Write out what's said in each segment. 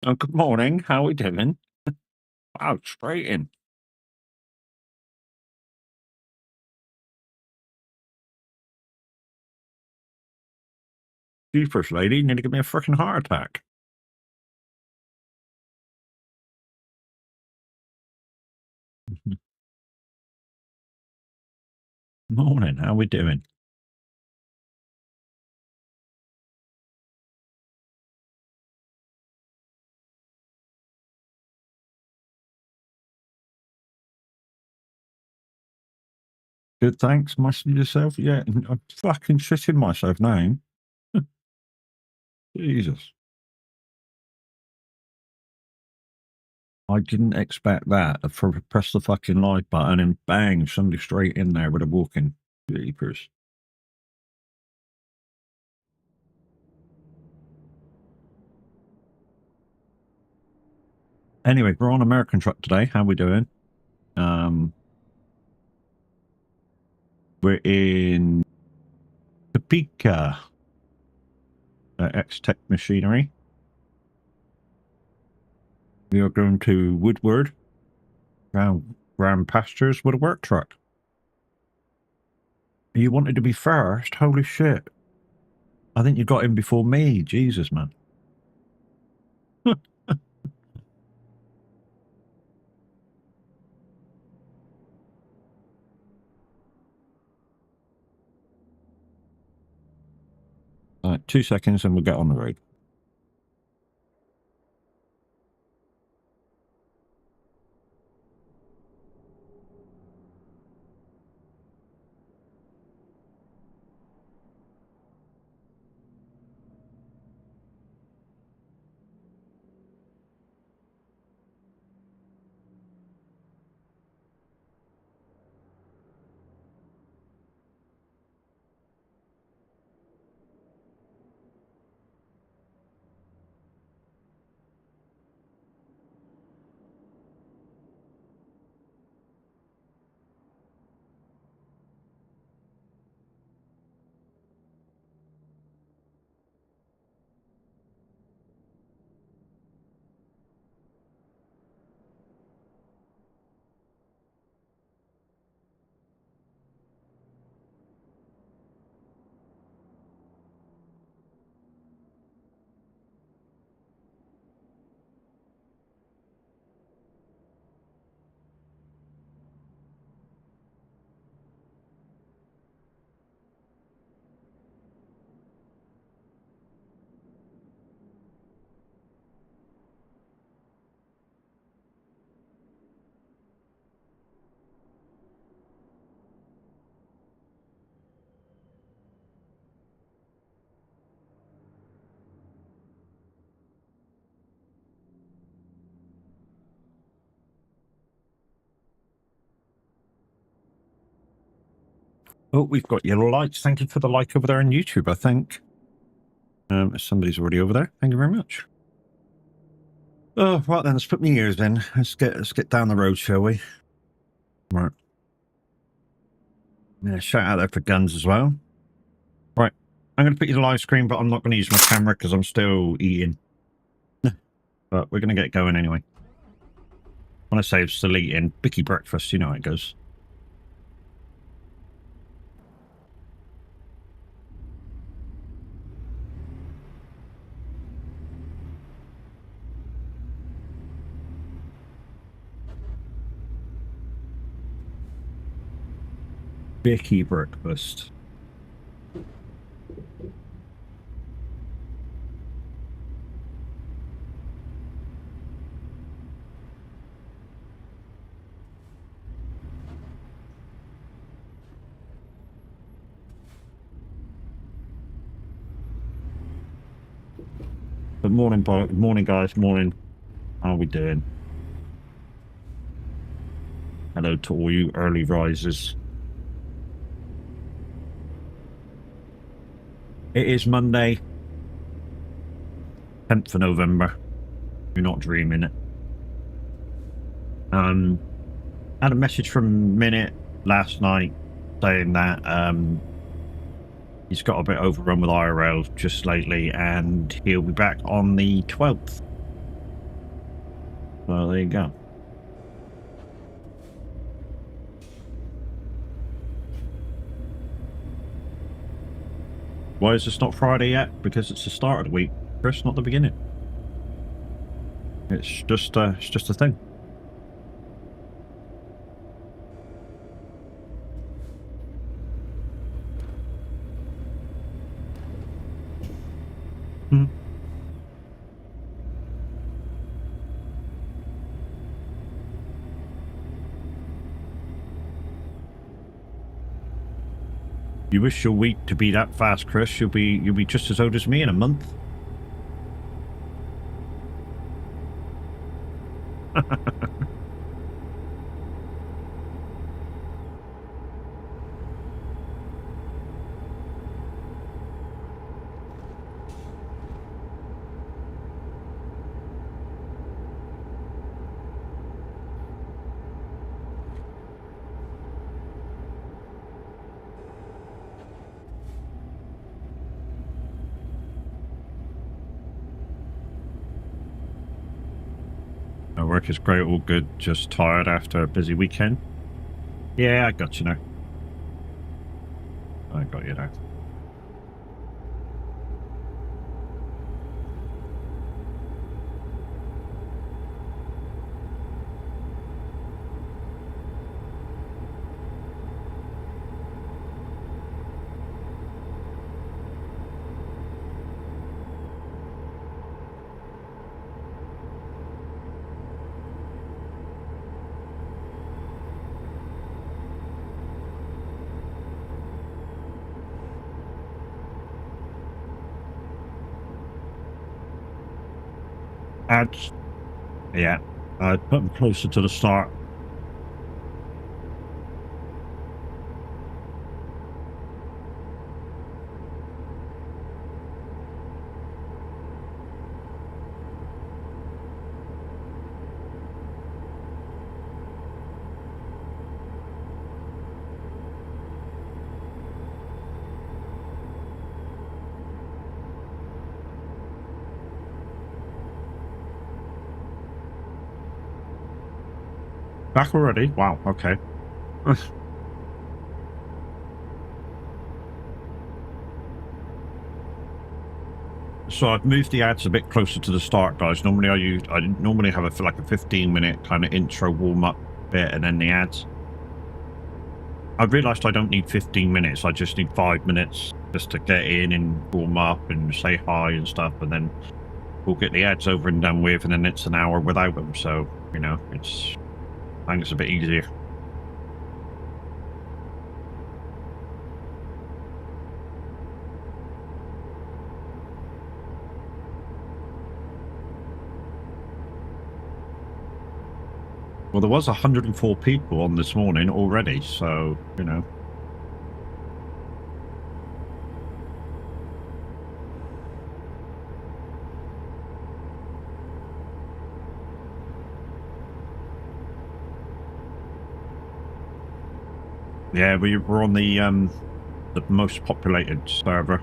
Oh, good morning. How we doing? Wow, straight in. Jeepers, lady, you need to give me a freaking heart attack. Mhm. Morning. How we doing? Good, thanks. Much yourself? Yeah, I'm fucking shitting myself now. Jesus. I didn't expect that. Press the fucking live button and bang, somebody straight in there with a walking. Jeepers. Anyway, we're on American truck today. How we doing? Um, we're in Topeka, X-Tech Machinery. We are going to Woodward, Grand Pastures with a work truck. You wanted to be first? Holy shit. I think you got in before me. Jesus, man. 2 seconds and we'll get on the road. Oh, we've got yellow lights. Thank you for the like over there on YouTube, I think. Somebody's already over there. Thank you very much. Oh, right then, let's put my ears in. Let's get down the road, shall we? Right. Yeah, shout out there for guns as well. Right. I'm going to put you the live screen, but I'm not going to use my camera because I'm still eating. But we're going to get going anyway. When I say I'm still eating, Bicky breakfast, you know how it goes. Bicky breakfast. Good morning, guys. Morning. How are we doing? Hello to all you early risers. It is Monday, 10th of November. You're not dreaming it. Had a message from Minute last night saying that he's got a bit overrun with IRL just lately, and he'll be back on the 12th. So there you go. Why is this not Friday yet? Because it's the start of the week, Chris, not the beginning. It's just a thing. Hmm. You wish your week to be that fast, Chris. You'll be just as old as me in a month. My work is great, all good. Just tired after a busy weekend. Yeah, I got you now. I got you now. Ads. Yeah, I put them closer to the start. Back already? Wow, okay. So I've moved the ads a bit closer to the start, guys. Normally I normally have like a 15-minute kind of intro warm-up bit and then the ads. I've realised I don't need 15 minutes. I just need 5 minutes just to get in and warm up and say hi and stuff, and then we'll get the ads over and done with, and then it's an hour without them. So, you know, I think it's a bit easier. Well, there was 104 people on this morning already, so, you know. Yeah, we're on the most populated server.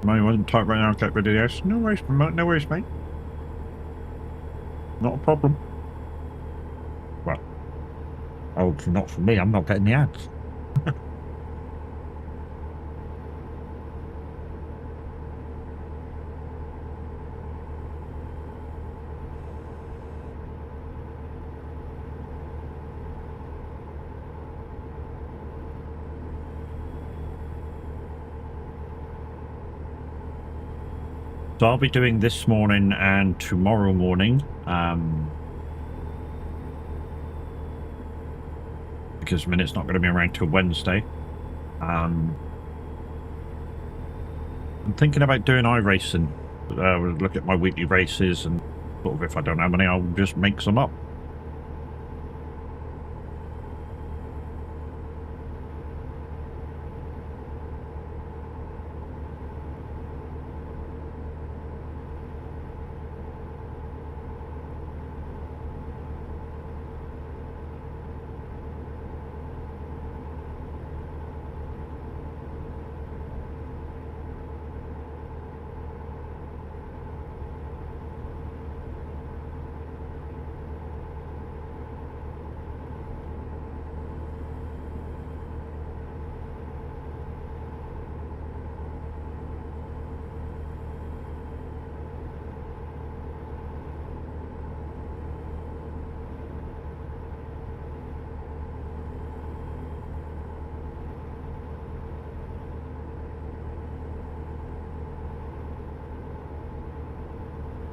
Money wasn't tight right now. Get rid of the S. No worries, no worries, mate. Not a problem. Well, oh, not for me. I'm not getting the ads. So I'll be doing this morning and tomorrow morning, because Minute's not going to be around till Wednesday. I'm thinking about doing iRacing. Look at my weekly races and sort of if I don't have any, I'll just make some up.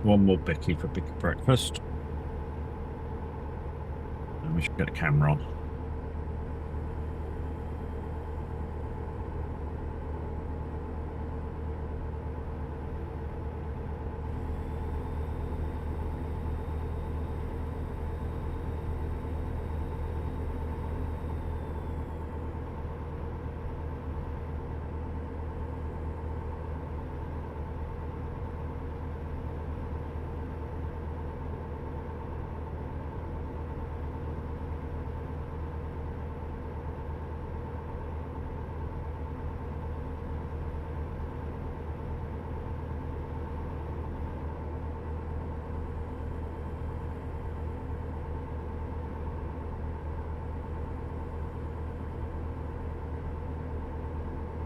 One more Bicky for Bicky breakfast. And we should get a camera on.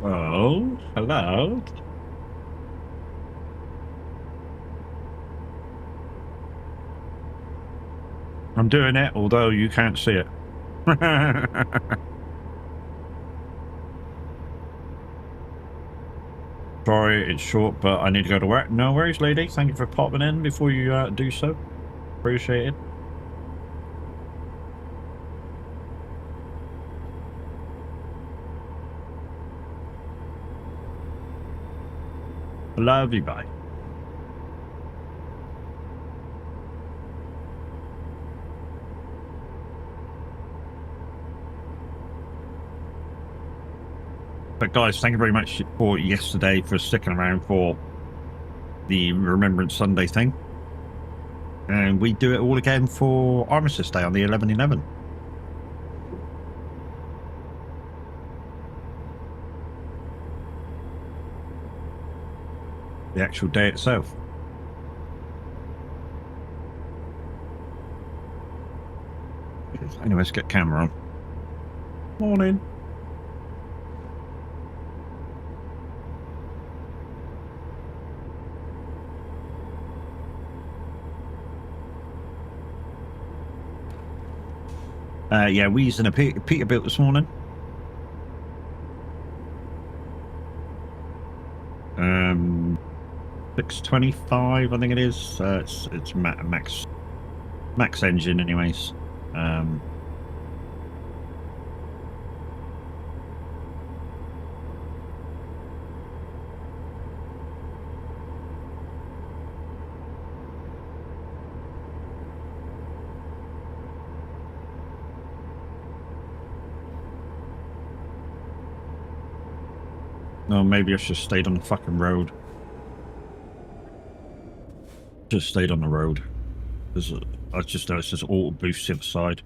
Oh, hello. I'm doing it, although you can't see it. Sorry, it's short, but I need to go to work. No worries, lady. Thank you for popping in before you do so. Appreciate it. Love you, bye. But guys, thank you very much for yesterday for sticking around for the Remembrance Sunday thing. And we do it all again for Armistice Day on the 11/11. The actual day itself. Anyway, let's get camera on. Morning. Yeah, we using a Peterbilt this morning. 625, I think it is. It's max engine, anyways. No, maybe I should have stayed on the fucking road. Just stayed on the road. I just know it's just auto boost to the side.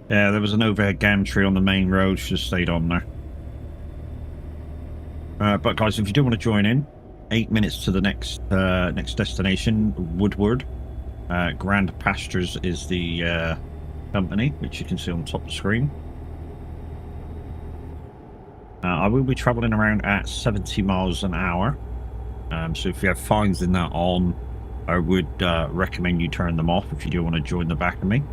Yeah, there was an overhead gantry on the main road. Should have stayed on there. But guys, if you do want to join in, 8 minutes to the next destination, Woodward. Grand Pastures is the company, which you can see on the top of the screen. I will be traveling around at 70 miles an hour. So if you have fines in that on, I would recommend you turn them off if you do want to join the back of me.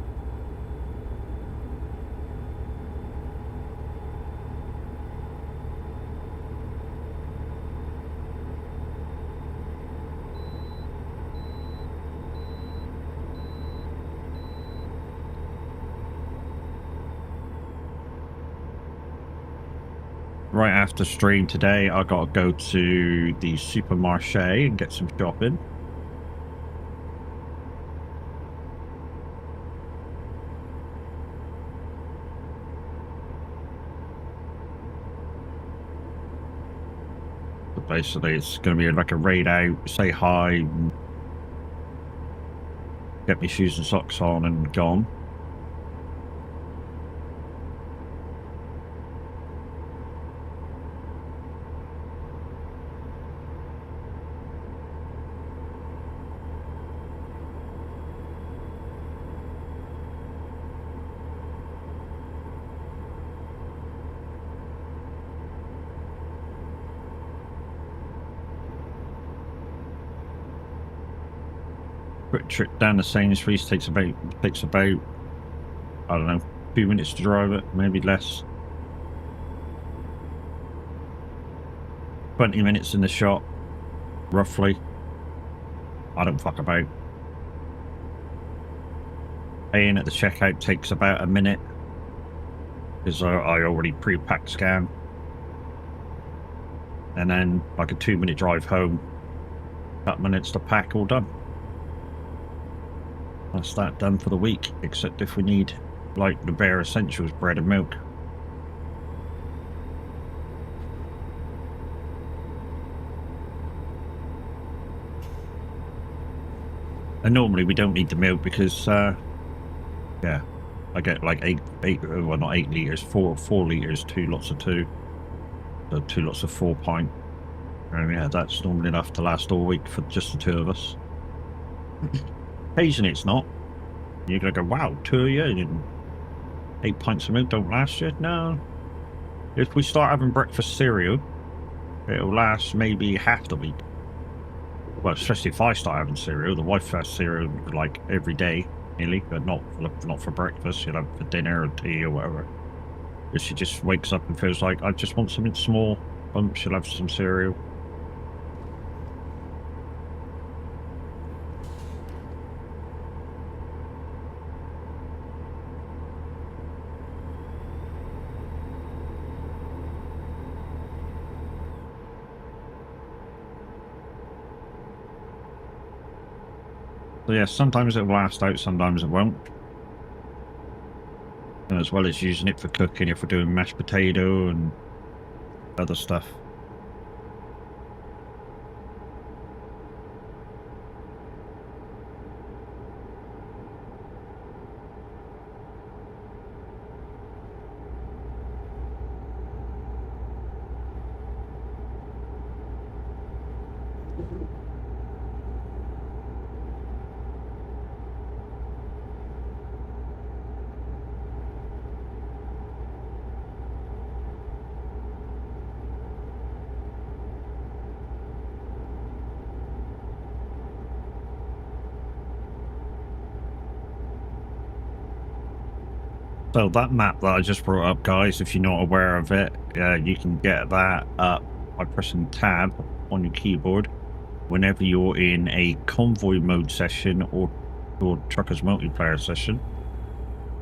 Right after stream today, I got to go to the supermarché and get some shopping. So basically, it's going to be like a raid out, say hi, get my shoes and socks on and gone. quick trip down the Sainsbury's takes about I don't know, 2 minutes to drive it, maybe less. 20 minutes in the shop, roughly. I don't fuck about. Paying at the checkout takes about a minute because I already pre-packed scan, and then like a 2-minute drive home, couple minutes to pack, all done. That's that done for the week, except if we need like the bare essentials, bread and milk. And normally we don't need the milk because yeah, I get like well, not 8 litres, 4 litres, 2 lots of 2, so 2 lots of 4 pint. And yeah, that's normally enough to last all week for just the 2 of us. Occasionally it's not. You're gonna go, wow, 2 of you, 8 pints of milk don't last you. No, if we start having breakfast cereal, it'll last maybe half the week. Well, especially if I start having cereal. The wife has cereal like every day nearly, but not for breakfast. She'll have it for dinner or tea or whatever. If she just wakes up and feels like, I just want something small, she'll have some cereal. So yeah, sometimes it'll last out, sometimes it won't. And as well as using it for cooking, if we're doing mashed potato and other stuff. So that map that I just brought up, guys, if you're not aware of it, you can get that up by pressing tab on your keyboard whenever you're in a convoy mode session or truckers multiplayer session.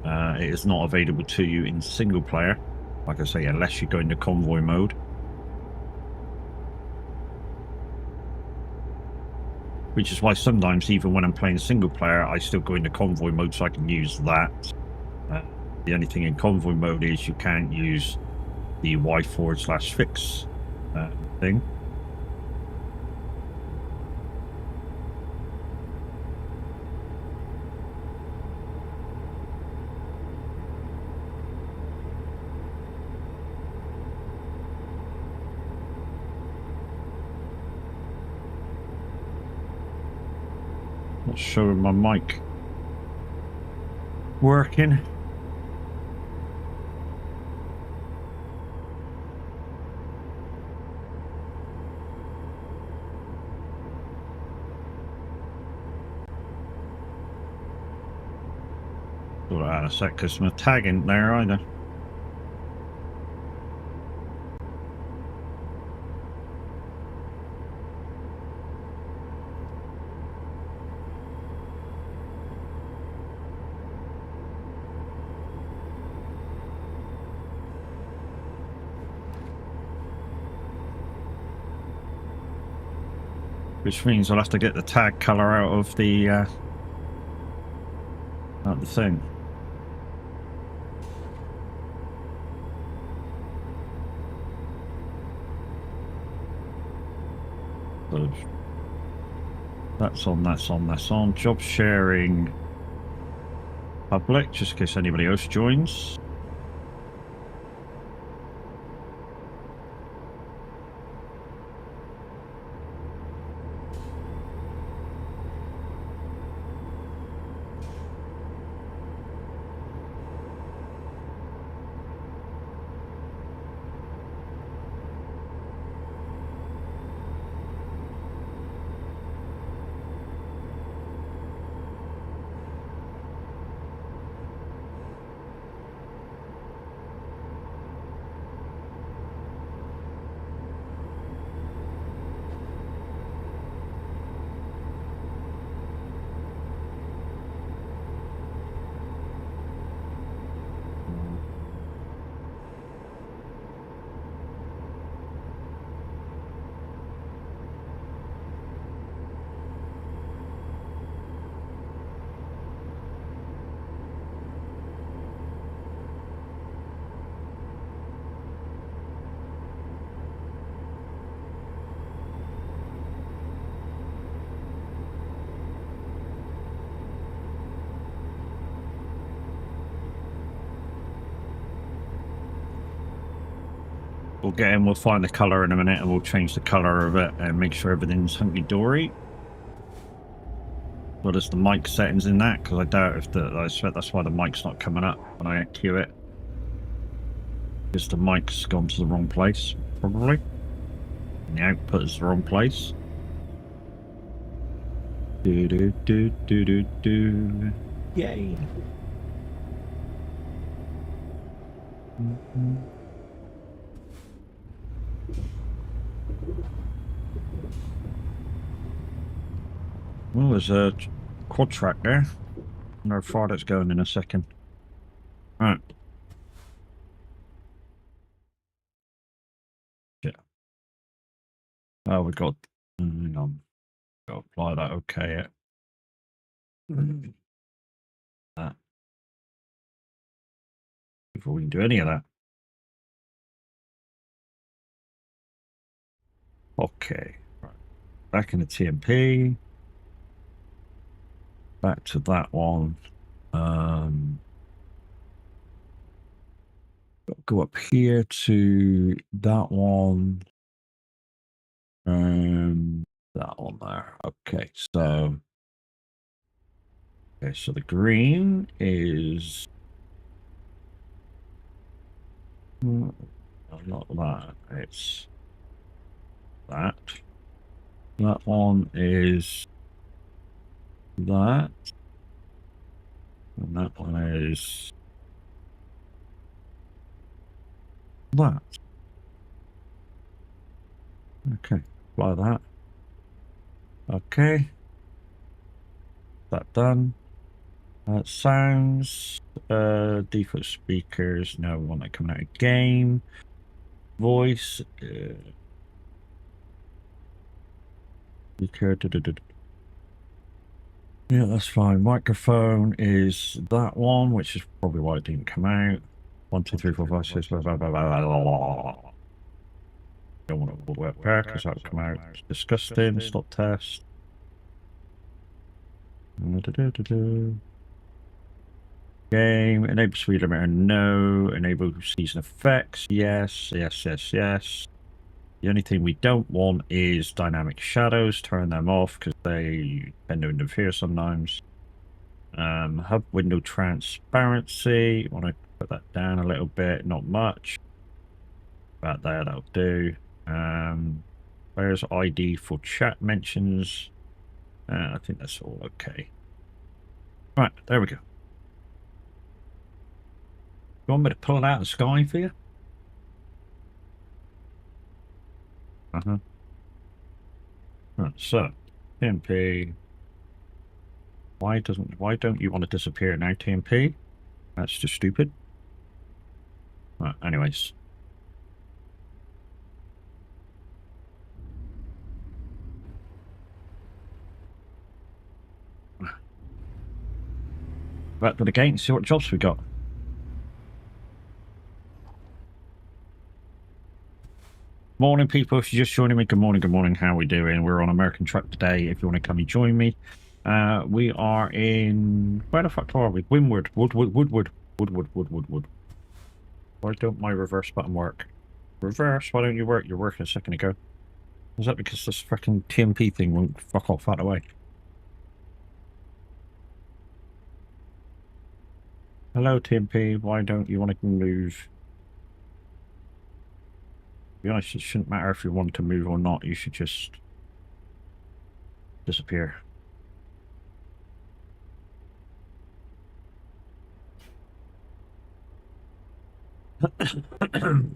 It is not available to you in single player, like I say, unless you go into convoy mode. Which is why sometimes, even when I'm playing single player, I still go into convoy mode so I can use that. The only thing in convoy mode is you can't use the Y/fix thing. Not showing my mic working. Sort it out in a sec because my tag ain't there either. Which means I'll have to get the tag color out of the thing. So that's on. Job sharing public, just in case anybody else joins. We'll get in, we'll find the color in a minute, and we'll change the color of it and make sure everything's hunky-dory. Well, there's the mic settings in that, because I doubt if I expect that's why the mic's not coming up when I cue it. Because the mic's gone to the wrong place, probably. And the output is the wrong place. Do do do do do do. Yay. Well, there's a quad track there. I know how far that's going in a second. Right. Yeah. Oh, we got. Hang on. Got to apply that. Okay. That. Before we can do any of that. Okay. Right. Back in the TMP. Back to that one. Go up here to that one. That one there. Okay, so the green is not that. It's that. That one is that. And that one is that. Okay, apply that. Okay. That done. Sounds, default speakers. No, we want that coming out of game. Voice. Yeah, that's fine. Microphone is that one, which is probably why it didn't come out. 1, 2, 3, 4, 5, 6, blah, blah, blah, blah, blah, blah. Don't want to work there because that would come out. It's disgusting. Stop test. Game. Enable speed limiter. No. Enable season effects. Yes. Yes. Yes. Yes. The only thing we don't want is dynamic shadows. Turn them off because they tend to interfere sometimes. Hub window transparency. Want to put that down a little bit, not much. About there, that'll do. Where's ID for chat mentions? I think that's all okay. Right, there we go. You want me to pull it out of the sky for you? Right, so TMP. Why don't you want to disappear now, TMP? That's just stupid. Right, anyways. Back to the gate and see what jobs we got. Morning, people. If you're just joining me, good morning, good morning. How are we doing? We're on American Truck today. If you want to come and join me, we are in... Where the fuck are we? Windward. Woodward. Why don't my reverse button work? Reverse, why don't you work? You're working a second ago. Is that because this fucking TMP thing won't fuck off that away? Hello, TMP. Why don't you want to move? To be honest, it shouldn't matter if you want to move or not. You should just disappear. The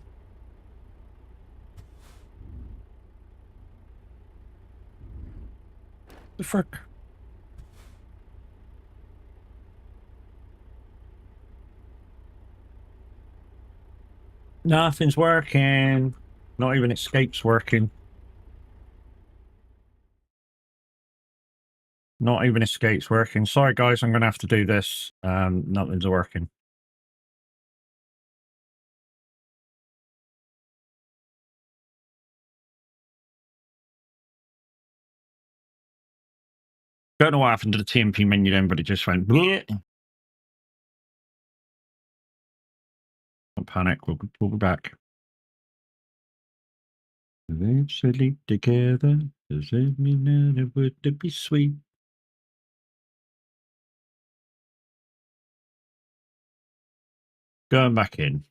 frick? Nothing's working. Not even escape's working. Not even escape's working. Sorry, guys, I'm going to have to do this. Nothing's working. Don't know what happened to the TMP menu then, but it just went... Bleh. Don't panic. We'll be back. eventually together. Does it mean that it would be sweet? Going back in.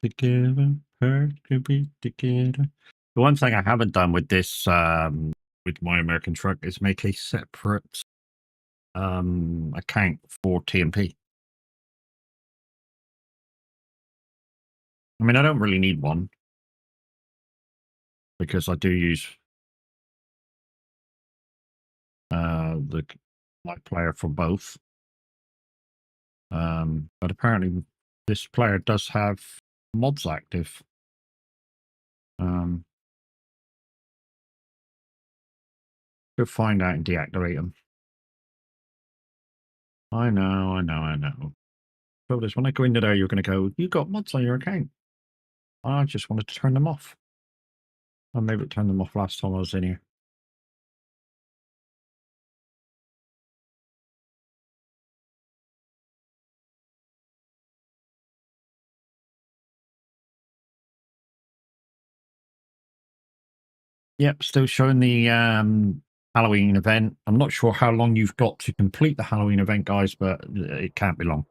Together, perfectly together. The one thing I haven't done with this, with my American truck, is make a separate account for TMP. I mean, I don't really need one because I do use the light player for both. But apparently this player does have mods active. Go find out and deactivate them. I know. So this, when I go into there, you're going to go, you got mods on your account. I just wanted to turn them off. Or maybe it turned them off last time I was in here. Yep, still showing the Halloween event. I'm not sure how long you've got to complete the Halloween event, guys, but it can't be long.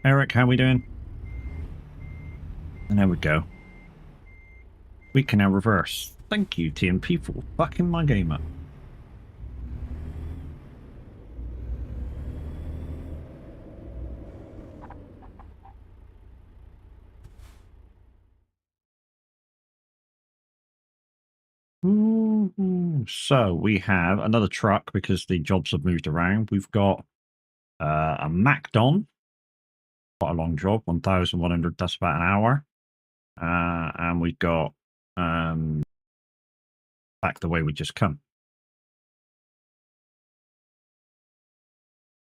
Eric, how we doing? And there we go. We can now reverse. Thank you, TMP, for fucking my game up. So we have another truck because the jobs have moved around. We've got a MacDon, quite a long job, 1,100. That's about an hour. And we've got back the way we just come.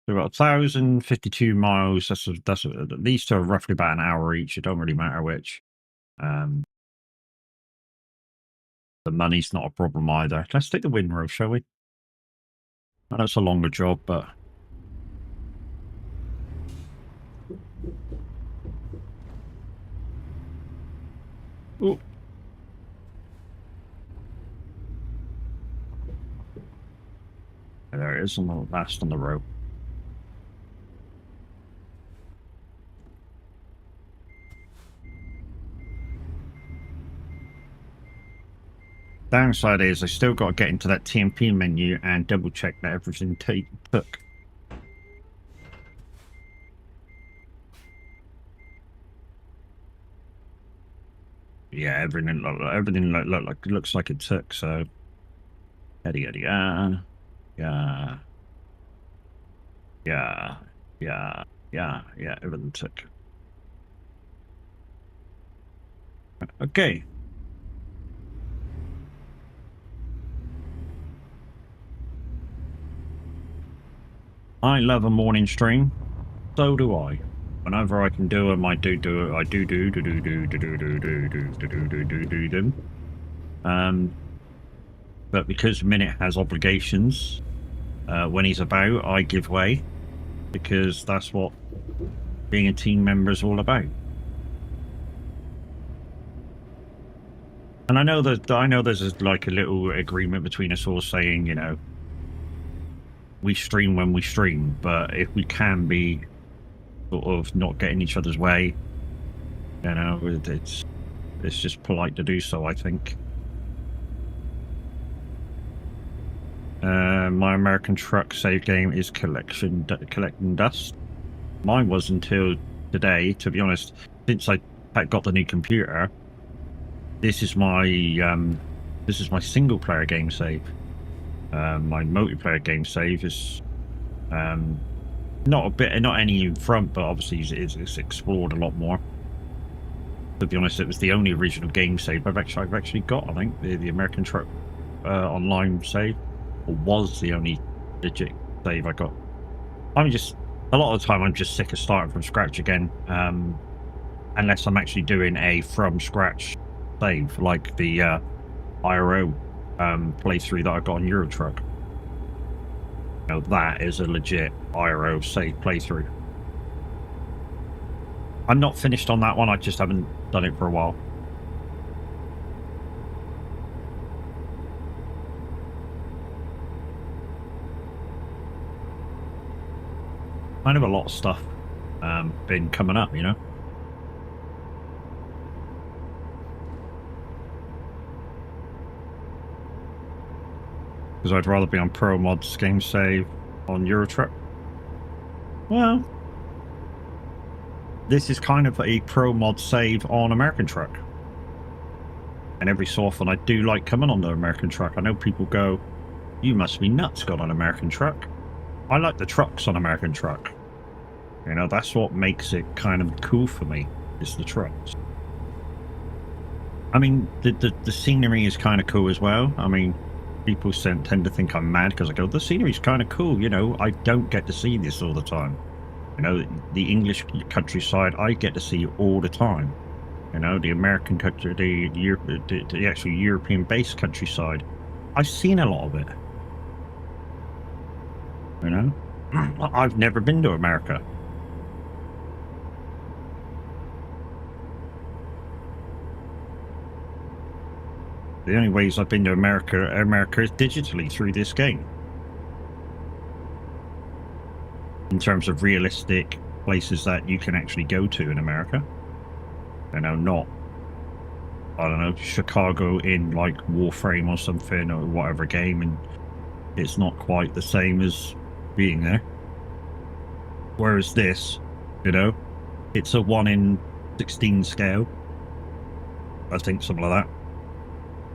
So we've got 1,052 miles. These two are roughly about an hour each. It don't really matter which. The money's not a problem either. Let's take the windrow, shall we? I know it's a longer job, but... Ooh. There it is, on the last on the rope. Downside is I still got to get into that TMP menu and double check that everything took. Yeah, everything looks like it took. So, yeah, everything took. Okay. I love a morning stream. So do I. Whenever I can do them, I do them. But because Minute has obligations, when he's about, I give way, because that's what being a team member is all about. And I know there's like a little agreement between us all saying, you know, we stream when we stream, but if we can be sort of not getting each other's way, you know, it's just polite to do so, I think. My American truck save game is collecting dust. Mine was until today, to be honest. Since I got the new computer, this is my single player game save. My multiplayer game save is not any in front, but obviously it's explored a lot more. To be honest, it was the only original game save I've actually got. I think the American truck online save, or was the only legit save I got. A lot of the time I'm just sick of starting from scratch again, unless I'm actually doing a from scratch save like the IRO playthrough that I got on Euro Truck. You know, that is a legit IRO save playthrough. I'm not finished on that one. I just haven't done it for a while. Kind of a lot of stuff been coming up, you know. Because I'd rather be on Pro Mods Game Save on Euro Truck. Well, this is kind of a Pro Mod save on American Truck. And every so often I do like coming on the American Truck. I know people go, you must be nuts got on American Truck. I like the trucks on American Truck. You know, that's what makes it kind of cool for me, is the trucks. I mean, the scenery is kind of cool as well. I mean, people tend to think I'm mad because I go, the scenery's kind of cool. You know, I don't get to see this all the time. You know, the English countryside, I get to see all the time. You know, the American country, the actual European-based countryside, I've seen a lot of it. You know, I've never been to America. The only ways I've been to America is digitally through this game. In terms of realistic places that you can actually go to in America. You know, not, I don't know, Chicago in like Warframe or something or whatever game, and it's not quite the same as being there. Whereas this, you know, it's a 1 in 16 scale. I think something like that.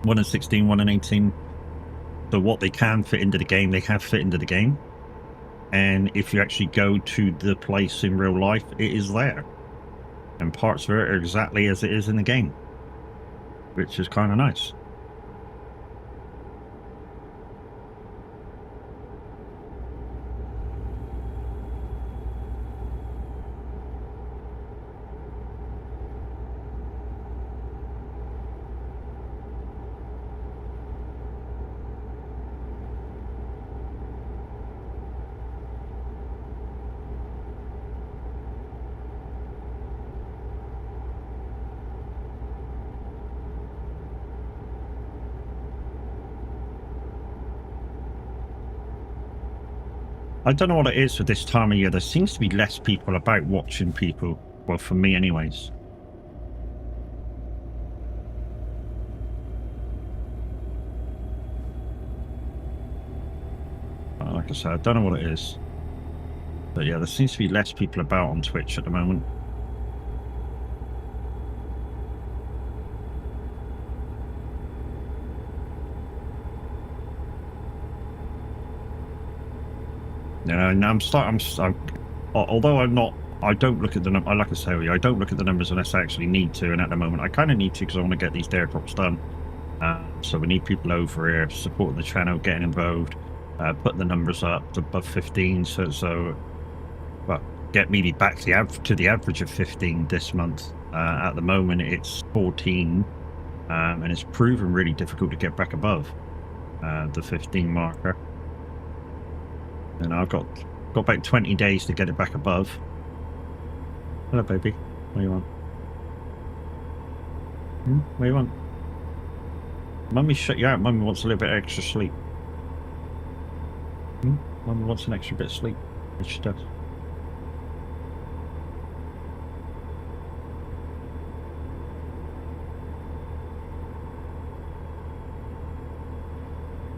1 in 16, 1 in 18. So what they can fit into the game, they have fit into the game. And if you actually go to the place in real life, it is there. And parts of it are exactly as it is in the game. Which is kind of nice. I don't know what it is for this time of year. There seems to be less people about watching people. Well, for me anyways. Like I said, I don't know what it is. But yeah, there seems to be less people about on Twitch at the moment. Yeah, and although I don't look at the numbers, like I say, I don't look at the numbers unless I actually need to, and at the moment I kind of need to because I want to get these dare drops done. So we need people over here supporting the channel, getting involved, putting the numbers up to above 15, so well, get me back to the average of 15 this month. At the moment it's 14, and it's proven really difficult to get back above the 15 marker. And I've got about 20 days to get it back above. Hello, baby. What do you want? What do you want? Mummy shut you out. Mummy wants a little bit extra sleep. Mummy wants an extra bit of sleep. Yes, she does.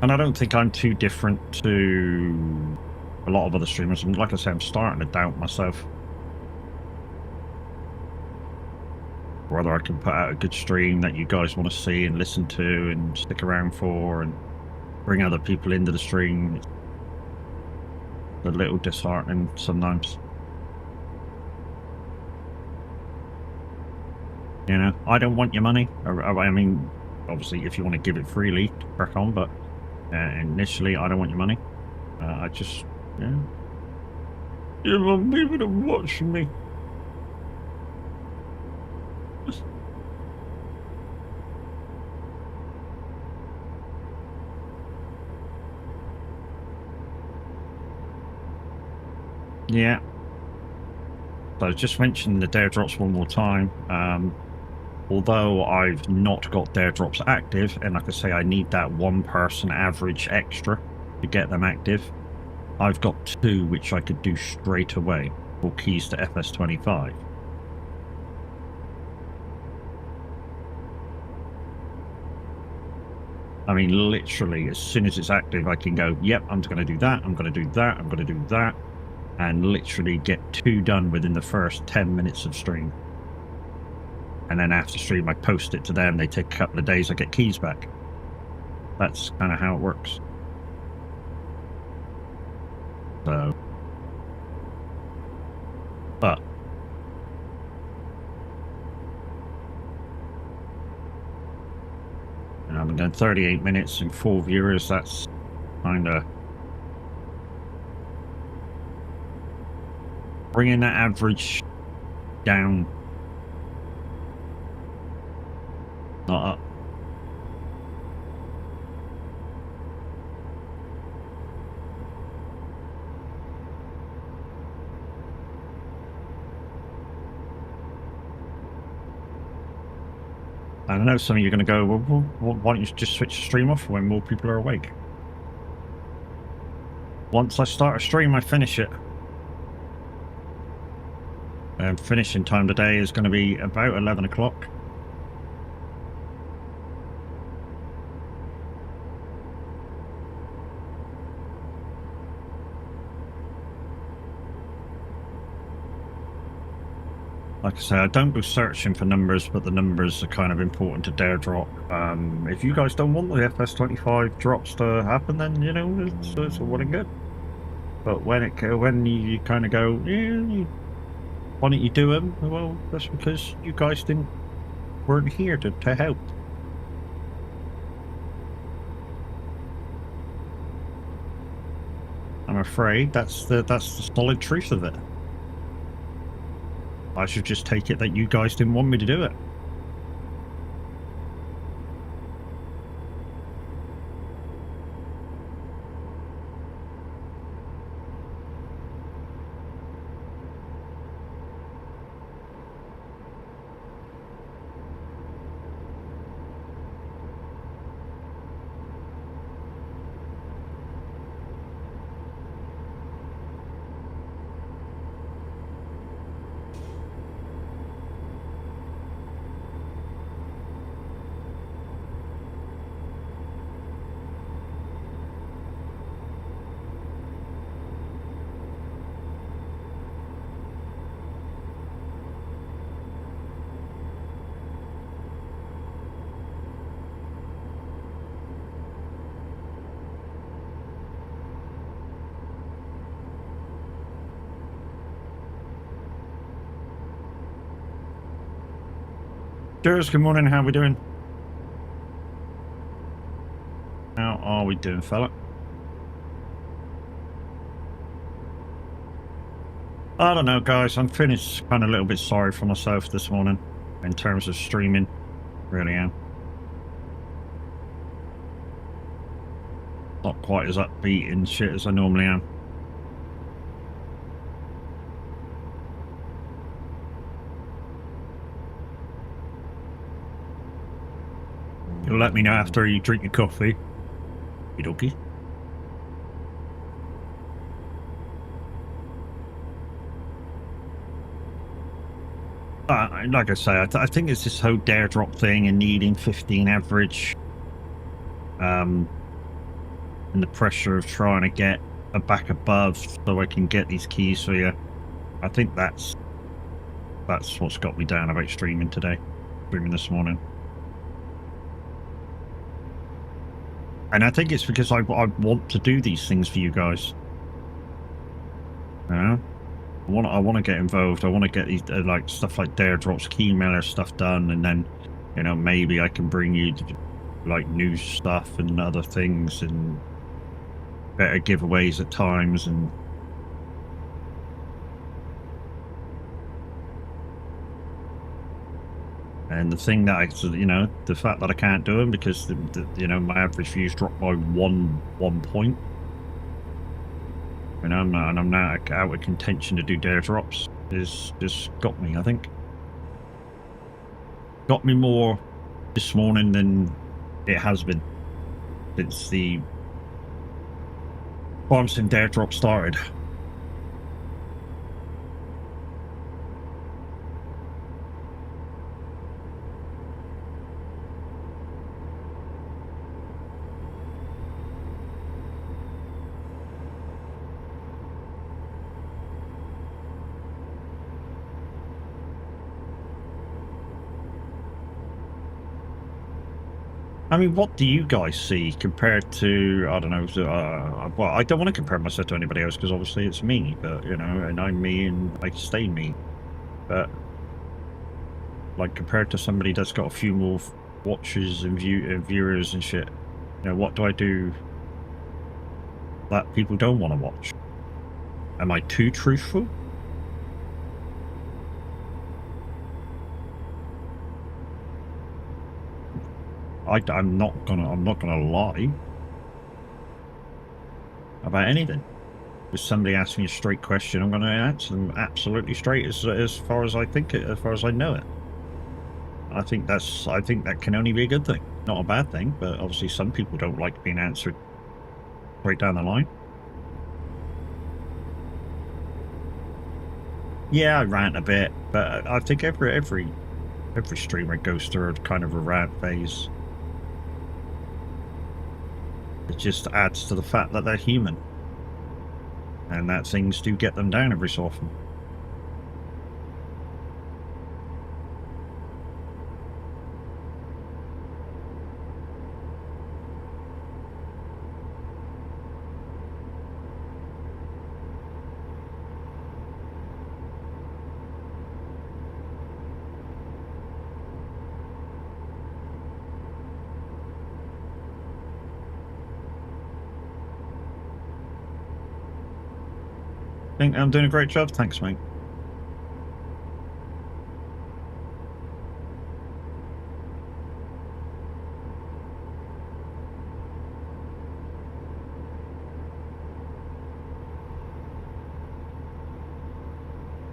And I don't think I'm too different to a lot of other streamers. And like I say, I'm starting to doubt myself. Whether I can put out a good stream that you guys want to see and listen to and stick around for and bring other people into the stream. It's a little disheartening sometimes. You know, I don't want your money. I mean, obviously, if you want to give it freely, crack on, but initially, I don't want your money. I just, yeah. You want people to watch me. Yeah. So just mention the dare drops one more time. Although I've not got dare drops active, and like I say, I need that one person average extra to get them active. I've got 2 which I could do straight away for keys to FS25. I mean, literally, as soon as it's active, I can go, yep, I'm going to do that, I'm going to do that, I'm going to do that, and literally get 2 done within the first 10 minutes of stream. And then after stream, I post it to them. They take a couple of days, I get keys back. That's kind of how it works. So, but and I've been doing 38 minutes and 4 viewers. That's kind of bringing that average down, not up. I know some of you are going to go, well, why don't you just switch the stream off when more people are awake? Once I start a stream, I finish it. And finishing time today is going to be about 11 o'clock. Like I say, I don't go searching for numbers, but the numbers are kind of important to dare drop. If you guys don't want the FS25 drops to happen, then, you know, it's all well and good. But when you kind of go, yeah, why don't you do them? Well, that's because you guys weren't here to help. I'm afraid that's the solid truth of it. I should just take it that you guys didn't want me to do it. Cheers, good morning, how are we doing? How are we doing, fella? I don't know, guys, I'm finished kind of a little bit sorry for myself this morning in terms of streaming. Really am. Not quite as upbeat and shit as I normally am. You'll let me know after you drink your coffee. Okie dokie. Like I say, I think it's this whole dare drop thing and needing 15 average. And the pressure of trying to get back above so I can get these keys for you. I think that's what's got me down about streaming today. Streaming this morning. And I think it's because I want to do these things for you guys. You know? I want to get involved. I want to get these like stuff like dare drops, key mailer stuff done, and then, you know, maybe I can bring you like new stuff and other things and better giveaways at times. And the thing that you know, the fact that I can't do them because you know, my average views dropped by one point. You know, I'm now out of contention to do dare drops is just got me, I think. Got me more this morning than it has been since the Farm Sim Dare Drop started. I mean, what do you guys see compared to, I don't know, well, I don't want to compare myself to anybody else because obviously it's me, but, you know, and I'm me and I stay me. But, like, compared to somebody that's got a few more watchers and viewers and shit, you know, what do I do that people don't want to watch? Am I too truthful? I'm not gonna lie about anything. If somebody asks me a straight question, I'm gonna answer them absolutely straight as far as I think it, as far as I know it. I think that can only be a good thing, not a bad thing. But obviously, some people don't like being answered straight down the line. Yeah, I rant a bit, but I think every streamer goes through a kind of a rant phase. It just adds to the fact that they're human, and that things do get them down every so often. I think I'm doing a great job. Thanks, mate.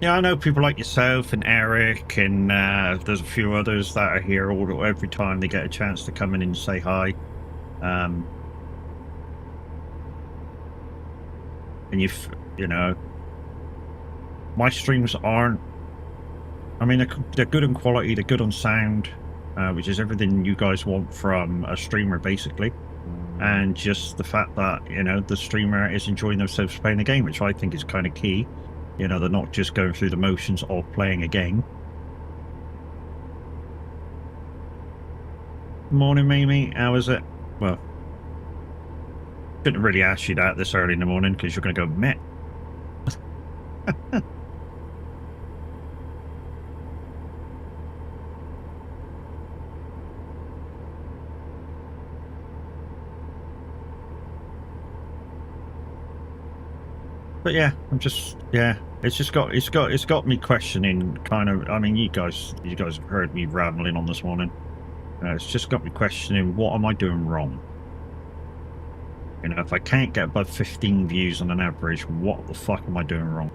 Yeah, I know people like yourself and Eric, and there's a few others that are here every time they get a chance to come in and say hi. And you know, my streams aren't. I mean, they're good on quality, they're good on sound, which is everything you guys want from a streamer, basically. And just the fact that, you know, the streamer is enjoying themselves playing the game, which I think is kind of key. You know, they're not just going through the motions of playing a game. Morning, Mimi. How is it? Well, shouldn't really ask you that this early in the morning because you're going to go meh. But yeah, it's got me questioning kind of. I mean, you guys have heard me rambling on this morning. It's just got me questioning, what am I doing wrong? You know, if I can't get above 15 views on an average, what the fuck am I doing wrong?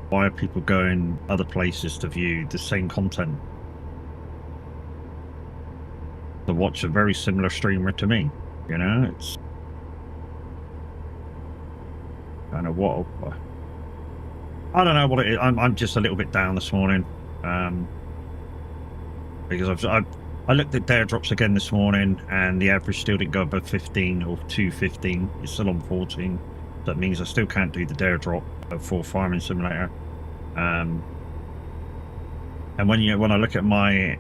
Why are people going other places to view the same content? To watch a very similar streamer to me, you know, it's kind of what I don't know what it is. I'm just a little bit down this morning, because I looked at dare drops again this morning, and the average still didn't go above 15 or 215. It's still on 14. That means I still can't do the dare drop for Farming Simulator. And when I look at my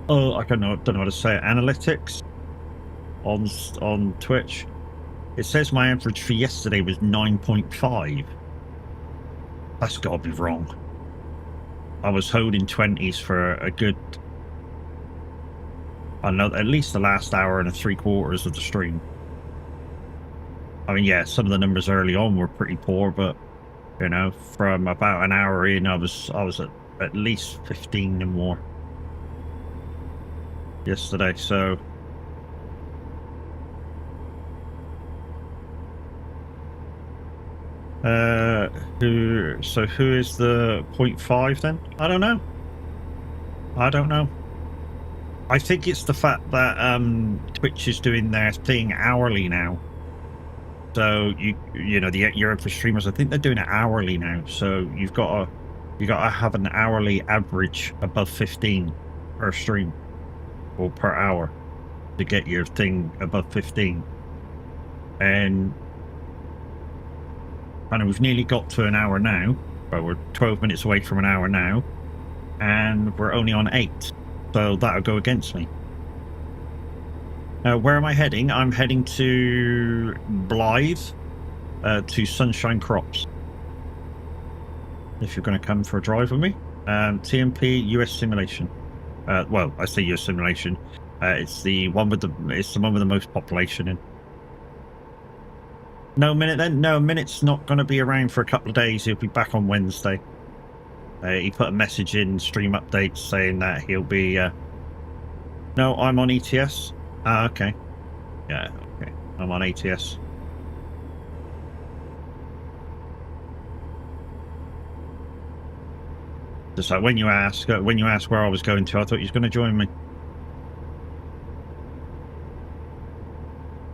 I don't know how to say it, analytics on Twitch, it says my average for yesterday was 9.5. That's got to be wrong. I was holding 20s for a good, I don't know, at least the last hour and 3/4 of the stream. I mean, yeah, some of the numbers early on were pretty poor, but you know, from about an hour in, I was at least 15 and more yesterday. So Who is the 0.5 then? I don't know. I think it's the fact that Twitch is doing their thing hourly now. So you know the your for streamers, I think they're doing it hourly now. So you got to have an hourly average above 15 per stream or per hour to get your thing above 15. And we've nearly got to an hour now. Well, we're 12 minutes away from an hour now, and we're only on 8. So that'll go against me. Where am I heading? I'm heading to Blythe, to Sunshine Crops. If you're going to come for a drive with me. TMP US Simulation. Well, I say US Simulation. It's the one with the most population in. No Minute then? No, Minute's not going to be around for a couple of days. He'll be back on Wednesday. He put a message in stream updates saying that he'll be... No, I'm on ETS. Ah, okay. Yeah, okay. I'm on ATS. Just like when you ask where I was going to, I thought you was going to join me.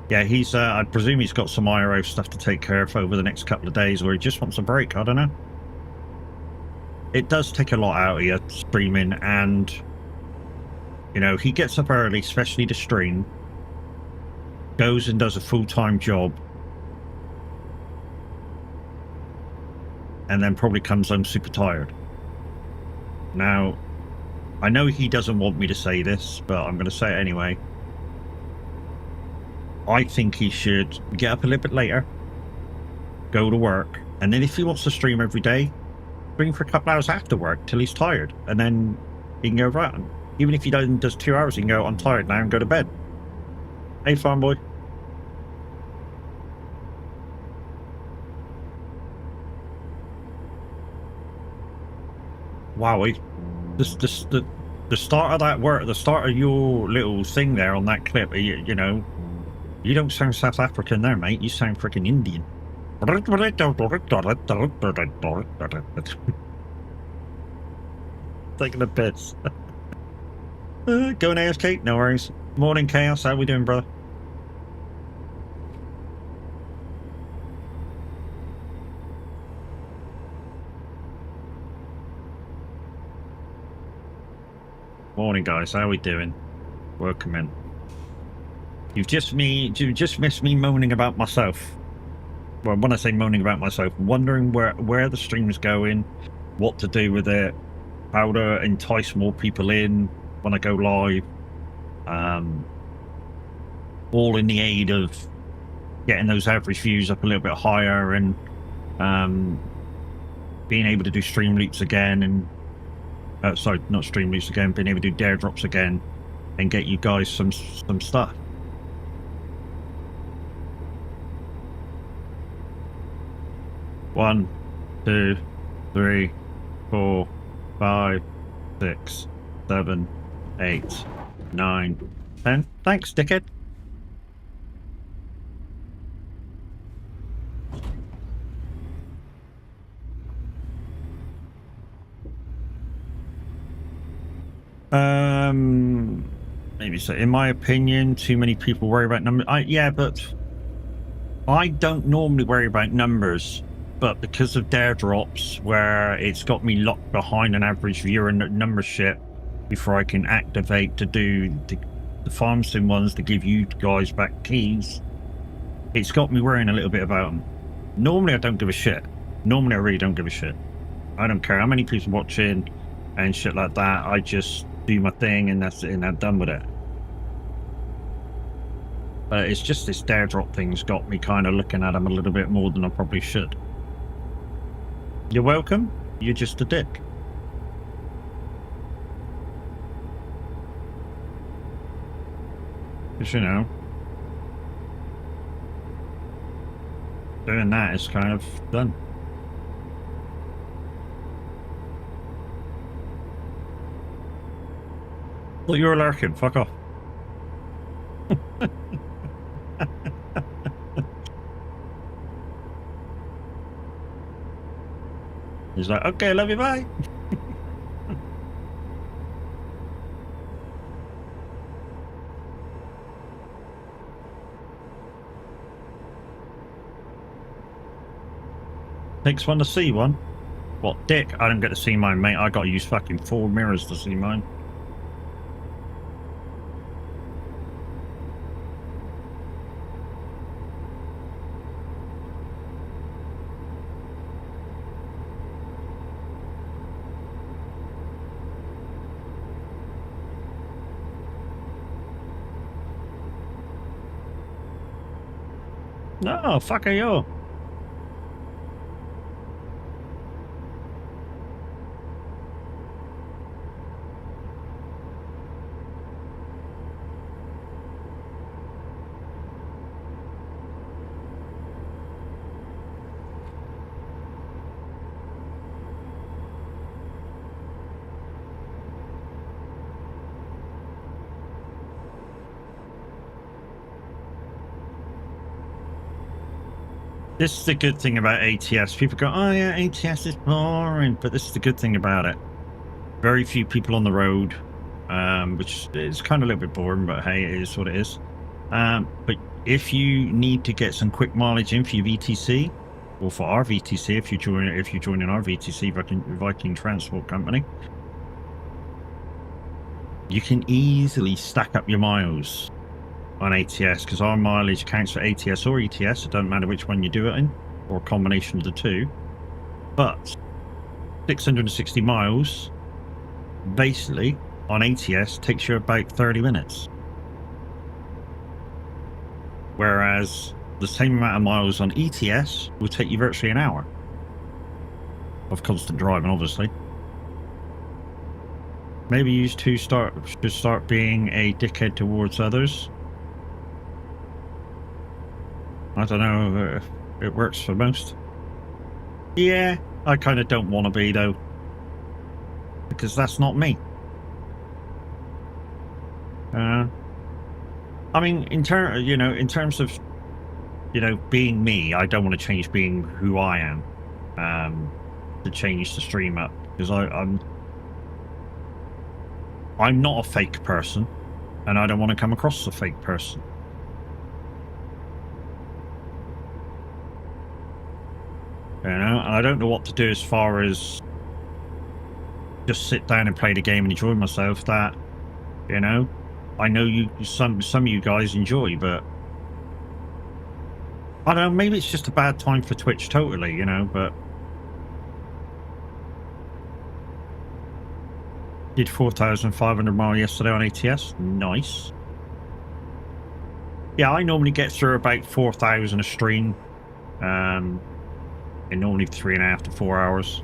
Yeah, he's, I presume he's got some IRO stuff to take care of over the next couple of days, or he just wants a break, I don't know. It does take a lot out of you, streaming, and, you know, he gets up early, especially to stream, goes and does a full-time job, and then probably comes home super tired. Now, I know he doesn't want me to say this, but I'm going to say it anyway. I think he should get up a little bit later, go to work, and then if he wants to stream every day, stream for a couple hours after work till he's tired, and then he can go, right, even if he does 2 hours, he can go, I'm tired now, and go to bed. Hey, farm boy. Wow, the start of that work, the start of your little thing there on that clip, you know, you don't sound South African there, mate. You sound freaking Indian. Taking a piss. Going AFK? No worries. Morning, Chaos. How we doing, brother? Morning, guys. How we doing? Welcome in. You've just missed me moaning about myself. Well, when I say moaning about myself, wondering where the stream's going, what to do with it, how to entice more people in when I go live. All in the aid of getting those average views up a little bit higher, and being able to do stream loops again, and sorry, not stream loops again, being able to do dare drops again, and get you guys some stuff. One, 2, 3, 4, 5, 6, 7, 8, 9, 10. Thanks, dickhead. Maybe so. In my opinion, too many people worry about numbers. Yeah, but I don't normally worry about numbers. But because of dare drops, where it's got me locked behind an average viewer number shit before I can activate to do the farm sim ones to give you guys back keys, it's got me worrying a little bit about them. Normally, I don't give a shit. Normally, I really don't give a shit. I don't care how many people watching and shit like that. I just do my thing, and that's it, and I'm done with it. But it's just this dare drop thing's got me kind of looking at them a little bit more than I probably should. You're welcome. You're just a dick. Because, you know, doing that is kind of done. Well, you're a lurking. Fuck off. He's like, okay, love you, bye. Takes one to see one. What, dick? I don't get to see mine, mate. I got to use fucking 4 mirrors to see mine. No, fuck you. This is the good thing about ATS. People go, oh yeah, ATS is boring, but this is the good thing about it. Very few people on the road, which is kind of a little bit boring, but hey, it is what it is. But if you need to get some quick mileage in for your VTC, or for our VTC, if you join in our VTC, Viking Transport Company, you can easily stack up your miles on ATS, because our mileage counts for ATS or ETS. It doesn't matter which one you do it in, or a combination of the two. But 660 miles basically on ATS takes you about 30 minutes, whereas the same amount of miles on ETS will take you virtually an hour of constant driving, obviously. Maybe you two should start being a dickhead towards others. I don't know if it works for most. Yeah, I kind of don't want to be, though, because that's not me. I mean, in terms of, being me, I don't want to change being who I am, to change the stream up, because I'm not a fake person, and I don't want to come across as a fake person. And I don't know what to do as far as just sit down and play the game and enjoy myself. That, I know some of you guys enjoy, but I don't know, maybe it's just a bad time for Twitch totally, but did 4,500 miles yesterday on ATS. Nice. Yeah, I normally get through about 4,000 a stream, in normally 3.5 to 4 hours.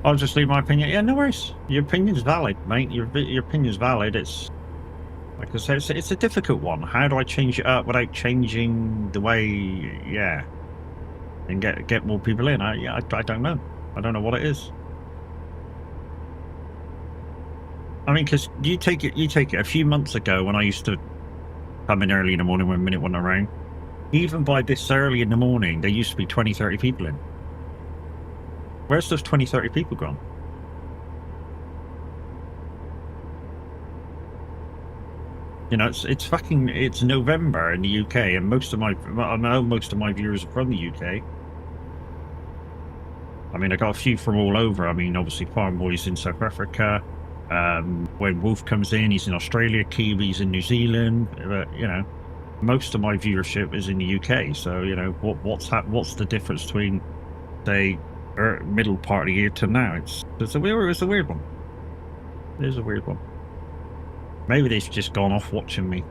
I'll just leave my opinion. Yeah, no worries. Your opinion's valid, mate. Your opinion's valid. It's, like I said, it's a difficult one. How do I change it up without changing the way, and get more people in? I don't know. I don't know what it is. I mean, because you take it a few months ago when I used to come in early in the morning when Minute wasn't around. Even by this early in the morning, there used to be 20, 30 people in. Where's those 20, 30 people gone? It's November in the UK, and I know most of my viewers are from the UK. I mean, I got a few from all over. I mean, obviously, Farm Boy's in South Africa. When Wolf comes in, he's in Australia. Kiwi's in New Zealand. But, most of my viewership is in the UK. So, what's the difference between, say, middle part of the year to now? It's a weird one. It is a weird one. Maybe they've just gone off watching me.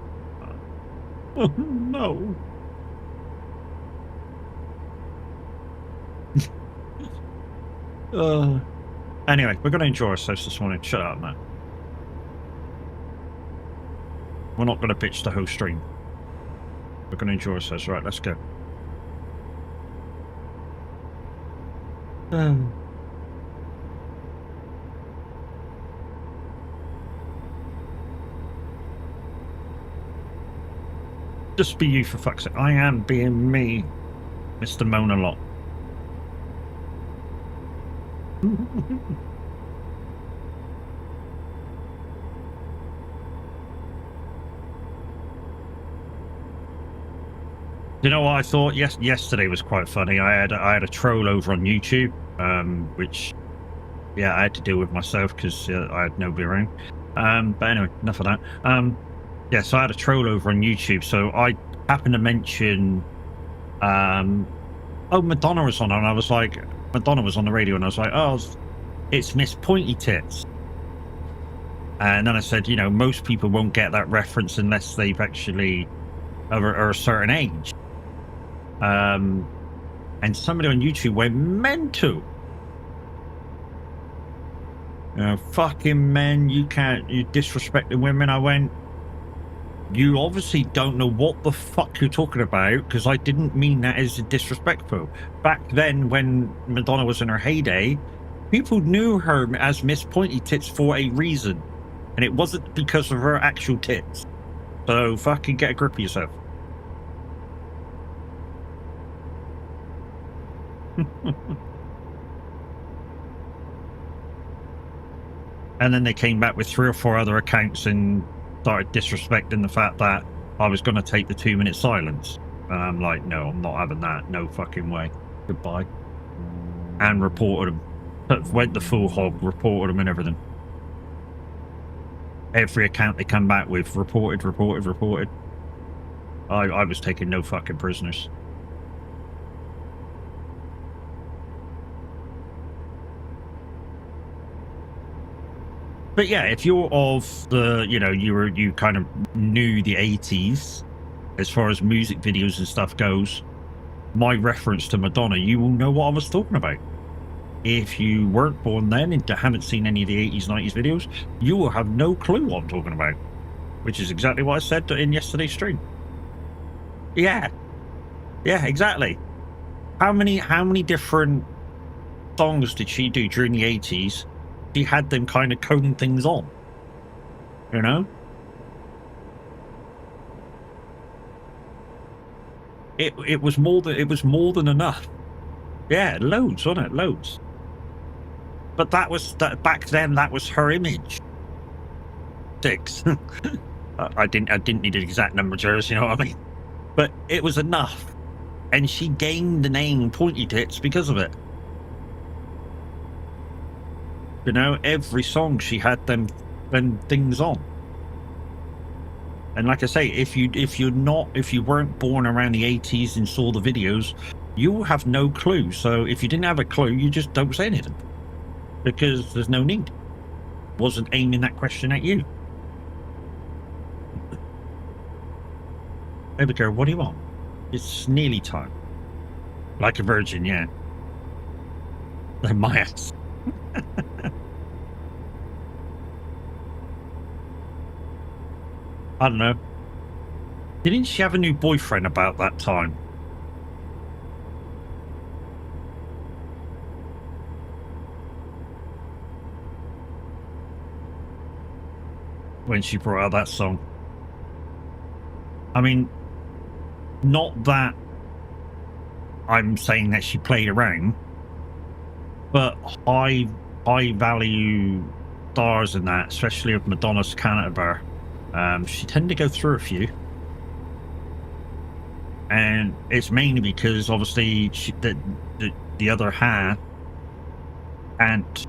Oh, no. Anyway, we're going to enjoy ourselves this morning. Shut up, man. We're not going to bitch the whole stream. We're going to enjoy ourselves. Right, let's go. Just be you, for fuck's sake. I am being me. Mr. Moan a lot. You know what I thought? Yesterday was quite funny. I had a troll over on YouTube, which, yeah, I had to deal with myself because I had nobody around. But anyway, enough of that. Yeah, so I had a troll over on YouTube. So I happened to mention, oh, Madonna was on, and I was like, Madonna was on the radio, and I was like, oh, it's Miss Pointy Tits. And then I said, you know, most people won't get that reference unless they've actually are a certain age. And somebody on YouTube went mental. You know, fucking men, you disrespecting women. I went, you obviously don't know what the fuck you're talking about, because I didn't mean that as disrespectful. Back then, when Madonna was in her heyday, people knew her as Miss Pointy Tits for a reason, and it wasn't because of her actual tits. So fucking get a grip of yourself. And then they came back with 3 or 4 other accounts and started disrespecting the fact that I was going to take the 2-minute silence. And I'm like, no, I'm not having that. No fucking way. Goodbye. And reported them. Went the full hog, reported them and everything. Every account they come back with, reported. I was taking no fucking prisoners. But yeah, if you're of the, you know, you kind of knew the 80s as far as music videos and stuff goes, my reference to Madonna, you will know what I was talking about. If you weren't born then and haven't seen any of the 80s, 90s videos, you will have no clue what I'm talking about, which is exactly what I said in yesterday's stream. Yeah, exactly. How many different songs did she do during the 80s? She had them kind of coding things on, you know. It was more than enough. Yeah, loads, wasn't it? Loads. But that was back then. That was her image. 6. I didn't need an exact number, Jerry. You know what I mean? But it was enough, and she gained the name Pointy Tits because of it. You know, every song she had them things on. And like I say, if you weren't born around the 80s and saw the videos, you will have no clue. So if you didn't have a clue, you just don't say anything, because there's no need. Wasn't aiming that question at you. Hey, girl, what do you want? It's nearly time. Like a virgin, yeah. Like my ass. I don't know. Didn't she have a new boyfriend about that time? When she brought out that song. I mean, not that I'm saying that she played around, but high value stars in that, especially of Madonna's caliber, she tended to go through a few. And it's mainly because obviously the other half can't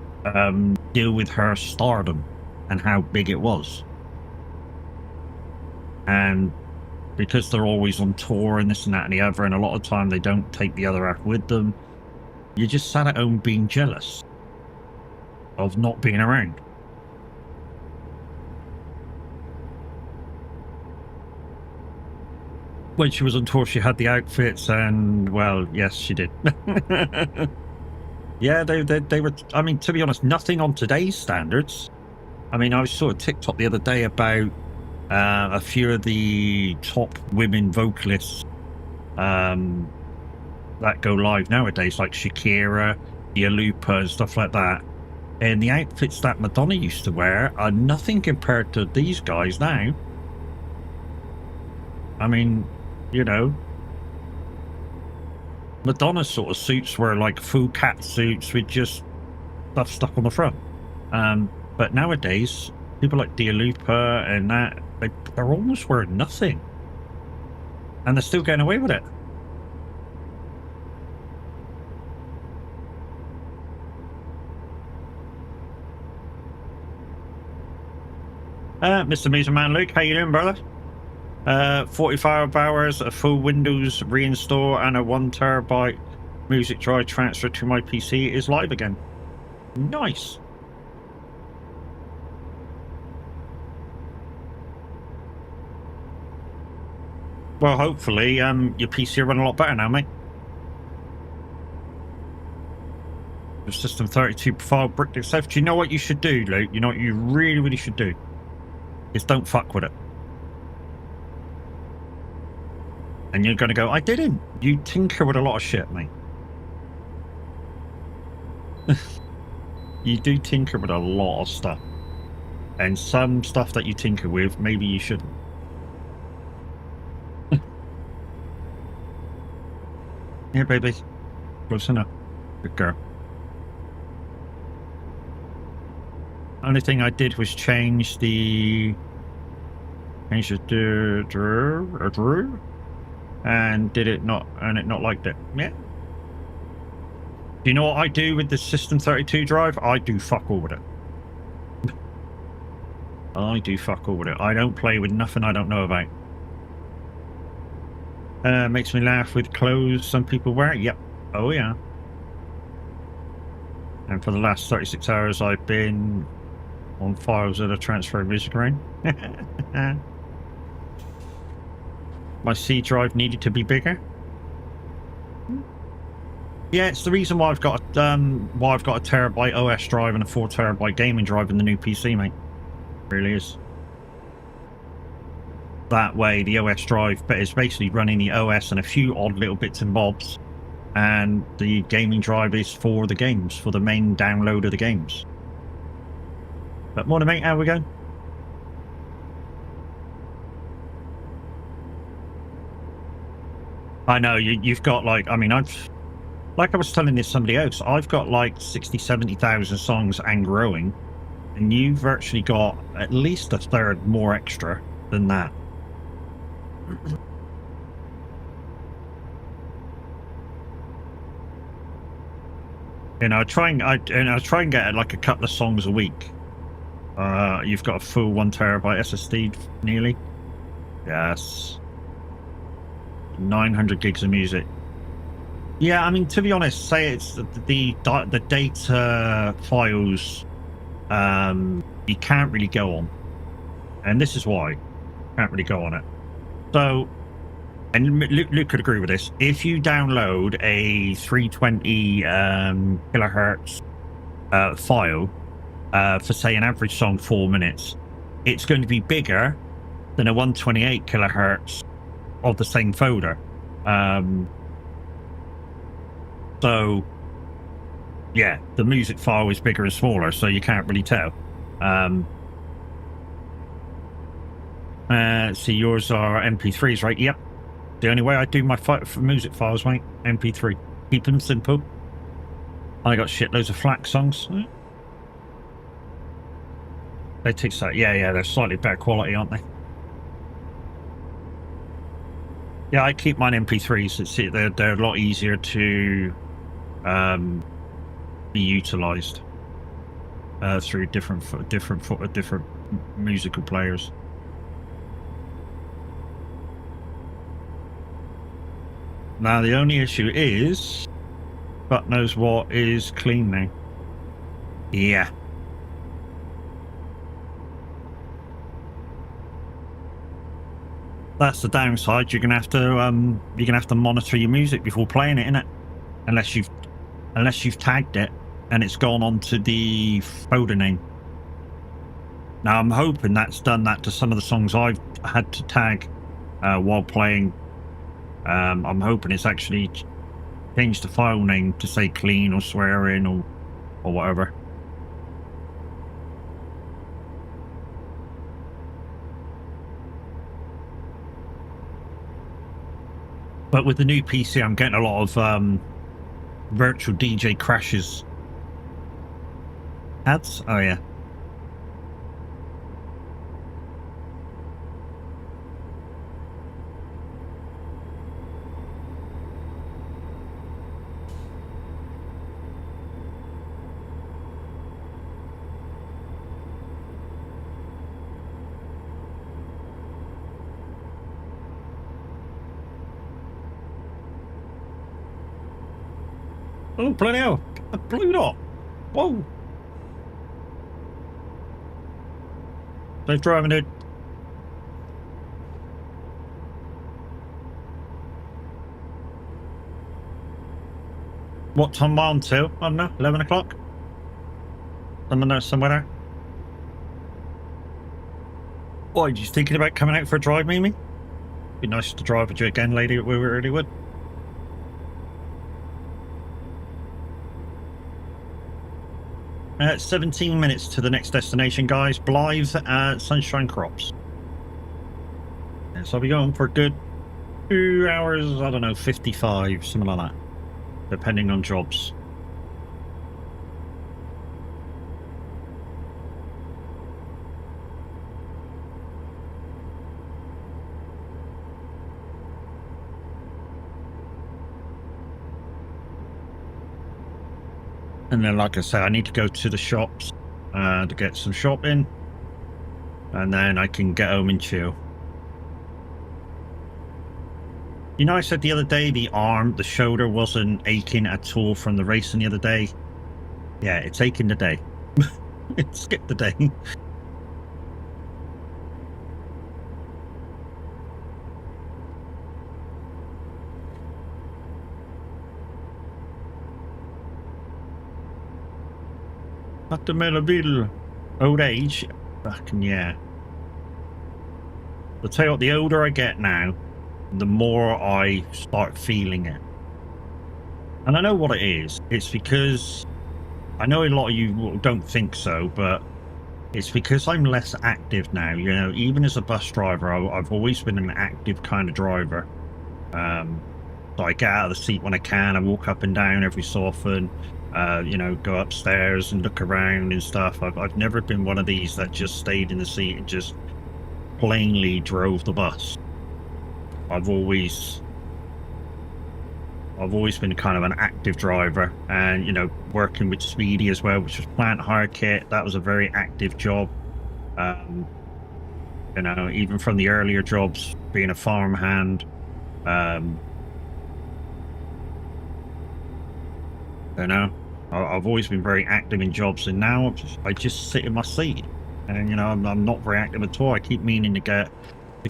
deal with her stardom and how big it was. And because they're always on tour and this and that and the other, and a lot of time they don't take the other half with them, you just sat at home being jealous of not being around. When she was on tour, she had the outfits, and well, yes, she did. Yeah, they were. I mean, to be honest, nothing on today's standards. I mean, I saw a TikTok the other day about a few of the top women vocalists that go live nowadays, like Shakira, Yalupa, and stuff like that. And the outfits that Madonna used to wear are nothing compared to these guys now. I mean, you know, Madonna's sort of suits were like full cat suits with just stuff stuck on the front. But nowadays, people like Dua Lipa and that, they're almost wearing nothing. And they're still getting away with it. Mr. Music Man Luke, how you doing, brother? 45 hours, a full Windows reinstall, and a 1 terabyte music drive transfer to my PC is live again. Nice. Well, hopefully, your PC will run a lot better now, mate. The System 32 file bricked itself. Do you know what you should do, Luke? You know what you really, really should do? Is don't fuck with it. And you're going to go, I didn't. You tinker with a lot of shit, mate. You do tinker with a lot of stuff. And some stuff that you tinker with, maybe you shouldn't. Yeah, baby. Close enough. Good girl. Only thing I did was change the... Drew. And did it not... And it not liked it. Yeah. Do you know what I do with the System 32 drive? I do fuck all with it. I do fuck all with it. I don't play with nothing I don't know about. Makes me laugh with clothes some people wear. Yep. Oh, yeah. And for the last 36 hours, I've been on files that are transferring music around. My C drive needed to be bigger. Yeah, it's the reason why I've got a terabyte OS drive and a 4 terabyte gaming drive in the new PC, mate. It really is. That way, the OS drive is basically running the OS and a few odd little bits and bobs, and the gaming drive is for the games, for the main download of the games. But morning, mate. How we going? I know you've got like, I mean, like I was telling this somebody else, I've got like 60, 70,000 songs and growing, and you've virtually got at least a third more extra than that. You know, I try and get like a couple of songs a week. You've got a full 1 terabyte SSD nearly. Yes. 900 gigs of music. Yeah, I mean, to be honest, say it's the data files you can't really go on, and this is why you can't really go on it. So, and Luke could agree with this. If you download a 320 kilohertz file for say an average song 4 minutes, it's going to be bigger than a 128 kilohertz of the same folder. So yeah, the music file is bigger and smaller, so you can't really tell. See, yours are MP3s, right? Yep. The only way I do my music files, mate, MP3. Keep them simple. I got shitloads of FLAC songs. They take that. Yeah, they're slightly better quality, aren't they? Yeah, I keep mine MP3s. They're a lot easier to be utilized through different musical players. Now the only issue is, fuck knows what is clean now. Yeah. That's the downside. You're gonna have to monitor your music before playing it, innit? Unless you've tagged it and it's gone onto the folder name. Now I'm hoping that's done that to some of the songs I've had to tag while playing. I'm hoping it's actually changed the file name to say clean or swearing or whatever. But with the new PC, I'm getting a lot of virtual DJ crashes. Ads? Oh yeah. Oh, bloody hell. A blue dot. Whoa. Safe driving, dude. What time am I on to? I don't know, 11 o'clock? Somewhere there. Oh, are you just thinking about coming out for a drive, Mimi? Be nice to drive with you again, lady. We really would. 17 minutes to the next destination, guys. Blythe, Sunshine Crops. Yeah, so I'll be going for a good 2 hours, I don't know, 55, something like that, depending on jobs. And then, like I said, I need to go to the shops to get some shopping, and then I can get home and chill. You know, I said the other day the shoulder wasn't aching at all from the racing the other day. Yeah, it's aching today. It skipped the day. Dr. Melville. Old age? Fucking yeah. I'll tell you what, the older I get now, the more I start feeling it. And I know what it is. It's because, I know a lot of you don't think so, but it's because I'm less active now. You know, even as a bus driver, I've always been an active kind of driver. So I get out of the seat when I can. I walk up and down every so often. You know, go upstairs and look around and stuff. I've never been one of these that just stayed in the seat and just plainly drove the bus. I've always been kind of an active driver, and you know, working with Speedy as well, which was plant hire kit. That was a very active job. You know, even from the earlier jobs, being a farm hand. You know, I've always been very active in jobs, and now I just sit in my seat, and you know, I'm not very active at all. I keep meaning to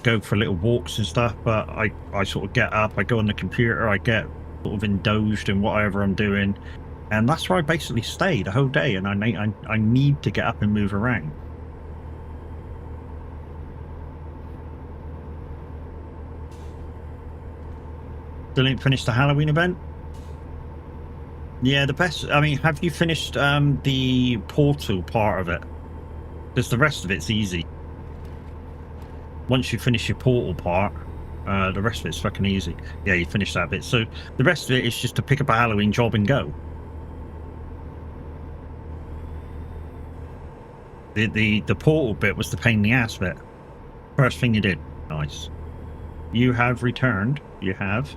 go for little walks and stuff, but I sort of get up, I go on the computer, I get sort of indulged in whatever I'm doing, and that's where I basically stay the whole day. And I need to get up and move around. Still ain't finished the Halloween event. Yeah, the best. I mean, have you finished the portal part of it? Because the rest of it's easy. Once you finish your portal part, the rest of it's fucking easy. Yeah, you finish that bit. So the rest of it is just to pick up a Halloween job and go. The portal bit was the pain in the ass bit. First thing you did. Nice. You have returned. You have.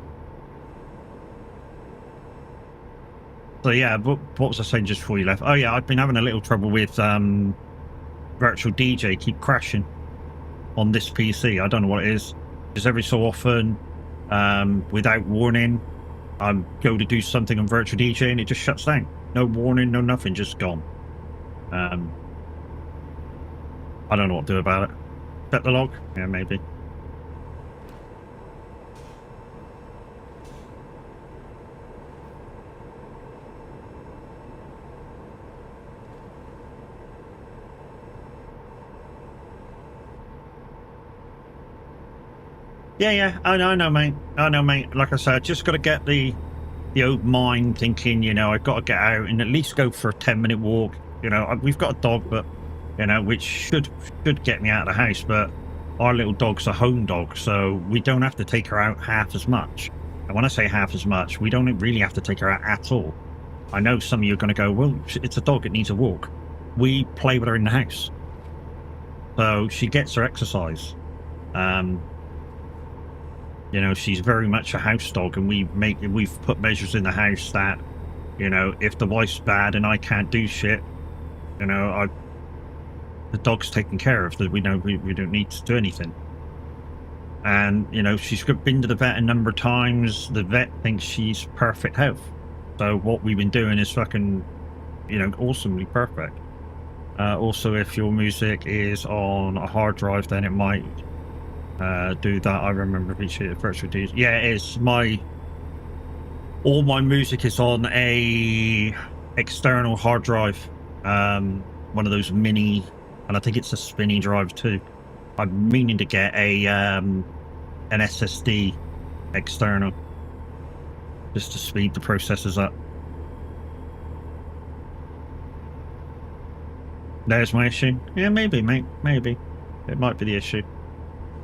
So yeah, what was I saying just before you left? Oh yeah, I've been having a little trouble with virtual DJ keep crashing on this PC. I don't know what it is. Because every so often, without warning, I go to do something on virtual DJ and it just shuts down. No warning, no nothing, just gone. I don't know what to do about it. Set the log? Yeah, maybe. Yeah, I know, mate. I know, mate. Like I said, I just got to get the old mind thinking, you know, I've got to get out and at least go for a 10-minute walk. You know, we've got a dog, but, you know, which should get me out of the house, but our little dog's a home dog, so we don't have to take her out half as much. And when I say half as much, we don't really have to take her out at all. I know some of you are going to go, well, it's a dog, it needs a walk. We play with her in the house. So she gets her exercise. You know, she's very much a house dog, and we've put measures in the house that, you know, if the wife's bad and I can't do shit, you know, the dog's taken care of. That we know we don't need to do anything. And, you know, she's been to the vet a number of times. The vet thinks she's perfect health. So what we've been doing is fucking, you know, awesomely perfect. Also, if your music is on a hard drive, then it might do that. I remember appreciate virtual DJ. Yeah, it is. All my music is on a external hard drive. One of those mini, and I think it's a spinny drive too. I'm meaning to get an SSD external just to speed the processes up. There's my issue. Yeah, maybe, mate. Maybe. It might be the issue.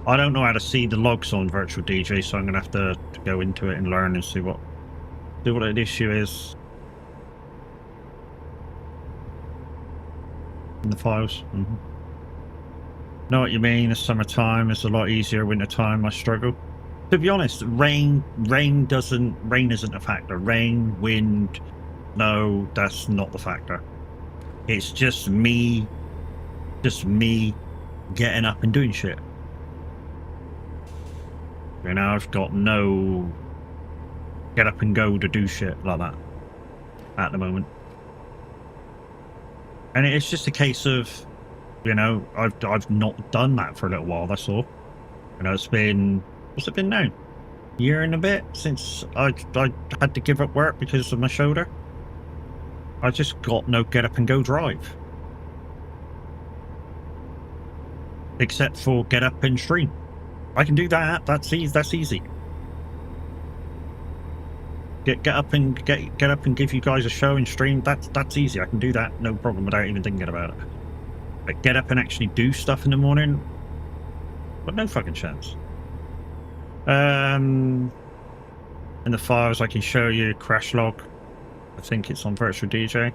I don't know how to see the logs on Virtual DJ, so I'm going to have to go into it and learn and see what the issue is in the files. Know what you mean. The summertime is a lot easier. Wintertime, I struggle. To be honest, rain isn't a factor. Rain, wind, no, that's not the factor. It's just me getting up and doing shit. You know, I've got no get up and go to do shit like that at the moment. And it's just a case of, you know, I've not done that for a little while, that's all. You know, it's been, what's it been now? Year and a bit since I had to give up work because of my shoulder. I just got no get up and go drive. Except for get up and stream. I can do that. That's easy. Get up and get up and give you guys a show and stream. That's easy. I can do that, no problem, without even thinking about it. But get up and actually do stuff in the morning, but no fucking chance. In the files, I can show you crash log. I think it's on Virtual DJ.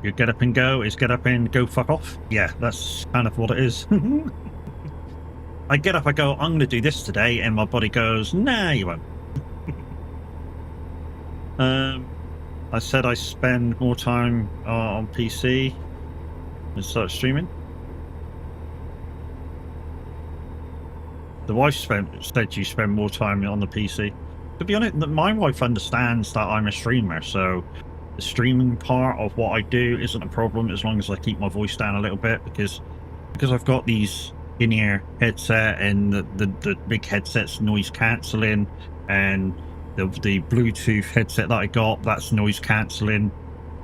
Your get up and go is get up and go fuck off. Yeah, that's kind of what it is. I get up, I go, I'm going to do this today, and my body goes, nah, you won't. I said I spend more time on PC and start streaming. The wife said you spend more time on the PC. To be honest, my wife understands that I'm a streamer, so the streaming part of what I do isn't a problem as long as I keep my voice down a little bit, because I've got these in-ear headset, and the big headset's noise cancelling, and the Bluetooth headset that I got, that's noise cancelling.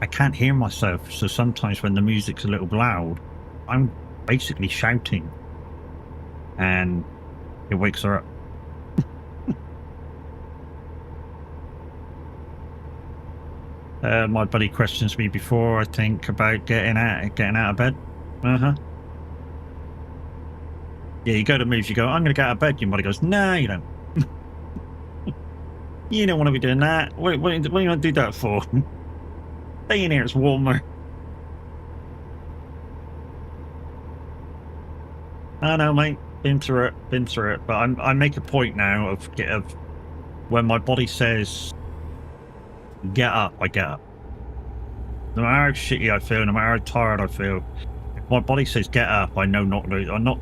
I can't hear myself, so sometimes when the music's a little loud, I'm basically shouting, and it wakes her up. My buddy questions me before, I think, about getting out of bed. Yeah, you go to move, you go, I'm going to get out of bed. Your body goes, no, you don't. You don't want to be doing that. What do you want to do that for? Stay in here, it's warmer. I know, mate. Been through it. But I make a point now of when my body says get up, I get up. No matter how shitty I feel, no matter how tired I feel, if my body says get up, I know not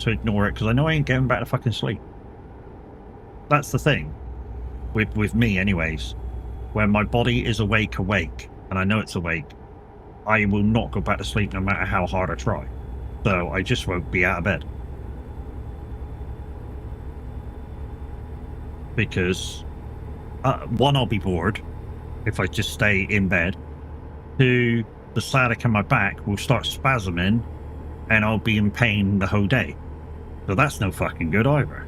to ignore it, because I know I ain't getting back to fucking sleep. That's the thing with me, anyways. When my body is awake, and I know it's awake, I will not go back to sleep no matter how hard I try. So I just won't be out of bed. Because one, I'll be bored if I just stay in bed. Two, the sciatica in my back will start spasming, and I'll be in pain the whole day. So that's no fucking good either.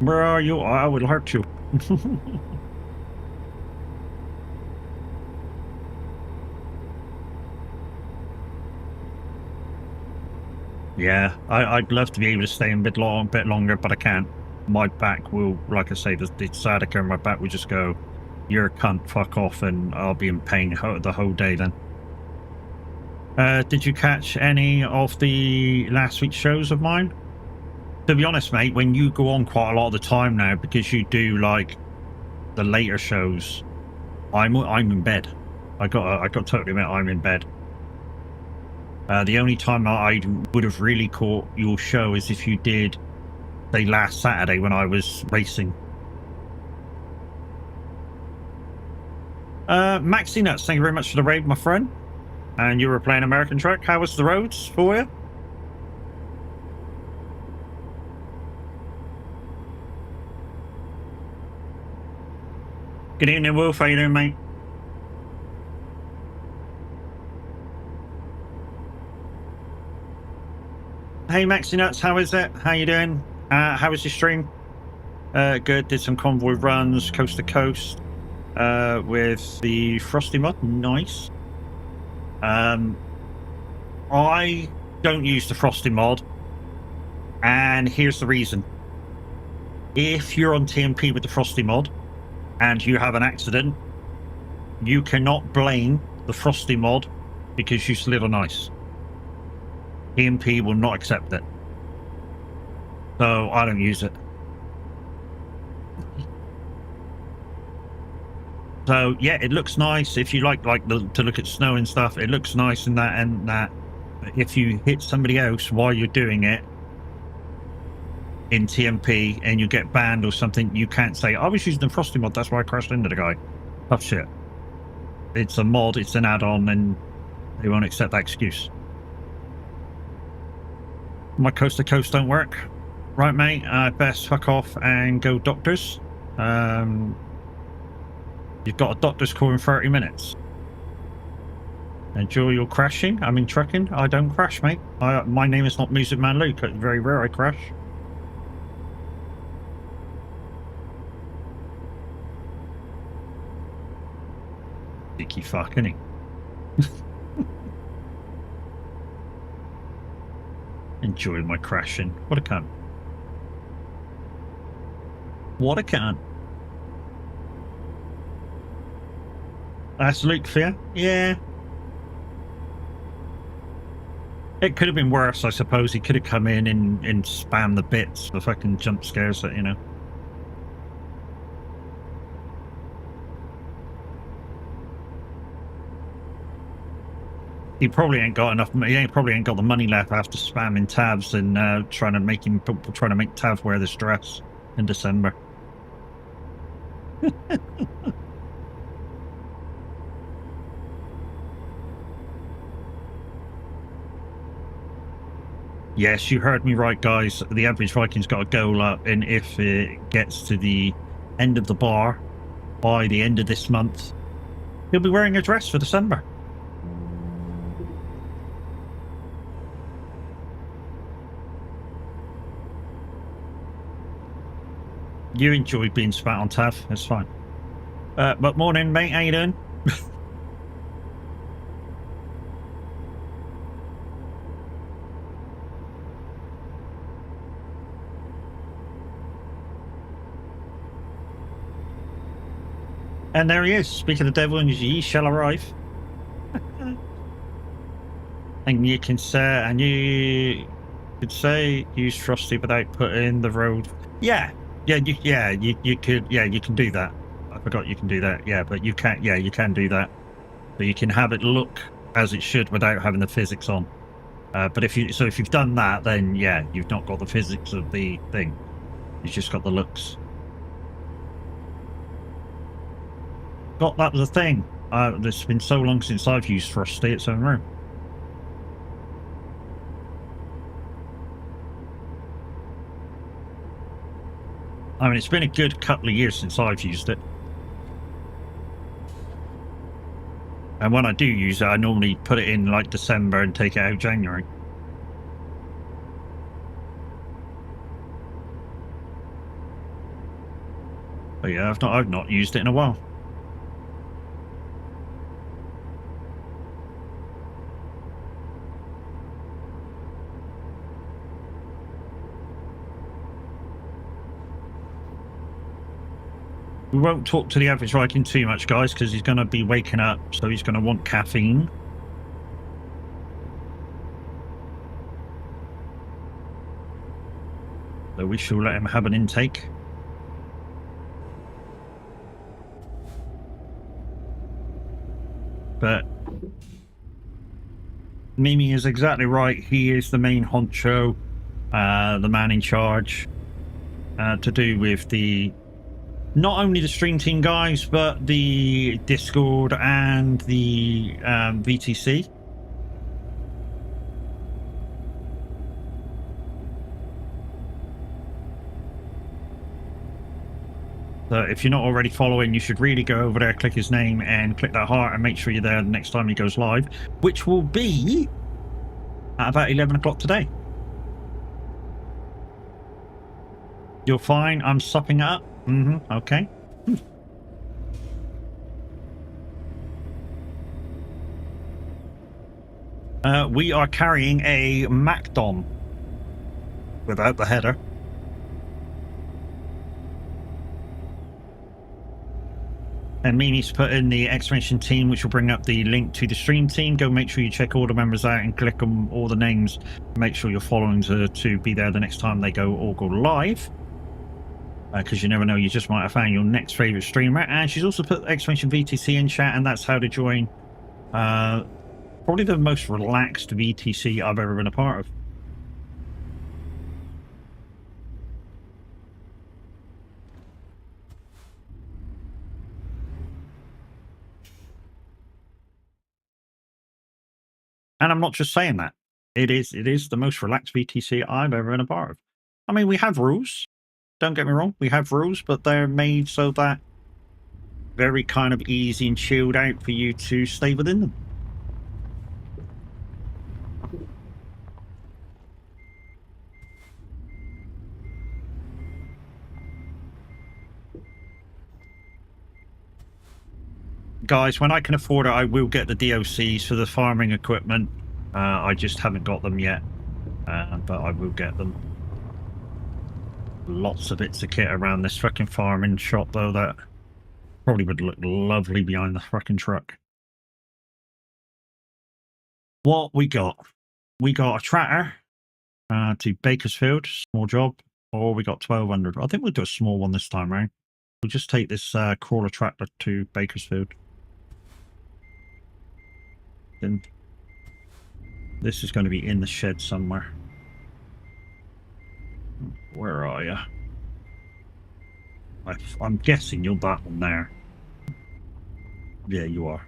Where are you? I will hurt you. Yeah, I'd love to be able to stay in bit longer, but I can't. My back will, like I say, the sciatica in my back will just go, "You're a cunt, fuck off," and I'll be in pain the whole day then. Did you catch any of the last week's shows of mine? To be honest, mate, when you go on quite a lot of the time now, because you do like the later shows, I'm in bed. I got to totally admit, I'm in bed. The only time I would have really caught your show is if you did, say, last Saturday when I was racing. Maxi Nuts, thank you very much for the raid, my friend. And you were playing American Truck. How was the roads for you? Good evening, Wolf. How you doing, mate? Hey, Maxi Nuts, how is it? How you doing? How was your stream? Good. Did some convoy runs, coast to coast, with the Frosty mod. Nice. I don't use the Frosty mod, and here's the reason. If you're on TMP with the Frosty mod and you have an accident, you cannot blame the Frosty mod because you slid on ice. TMP will not accept it. So I don't use it. So yeah, it looks nice if you like to look at snow and stuff. It looks nice and that. But if you hit somebody else while you're doing it in TMP and you get banned or something, you can't say, "I was using the Frosty mod, that's why I crashed into the guy." Tough shit. It's a mod, it's an add-on, and they won't accept that excuse. My coast to coast don't work. Right, mate, best fuck off and go doctors. You've got a doctor's call in 30 minutes. Enjoy your crashing. I mean, trucking. I don't crash, mate. My name is not Music Man Luke. It's very rare I crash. Dicky fuck, isn't he? Enjoy my crashing. What a cunt. What a cunt. That's Luke Fear? Yeah. It could have been worse, I suppose. He could have come in and spam the bits, the fucking jump scares that, you know. He probably ain't got enough. He probably ain't got the money left after spamming Tavs and trying to make Tav wear this dress in December. Yes, you heard me right, guys. The average Viking's got a goal up, and if it gets to the end of the bar by the end of this month, he'll be wearing a dress for December. You enjoy being spat on, Tav. It's fine. But morning, mate. How you doing? And there he is. Speak of the devil, and ye shall arrive. And you can say, use Frosty without putting the road. Yeah, you could. Yeah, you can do that. I forgot you can do that. Yeah, but you can't. Yeah, you can do that. But you can have it look as it should without having the physics on. But if you've done that, then yeah, you've not got the physics of the thing. You've just got the looks. That was a thing. It's been so long since I've used Frosty, it's unreal. I mean, it's been a good couple of years since I've used it. And when I do use it, I normally put it in like December and take it out January. But yeah, I've not used it in a while. We won't talk to the average Viking too much, guys, because he's going to be waking up, so he's going to want caffeine. So we shall let him have an intake. But Mimi is exactly right. He is the main honcho, the man in charge, to do with the not only the stream team guys, but the Discord and the VTC. So if you're not already following, you should really go over there, click his name, and click that heart, and make sure you're there the next time he goes live, which will be at about 11 o'clock today. You're fine. I'm supping it up. Okay. We are carrying a MacDom without the header. And Mimi's put in the exclamation team, which will bring up the link to the stream team. Go make sure you check all the members out and click on all the names. Make sure you're following to be there the next time they go live. Because you never know, you just might have found your next favorite streamer. And she's also put exclamation VTC in chat, and that's how to join probably the most relaxed VTC I've ever been a part of. And I'm not just saying that. It is the most relaxed VTC I've ever been a part of. I mean, we have rules. Don't get me wrong, we have rules, but they're made so that very kind of easy and chilled out for you to stay within them. Guys, when I can afford it, I will get the DOCs for the farming equipment. I just haven't got them yet, but I will get them. Lots of bits of kit around this fucking farming shop, though, that probably would look lovely behind the fucking truck. What we got? We got a tractor to Bakersfield, small job, or we got 1200. I think we'll do a small one this time round. We'll just take this crawler tractor to Bakersfield. Then this is going to be in the shed somewhere. Where are you? I'm guessing you're that one there. Yeah, you are.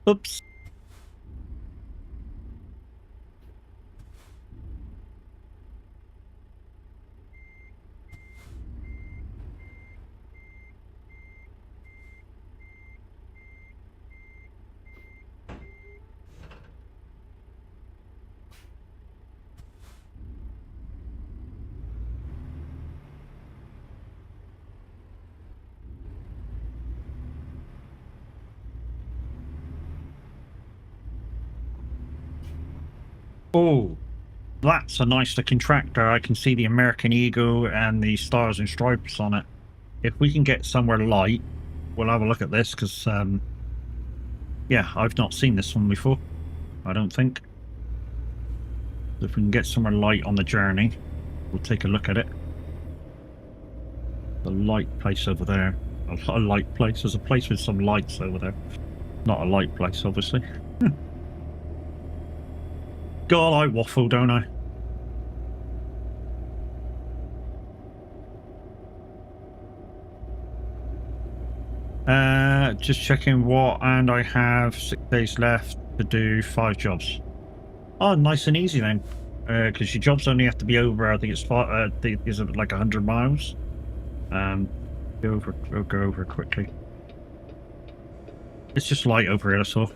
Oops. Oh, that's a nice looking tractor. I can see the American Eagle and the stars and stripes on it. If we can get somewhere light, we'll have a look at this, because yeah, I've not seen this one before, I don't think. If we can get somewhere light on the journey, we'll take a look at it. The light place over there. A light place. There's a place with some lights over there. Not a light place, obviously. God, I waffle, don't I? Just checking what, and I have 6 days left to do 5 jobs. Oh, nice and easy then. Because your jobs only have to be over, I think it's is it like 100 miles? Go over quickly. It's just light over here, that's all.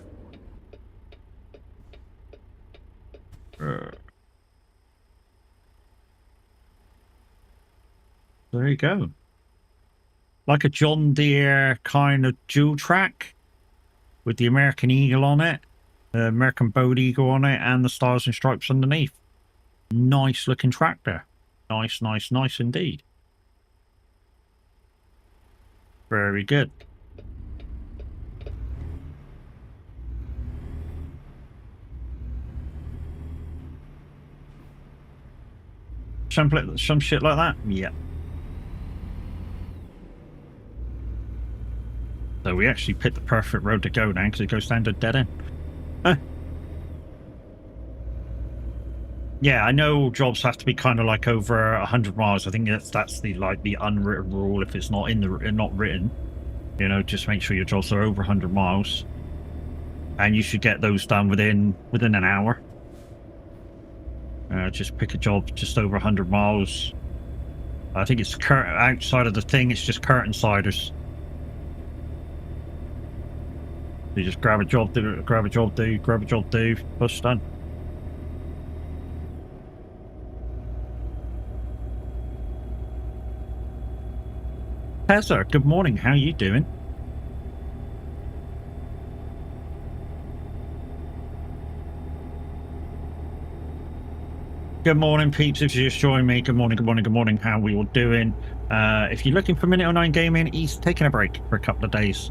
There you go. Like a John Deere kind of dual track with the American Eagle on it, the American Boat Eagle on it, and the stars and stripes underneath. Nice looking tractor. Nice, nice, nice indeed. Very good. Some shit like that? Yeah. So we actually picked the perfect road to go now because it goes down to dead end. Yeah, I know jobs have to be kind of like over 100 miles. I think that's the like the unwritten rule. If it's not in the not written, you know, just make sure your jobs are over 100 miles, and you should get those done within an hour. Just pick a job just over 100 miles. I think it's outside of the thing. It's just curtain siders. You just grab a job, do, grab a job, do, grab a job, do, push done. Heather, good morning. How you doing? Good morning, peeps. If you just joined me, good morning, good morning, good morning. How we all doing? If you're looking for Minute 09 Gaming, he's taking a break for a couple of days.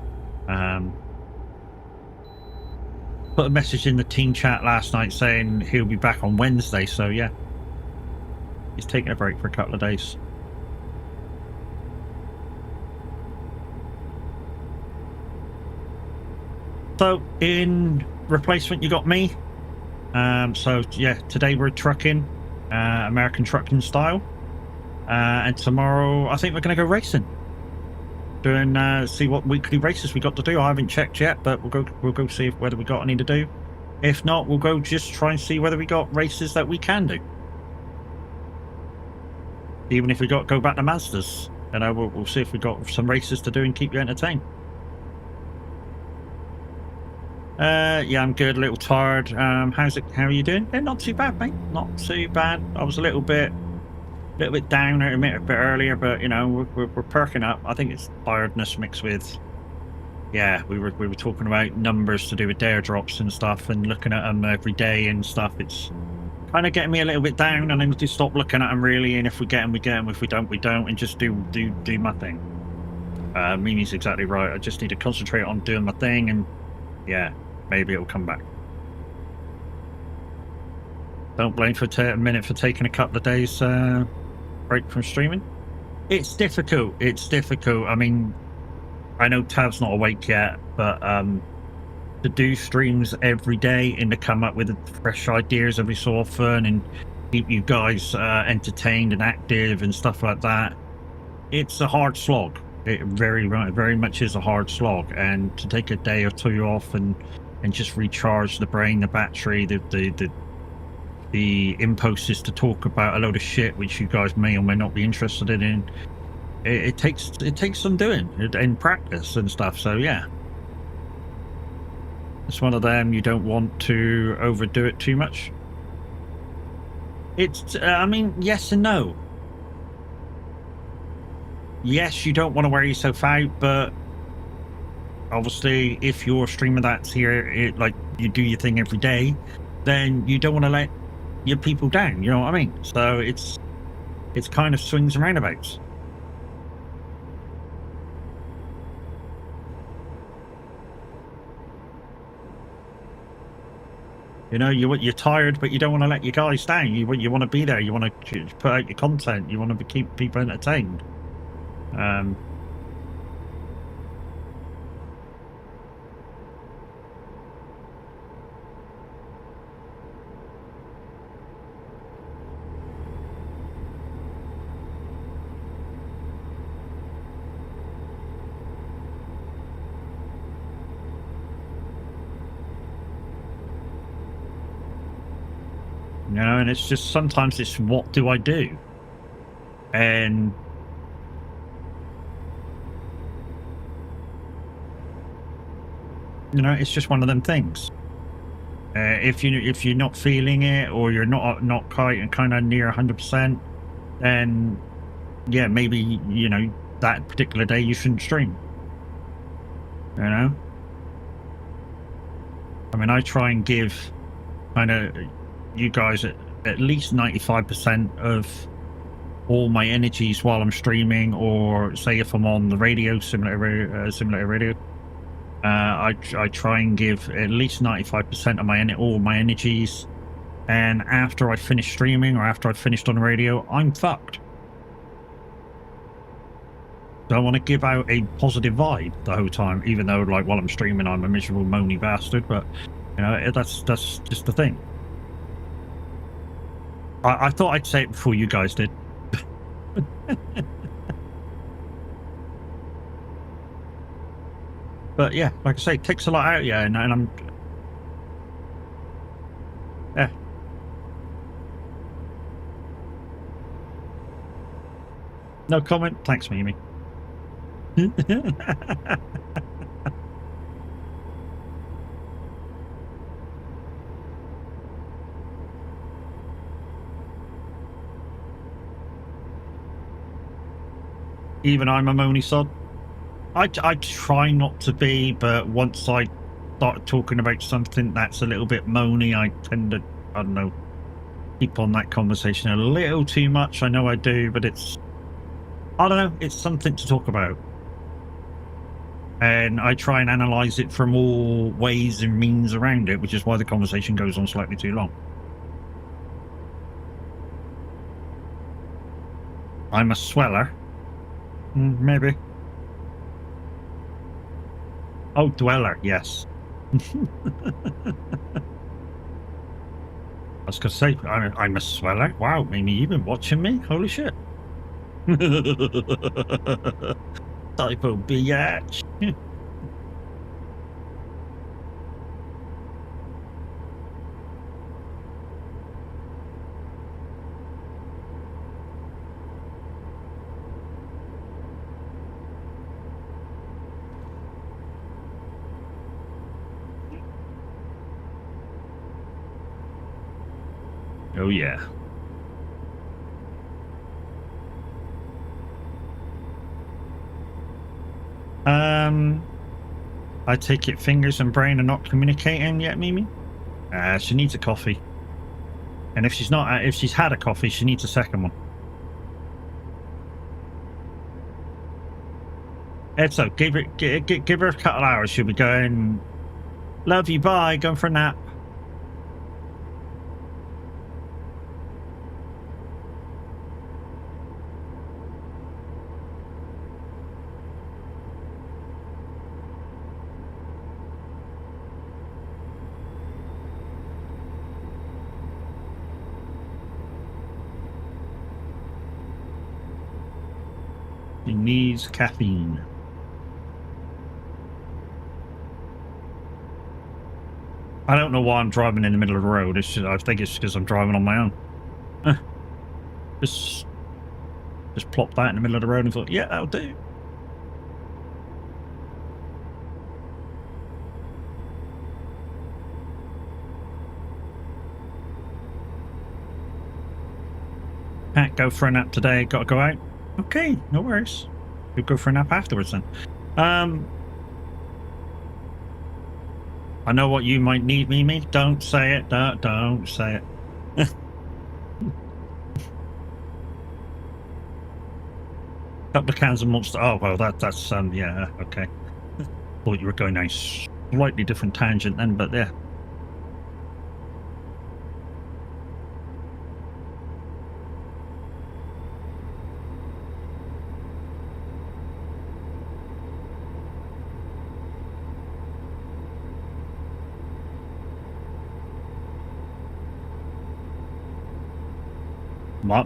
Put a message in the team chat last night saying he'll be back on Wednesday. So yeah, he's taking a break for a couple of days. So in replacement, you got me. So yeah, today we're trucking, American trucking style, and tomorrow I think we're going to go racing. Doing see what weekly races we got to do. I haven't checked yet, but we'll go see whether we got any to do. If not, we'll go just try and see whether we got races that we can do. Even if we got go back to Masters, you know, we'll see if we got some races to do and keep you entertained. Yeah, I'm good. A little tired. How are you doing? Yeah, not too bad, mate. Not too bad. I was a little bit down a bit earlier, but you know, we're perking up. I think it's tiredness mixed with, yeah, we were talking about numbers to do with dare drops and stuff, and looking at them every day and stuff. It's kind of getting me a little bit down, and I need to stop looking at them really. And if we get them, we get them. If we don't, we don't, and just do my thing. Mimi's exactly right. I just need to concentrate on doing my thing, and yeah. Maybe it'll come back. Don't blame for a minute for taking a couple of days break from streaming. It's difficult. It's difficult. I mean, I know Tav's not awake yet, but to do streams every day and to come up with fresh ideas every so often and keep you guys entertained and active and stuff like that, it's a hard slog. It very much is a hard slog. And to take a day or two off and just recharge the brain, the battery, the impulse is to talk about a load of shit which you guys may or may not be interested in. It takes some doing in practice and stuff. So yeah, it's one of them. You don't want to overdo it too much. It's I mean, yes and no. Yes, you don't want to wear yourself out, but obviously, if you're a streamer that's here, like you do your thing every day, then you don't want to let your people down. You know what I mean? So it's kind of swings and roundabouts. You know, you're tired, but you don't want to let your guys down. You want to be there. You want to put out your content. You want to keep people entertained. You know, and it's just sometimes it's what do I do? And you know, it's just one of them things. If you're not feeling it, or you're not quite kind of near 100%, then yeah, maybe you know that particular day you shouldn't stream. You know, I mean, I try and give kind of you guys at least 95% of all my energies while I'm streaming, or say if I'm on the radio, simulator radio, I try and give at least 95% of all my energies, and after I finish streaming or after I've finished on radio, I'm fucked. So I want to give out a positive vibe the whole time, even though, like, while I'm streaming, I'm a miserable, moany bastard. But you know, that's just the thing. I thought I'd say it before you guys did. But yeah, like I say, it takes a lot out of you, and I'm. Yeah. No comment. Thanks, Mimi. Even I'm a moany sod. I try not to be, but once I start talking about something that's a little bit moany, I tend to, I don't know, keep on that conversation a little too much. I know I do, but it's, I don't know, it's something to talk about. And I try and analyze it from all ways and means around it, which is why the conversation goes on slightly too long. I'm a sweller. Maybe. Oh, dweller, yes. I was going to say, I'm a sweller. Wow, Mimi, you've been watching me? Holy shit. Typo bitch. Oh yeah. I take it fingers and brain are not communicating yet, Mimi? She needs a coffee. And if she's not, if she's had a coffee, she needs a second one. It's okay. Give her a couple hours. She'll be going, love you, bye, going for a nap. She needs caffeine. I don't know why I'm driving in the middle of the road. It's just, I think it's because I'm driving on my own. Just plop that in the middle of the road and thought, yeah, that'll do. Can't go for a nap today. Got to go out. Okay, no worries. We'll go for a nap afterwards then. I know what you might need, Mimi. Don't say it. Don't say it. Couple of cans of Monster. Oh well, that's yeah, okay. Thought you were going a slightly different tangent then, but yeah.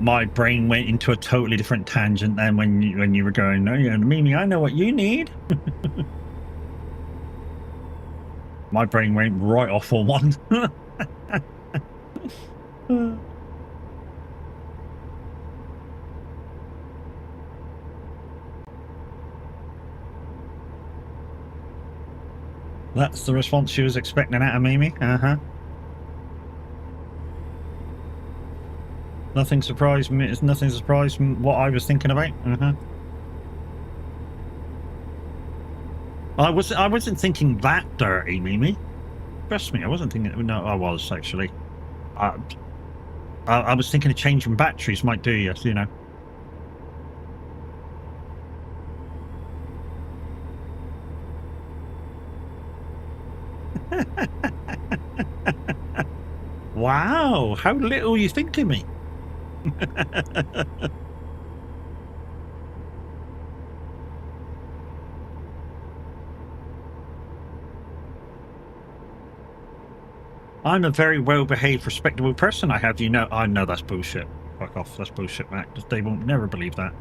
My brain went into a totally different tangent then when you were going, no, yeah, Mimi, I know what you need. My brain went right off on one. That's the response she was expecting out of Mimi. Nothing surprised me. It's nothing surprised what I was thinking about. I wasn't thinking that dirty, Mimi. Trust me, I wasn't thinking. No, I was actually. I was thinking of changing batteries might do you, you know. Wow, how little you think of me. I'm a very well-behaved, respectable person. I have you know. I know that's bullshit. Fuck off. That's bullshit, Mac. They won't never believe that.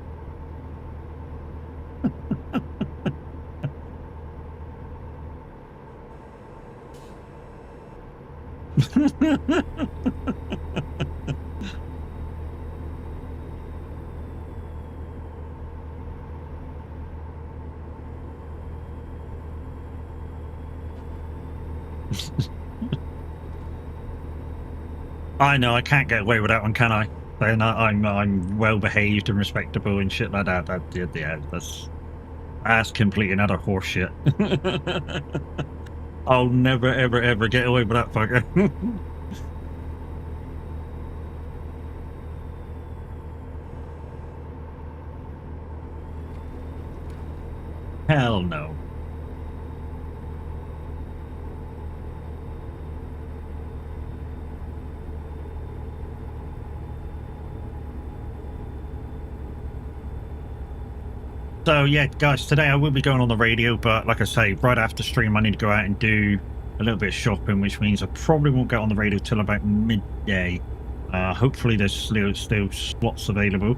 I know I can't get away with that one, can I? And I'm well behaved and respectable and shit like that. Yeah, that's complete and utter horseshit. I'll never ever get away with that fucker. Hell no. So yeah, guys, today I will be going on the radio, but like I say, right after stream, I need to go out and do a little bit of shopping, which means I probably won't get on the radio till about midday. Hopefully there's still slots available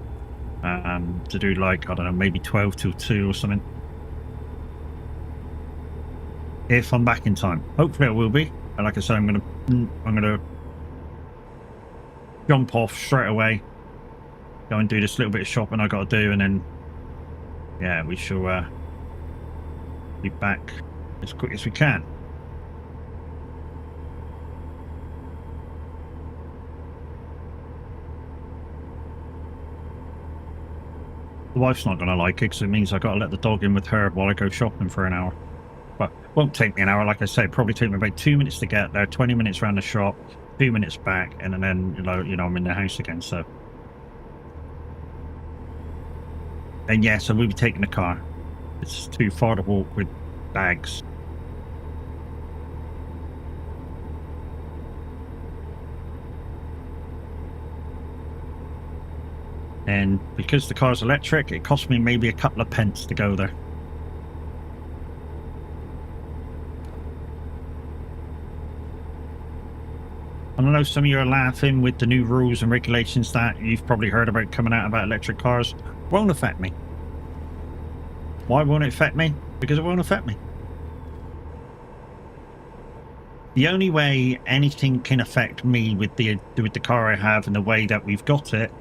to do, like, I don't know, maybe 12 till 2 or something. If I'm back in time. Hopefully I will be. And like I say, I'm gonna jump off straight away, go and do this little bit of shopping I got to do, and then yeah, we shall be back as quick as we can. The wife's not going to like it because it means I've got to let the dog in with her while I go shopping for an hour. But it won't take me an hour. Like I say, probably take me about 2 minutes to get there, 20 minutes around the shop, 2 minutes back, and then you know I'm in the house again. So, and yes, I will be taking the car. It's too far to walk with bags. And because the car's electric, it cost me maybe a couple of pence to go there. I know some of you are laughing with the new rules and regulations that you've probably heard about coming out about electric cars. Won't affect me. Why won't it affect me? Because it won't affect me. The only way anything can affect me with the car I have and the way that we've got it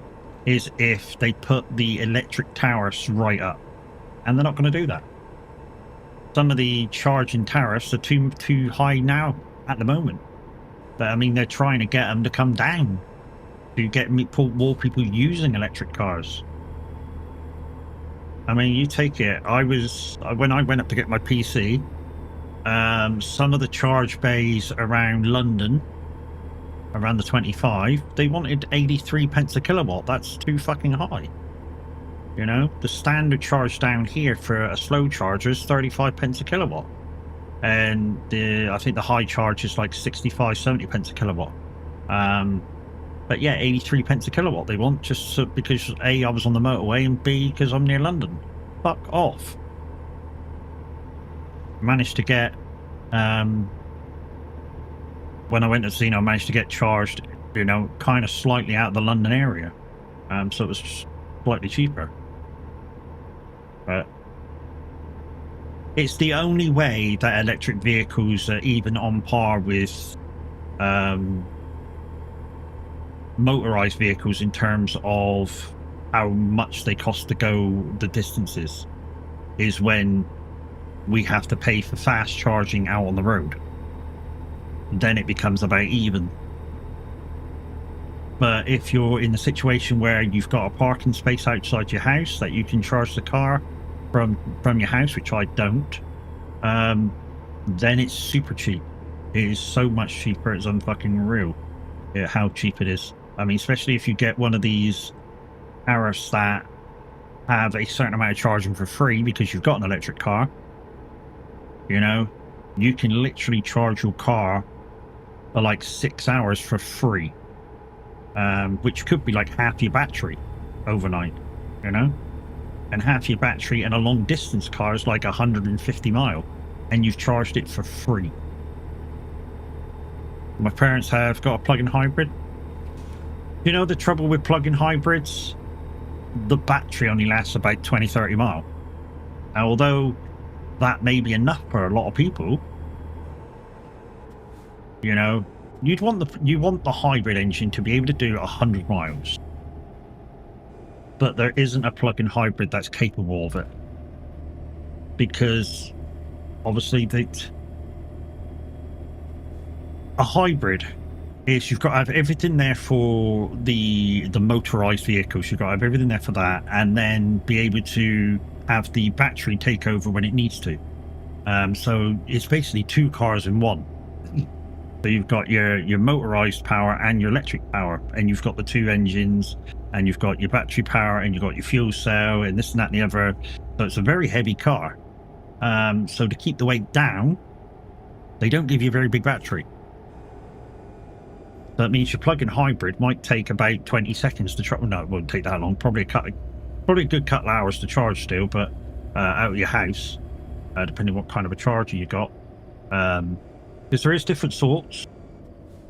is if they put the electric tariffs right up, and they're not going to do that. Some of the charging tariffs are too high now at the moment. But I mean, they're trying to get them to come down to get more people using electric cars. I mean, you take it. When I went up to get my PC, some of the charge bays around London, around the 25, they wanted 83 pence a kilowatt. That's too fucking high. You know, the standard charge down here for a slow charger is 35 pence a kilowatt. And I think the high charge is like 65, 70 pence a kilowatt. But yeah, 83 pence a kilowatt they want, just because A, I was on the motorway, and B, because I'm near London. Fuck off. Managed to get, when I went to Zeno, I managed to get charged, you know, kind of slightly out of the London area. So it was slightly cheaper. But it's the only way that electric vehicles are even on par with motorized vehicles in terms of how much they cost to go the distances, is when we have to pay for fast charging out on the road. Then it becomes about even. But if you're in a situation where you've got a parking space outside your house that you can charge the car from your house, which I don't, then it's super cheap. It is so much cheaper, it's unfucking real how cheap it is. I mean, especially if you get one of these tariffs that have a certain amount of charging for free because you've got an electric car, you know, you can literally charge your car for like 6 hours for free, which could be like half your battery overnight, you know? And half your battery in a long distance car is like 150 mile, and you've charged it for free. My parents have got a plug-in hybrid. You know the trouble with plug-in hybrids? The battery only lasts about 20-30 mile. Now, although that may be enough for a lot of people, you know, you want the hybrid engine to be able to do 100 miles. But there isn't a plug-in hybrid that's capable of it, because obviously a hybrid is, you've got to have everything there for the motorized vehicles. You've got to have everything there for that, and then be able to have the battery take over when it needs to. So it's basically 2 cars in one. So you've got your motorized power and your electric power, and you've got the 2 engines, and you've got your battery power, and you've got your fuel cell, and this and that and the other. So it's a very heavy car. So to keep the weight down, they don't give you a very big battery. That means your plug-in hybrid might take about 20 seconds to charge. No, it won't take that long. Probably a good couple of hours to charge still, but out of your house, depending what kind of a charger you got. Because there is different sorts.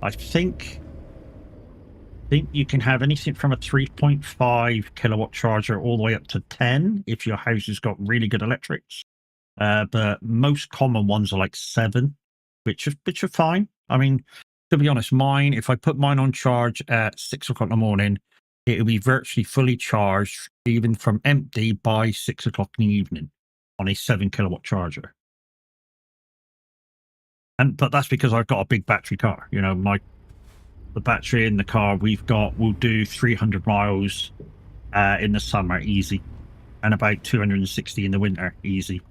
I think you can have anything from a 3.5 kilowatt charger all the way up to 10 if your house has got really good electrics. But most common ones are like 7, which are fine. I mean, to be honest, mine, if I put mine on charge at 6 o'clock in the morning, it'll be virtually fully charged, even from empty, by 6 o'clock in the evening on a 7 kilowatt charger. But that's because I've got a big battery car. You know, the battery in the car we've got will do 300 miles in the summer, easy, and about 260 in the winter, easy.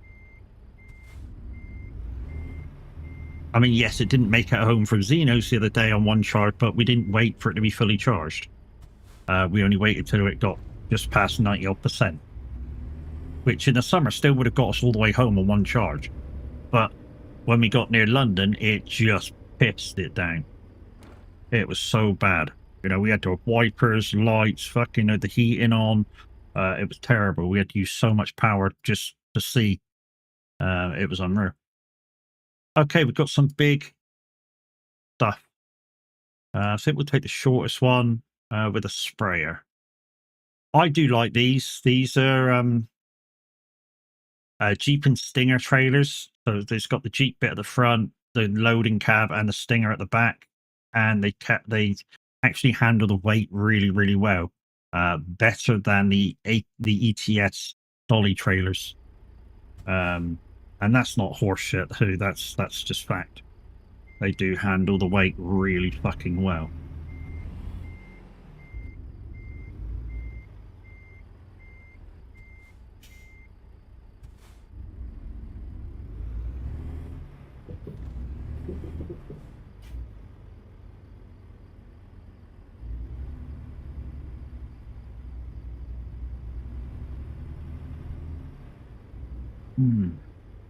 I mean, yes, it didn't make it home from Xenos the other day on one charge, but we didn't wait for it to be fully charged. We only waited till it got just past 90%, which in the summer still would have got us all the way home on one charge. But when we got near London, it just pissed it down. It was so bad. You know, we had to have wipers, lights, fucking the heating on. It was terrible. We had to use so much power just to see. It was unreal. Okay, we've got some big stuff. So I think we'll take the shortest one with a sprayer. I do like these. These are Jeep and Stinger trailers. So there's got the Jeep bit at the front, the loading cab, and the Stinger at the back. And they actually handle the weight really, really well. Better than the ETS dolly trailers. And that's not horseshit, too. That's just fact. They do handle the weight really fucking well.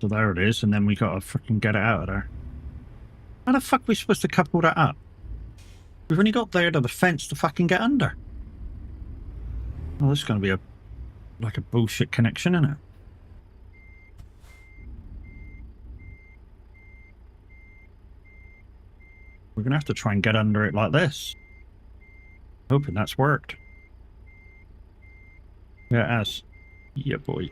So there it is, and then we gotta freaking get it out of there. How the fuck are we supposed to couple that up? We've only got there to the fence to fucking get under. Oh, this is gonna be like a bullshit connection, isn't it? We're gonna have to try and get under it like this. Hoping that's worked. Yeah, it has. Yeah, boy.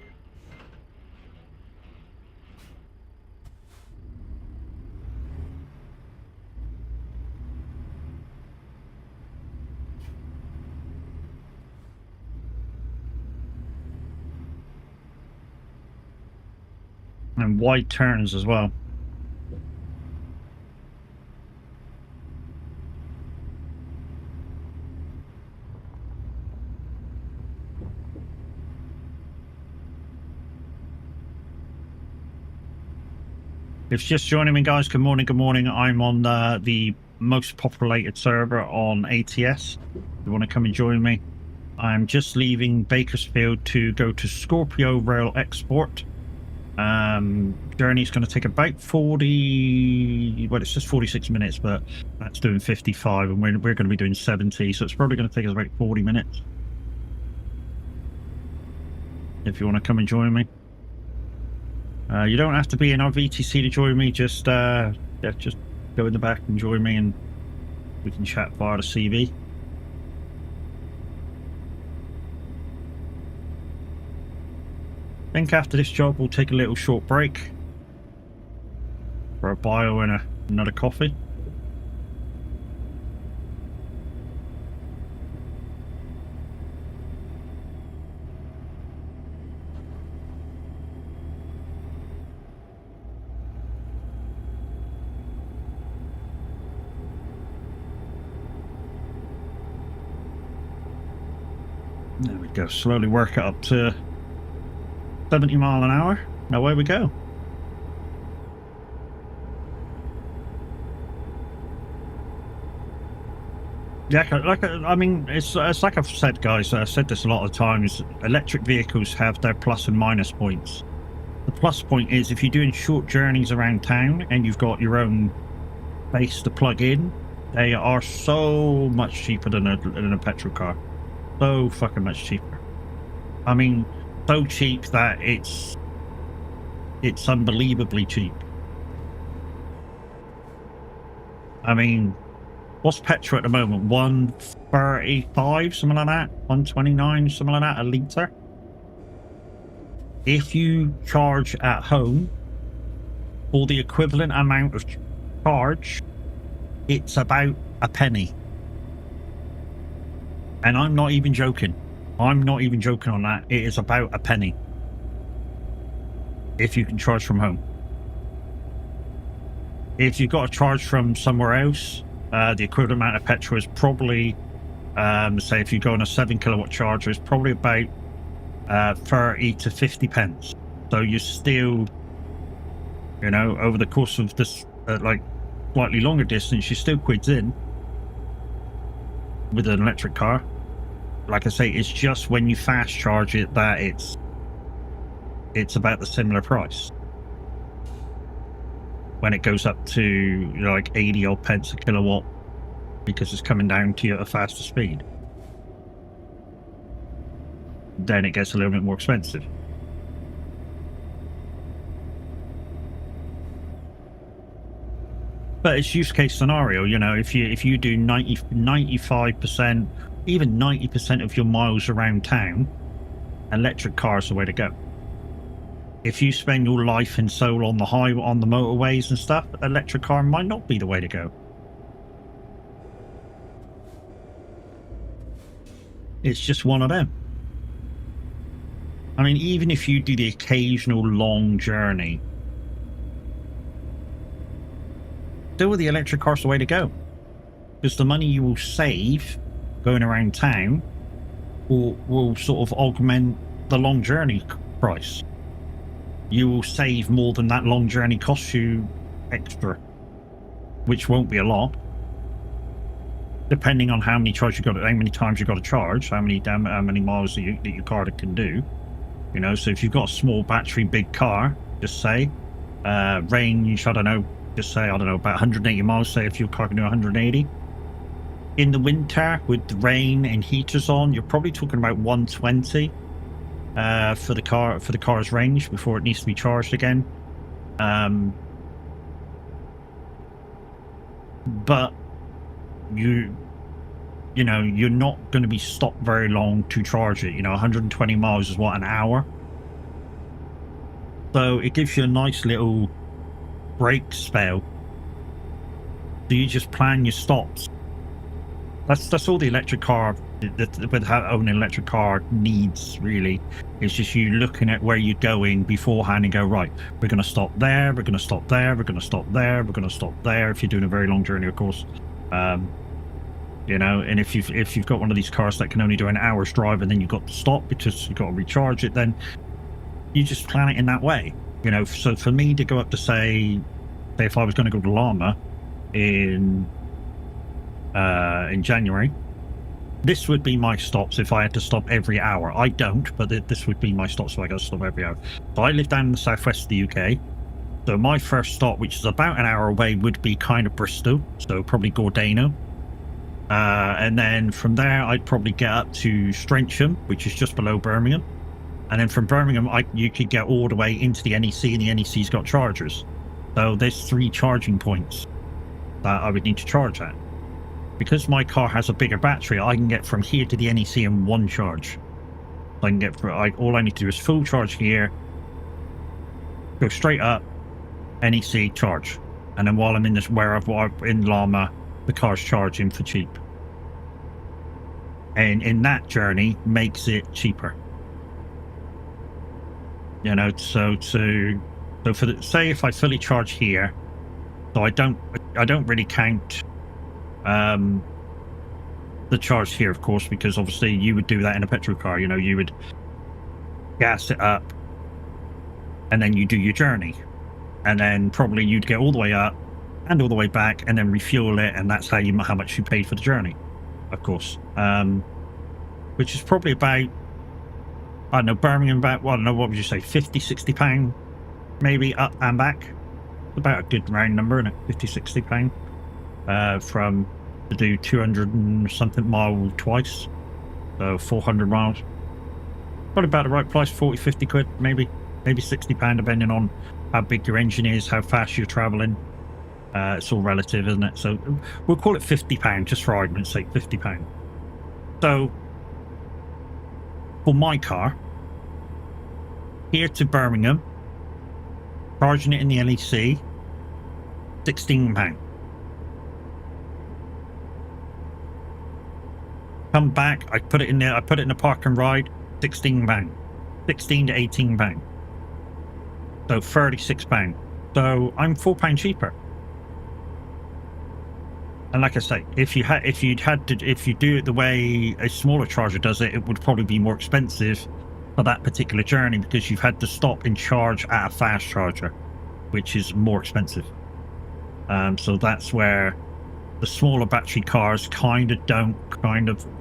And wide turns as well. If you're just joining me, guys, good morning, good morning. I'm on the most populated server on ATS. If you want to come and join me, I'm just leaving Bakersfield to go to Scorpio Rail Export. Journey's going to take about 40, well, it's just 46 minutes, but that's doing 55, and we're going to be doing 70, so it's probably going to take us about 40 minutes. If you want to come and join me. You don't have to be in our VTC to join me, just go in the back and join me, and we can chat via the CV. I think after this job we'll take a little short break for a bio and another coffee. There we go. Slowly work it up to 70 mile an hour. Now away we go. Yeah, I mean, it's like I've said, guys. I've said this a lot of times. Electric vehicles have their plus and minus points. The plus point is if you're doing short journeys around town and you've got your own base to plug in, they are so much cheaper than a petrol car. So fucking much cheaper. I mean, so cheap that it's unbelievably cheap. I mean, what's petrol at the moment? 135, something like that. 129, something like that, a litre. If you charge at home for the equivalent amount of charge, it's about a penny. And I'm not even joking. I'm not even joking on that. It is about a penny if you can charge from home. If you've got to charge from somewhere else, the equivalent amount of petrol is probably, say if you go on a 7 kilowatt charger, it's probably about 30 to 50 pence. So you're still, you know, over the course of this like slightly longer distance, you're still quids in with an electric car. Like I say, it's just when you fast charge it that it's about the similar price. When it goes up to, you know, like 80 odd pence a kilowatt, because it's coming down to you at a faster speed, then it gets a little bit more expensive. But it's use case scenario, you know, if you do 95%, even 90% of your miles around town, electric cars are the way to go. If you spend your life and soul on the motorways and stuff, electric car might not be the way to go. It's just one of them. I mean, even if you do the occasional long journey, still the electric car's the way to go. Because the money you will save going around town will sort of augment the long journey price. You will save more than that long journey costs you extra, which won't be a lot, depending on how many times you've got to charge, how many miles that your car can do. You know, so if you've got a small battery, big car, just say range, I don't know, about 180 miles. Say if your car can do 180. In the winter, with the rain and heaters on, you're probably talking about 120 for the car's range before it needs to be charged again. But you know, you're not going to be stopped very long to charge it. You know, 120 miles is what, an hour? So it gives you a nice little break spell. So you just plan your stops. That's all the electric car, with owning an electric car, needs, really. It's just you looking at where you're going beforehand and go, right, we're going to stop there, we're going to stop there, we're going to stop there, we're going to stop there, if you're doing a very long journey, of course. You know, and if you've got one of these cars that can only do an hour's drive and then you've got to stop because you've got to recharge it, then you just plan it in that way. You know, so for me to go up to say if I was going to go to Llama in January, this would be my stops if I had to stop every hour. I don't, but this would be my stops if I got to stop every hour. So I live down in the southwest of the UK. So my first stop, which is about an hour away, would be kind of Bristol, so probably Gordano. And then from there, I'd probably get up to Strensham, which is just below Birmingham. And then from Birmingham, you could get all the way into the NEC, and the NEC's got chargers. So there's 3 charging points that I would need to charge at. Because my car has a bigger battery, I can get from here to the NEC in 1 charge. I can get all I need to do is full charge here, go straight up, NEC, charge. And then while I'm in this in Lama, the car's charging for cheap. And in that journey makes it cheaper. You know, so for the, say if I fully charge here, so I don't really count the charge here, of course, because obviously you would do that in a petrol car. You know, you would gas it up and then you do your journey, and then probably you'd get all the way up and all the way back and then refuel it, and that's how much you paid for the journey, of course. Which is probably about, I don't know, Birmingham about, well, I don't know, what would you say, 50, 60 pound maybe up and back. About a good round number, isn't it? 50, 60 pound from to do 200 and something mile twice, so 400 miles. Probably about the right price, 40, 50 quid, maybe 60 pound, depending on how big your engine is, how fast you're traveling. It's all relative, isn't it? So we'll call it 50 pound, just for argument's sake, 50 pound. So for my car, here to Birmingham, charging it in the NEC, £16. Come back, I put it in there, I put it in a park and ride, £16. 16 to £18. So £36. So I'm £4 cheaper. And like I say, if you do it the way a smaller charger does it, it would probably be more expensive for that particular journey, because you've had to stop and charge at a fast charger, which is more expensive. So that's where the smaller battery cars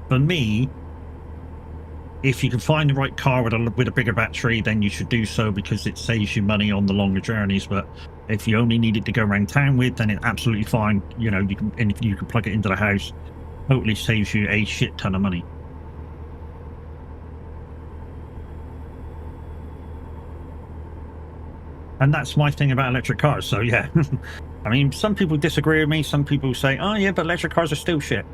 for me, if you can find the right car with a bigger battery, then you should do so, because it saves you money on the longer journeys. But if you only need it to go around town with, then it's absolutely fine. You know, you can plug it into the house. Totally saves you a shit ton of money. And that's my thing about electric cars. So yeah, I mean, some people disagree with me. Some people say, oh yeah, but electric cars are still shit.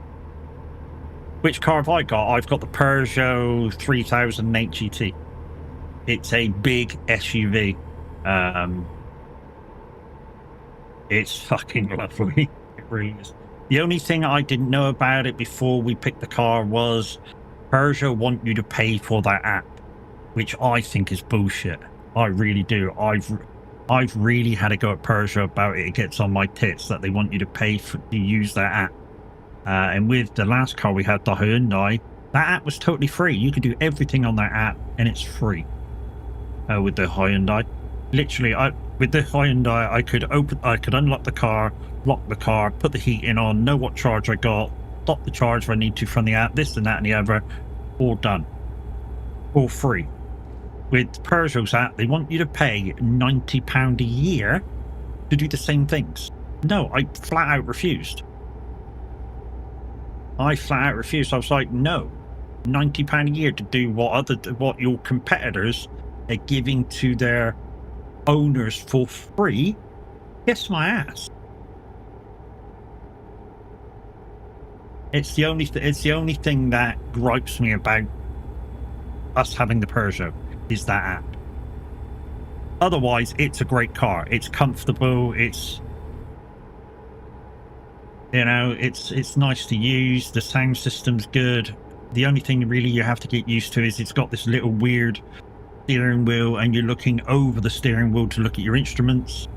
Which car have I got? I've got the Peugeot 3000 GT. It's a big SUV. It's fucking lovely. It really is. The only thing I didn't know about it before we picked the car was Peugeot want you to pay for their app, which I think is bullshit. I really do. I've really had a go at Peugeot about it. It gets on my tits that they want you to pay to use their app. And with the last car we had, the Hyundai, that app was totally free. You could do everything on that app, and it's free. With the Hyundai, literally, with the Hyundai, I could unlock the car, lock the car, put the heating on, know what charge I got, stop the charge if I need to from the app, this and that and the other, all done, all free. With Peugeot's app, they want you to pay £90 a year to do the same things. No, I flat out refused. I was like, no, £90 a year to do what your competitors are giving to their owners for free. Kiss my ass. It's the only thing that gripes me about us having the Peugeot is that app. Otherwise, it's a great car. It's comfortable. It's, you know, it's nice to use. The sound system's good. The only thing really you have to get used to is it's got this little weird steering wheel, and you're looking over the steering wheel to look at your instruments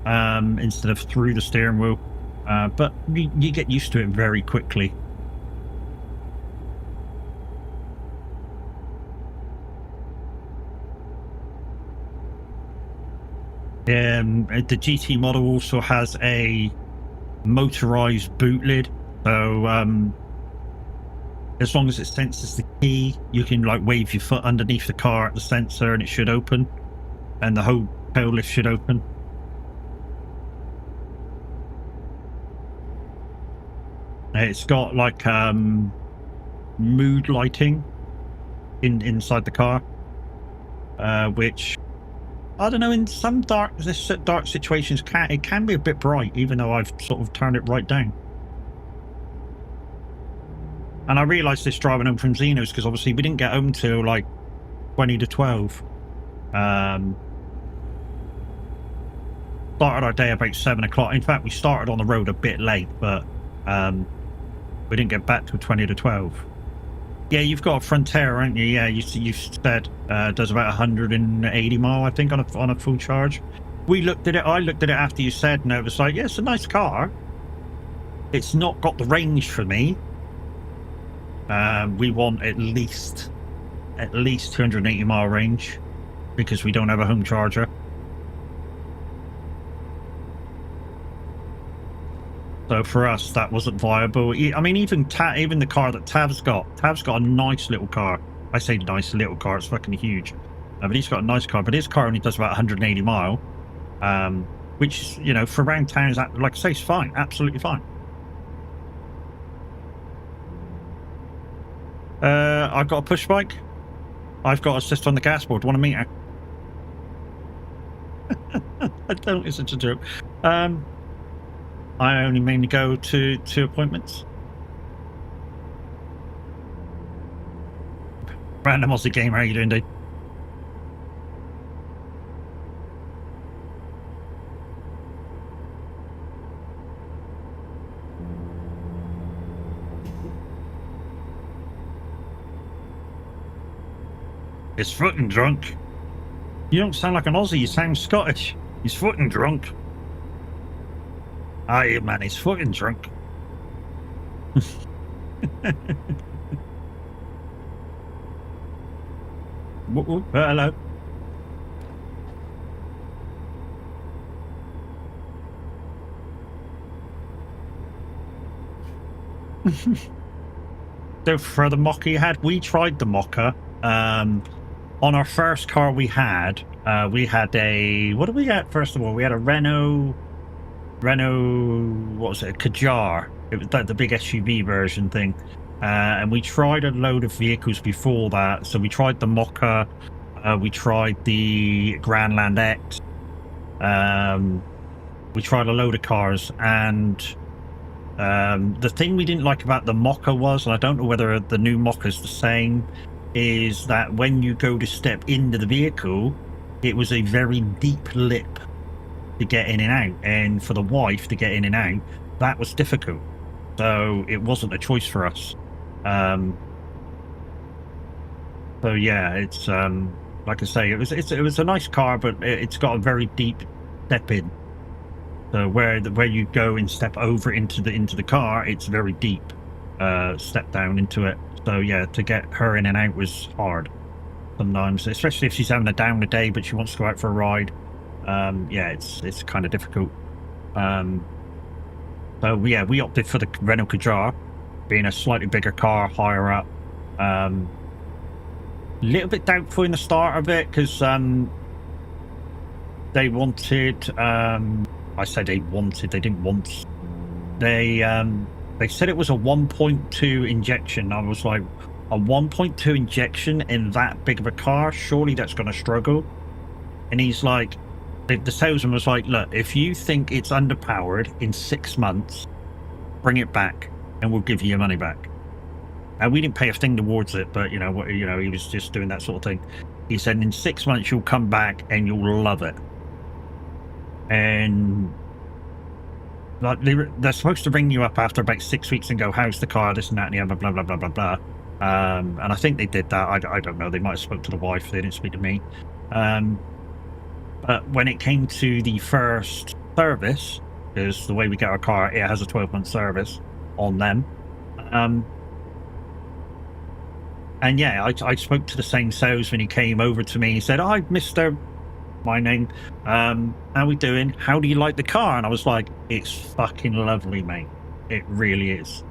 instead of through the steering wheel. But you get used to it very quickly. The GT model also has a motorized boot lid, so As long as it senses the key, you can like wave your foot underneath the car at the sensor and it should open, and the whole tail lift should open. It's got like mood lighting inside the car, which I don't know, in some dark situations it can be a bit bright, even though I've sort of turned it right down. And I realised this driving home from Zeno's, because obviously we didn't get home till like 20 to 12. Started our day about 7 o'clock. In fact, we started on the road a bit late, but we didn't get back till 20 to 12. Yeah, you've got a Frontier, haven't you? Yeah, you said does about 180 mile, I think, on a full charge. We looked at it. I looked at it after you said, and it was like, yeah, it's a nice car. It's not got the range for me. We want at least 280 mile range, because we don't have a home charger. So for us, that wasn't viable. I mean, even the car that Tav's got a nice little car. I say nice little car, it's fucking huge. But he's got a nice car, but his car only does about 180 mile, which, you know, for around town is, like I say, is fine, absolutely fine. I've got a push bike. I've got assist on the gas board. Want to meet her? I don't. It's such a joke. I only mainly go to appointments. Random Aussie Gamer, how you doing, dude? He's fucking drunk. You don't sound like an Aussie, you sound Scottish. He's fucking drunk. Aye, man, he's fucking drunk. Hello. So for the Mocha you had, we tried the Mocha. On our first car we had a, what did we get first of all? We had a Renault, what was it, a Kadjar. It was the big SUV version thing. And we tried a load of vehicles before that. So we tried the Mocha, we tried the Grandland X, we tried a load of cars, and the thing we didn't like about the Mocha was, and I don't know whether the new Mocha is the same, is that when you go to step into the vehicle, it was a very deep lip to get in and out, and for the wife to get in and out, that was difficult. So it wasn't a choice for us. So yeah, it's like I say, it was a nice car, but it's got a very deep step in. So where you go and step over into the car, it's very deep step down into it. So yeah, to get her in and out was hard sometimes, especially if she's having a down day but she wants to go out for a ride. Yeah, it's kind of difficult. So yeah, we opted for the Renault Kadjar, being a slightly bigger car, higher up. Little bit doubtful in the start of it, because they wanted, I say they didn't want, they said it was a 1.2 injection. I was like, a 1.2 injection in that big of a car, surely that's going to struggle. And he's like, the salesman was like, look, if you think it's underpowered in 6 months, bring it back and we'll give you your money back. And we didn't pay a thing towards it, but he was just doing that sort of thing. He said, in 6 months you'll come back and you'll love it. And like they're supposed to ring you up after about 6 weeks and go, how's the car, this and that and the other, blah blah blah blah blah. And I think they did that. I don't know, they might have spoke to the wife, they didn't speak to me. But when it came to the first service, because the way we get our car, it has a 12-month service on them. And yeah, I spoke to the same salesman. He came over to me. He said, "Hi, Mr. My name. How we doing? How do you like the car?" And I was like, "It's fucking lovely, mate. It really is.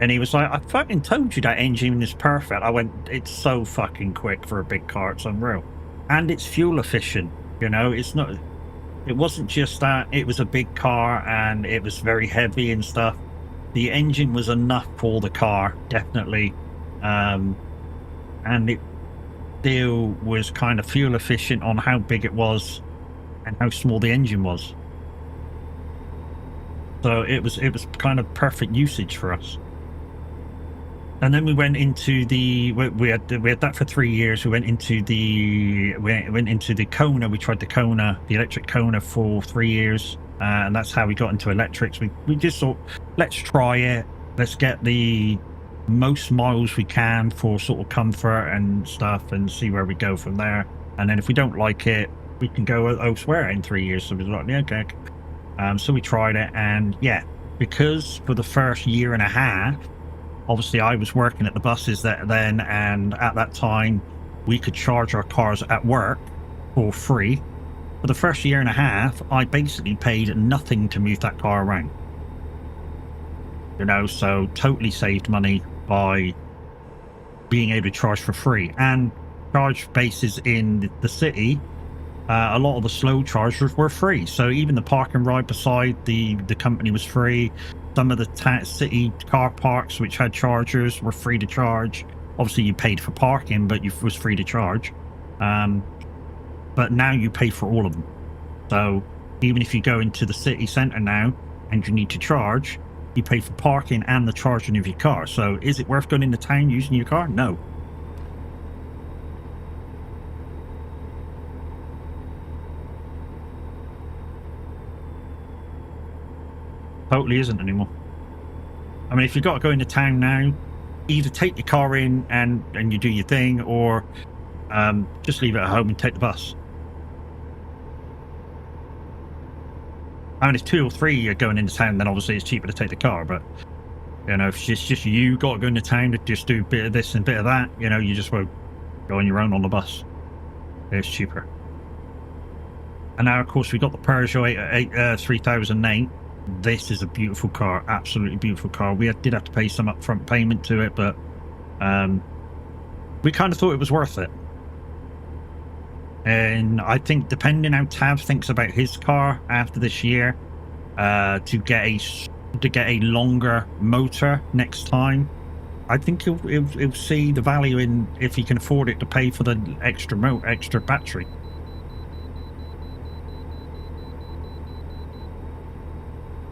And he was like, I fucking told you that engine is perfect. I went, it's so fucking quick for a big car. It's unreal. And it's fuel efficient. You know, it's not, it wasn't just that it was a big car and it was very heavy and stuff. The engine was enough for the car, definitely. And it still was kind of fuel efficient on how big it was and how small the engine was. So it was kind of perfect usage for us. And then we went into the we had that for 3 years. We went into the Kona. We tried the electric Kona for 3 years, and that's how we got into electrics. We just thought, let's try it. Let's get the most miles we can for sort of comfort and stuff, and see where we go from there. And then if we don't like it, we can go elsewhere in 3 years. So we was like, yeah, okay. So we tried it, and yeah, because for the first year and a half. Obviously, I was working at the buses then, and at that time, we could charge our cars at work for free. For the first year and a half, I basically paid nothing to move that car around. You know, so totally saved money by being able to charge for free. And charge bases in the city, a lot of the slow chargers were free. So even the park and ride beside the company was free. Some of the city car parks which had chargers were free to charge. Obviously, you paid for parking, but it was free to charge. But now you pay for all of them. So even if you go into the city centre now and you need to charge, you pay for parking and the charging of your car. So is it worth going into town using your car? No. Totally isn't anymore. I mean, if you've got to go into town now, either take your car in and you do your thing, or just leave it at home and take the bus. I mean, if 2 or 3 are going into town, then obviously it's cheaper to take the car. But you know, if it's just you got to go into town to just do a bit of this and a bit of that, you know, you just won't go on your own on the bus. It's cheaper. And now, of course, we got the Peugeot 3008. This is a beautiful car, absolutely beautiful car. We did have to pay some upfront payment to it, but we kind of thought it was worth it. And I think, depending how Tav thinks about his car after this year, to get a longer motor next time, I think he'll see the value in, if he can afford it, to pay for the extra battery.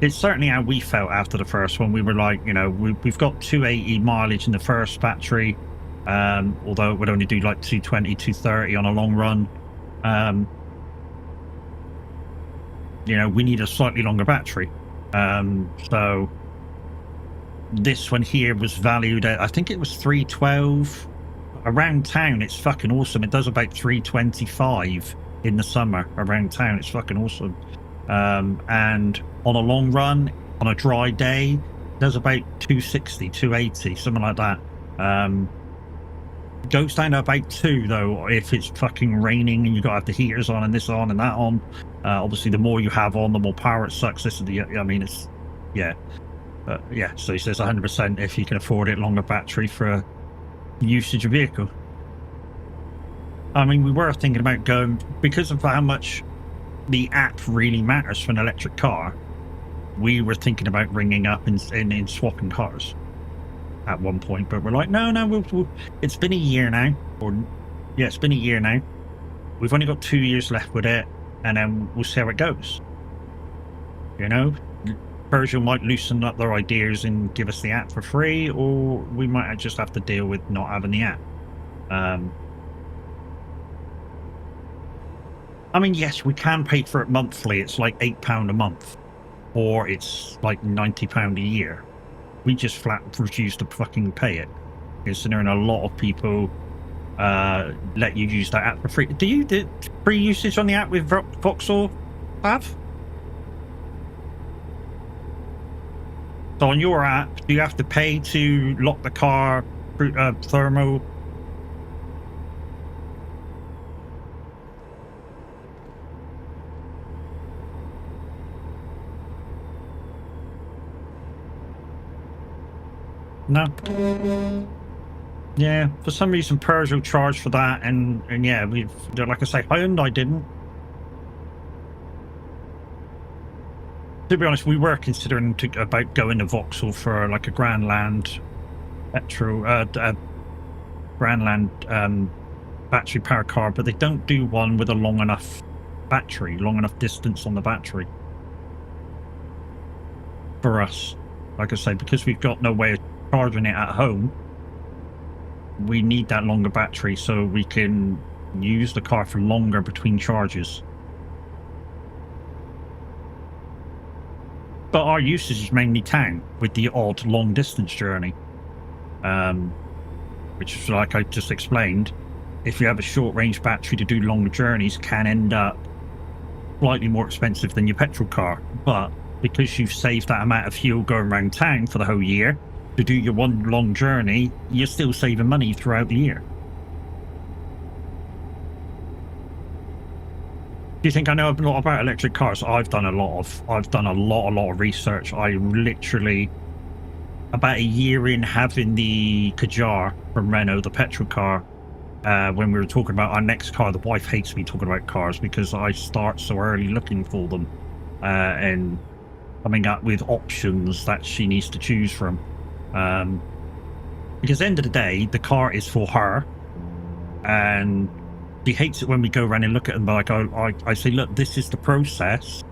It's certainly how we felt after the first one. We were like, you know, we've got 280 mileage in the first battery, although it would only do like 220, 230 on a long run. You know, we need a slightly longer battery. So this one here was valued at, I think it was 312. Around town, it's fucking awesome. It does about 325 in the summer around town. It's fucking awesome. And on a long run, on a dry day, there's about 260, 280, something like that. Goes down to about 2 though if it's fucking raining and you got to have the heaters on and this on and that on. Obviously, the more you have on, the more power it sucks. This is the, I mean, it's, yeah, yeah. So he says 100% if you can afford it, longer battery for usage of vehicle. I mean, we were thinking about going, because of how much the app really matters for an electric car. We were thinking about ringing up and swapping cars at one point, but we're like, no, we'll, it's been a year now, or yeah, it's been a year now. We've only got 2 years left with it, and then we'll see how it goes. You know, Peugeot might loosen up their ideas and give us the app for free, or we might just have to deal with not having the app. I mean, yes, we can pay for it monthly. It's like £8 a month, or it's like £90 a year. We just flat refuse to fucking pay it, considering a lot of people let you use that app for free. Do you do free usage on the app with Vauxhall have? So on your app, do you have to pay to lock the car thermal? No. Yeah, for some reason Peugeot charged for that, and yeah, like I say, Hyundai didn't. To be honest, we were considering about going to Vauxhall for like a Grandland petrol, Grandland battery powered car, but they don't do one with a long enough distance on the battery for us. Like I say, because we've got no way of charging it at home, we need that longer battery so we can use the car for longer between charges. But our usage is mainly town with the odd long distance journey, which is like I just explained. If you have a short range battery to do longer journeys, can end up slightly more expensive than your petrol car. But because you've saved that amount of fuel going around town for the whole year to do your one long journey, you're still saving money throughout the year. Do you think I know a lot about electric cars? I've done a lot of research. I literally, about a year in having the Kadjar from Renault, the petrol car, when we were talking about our next car, the wife hates me talking about cars because I start so early looking for them and coming up with options that she needs to choose from. Because at the end of the day, the car is for her, and she hates it when we go around and look at them. But like I say, look, this is the process.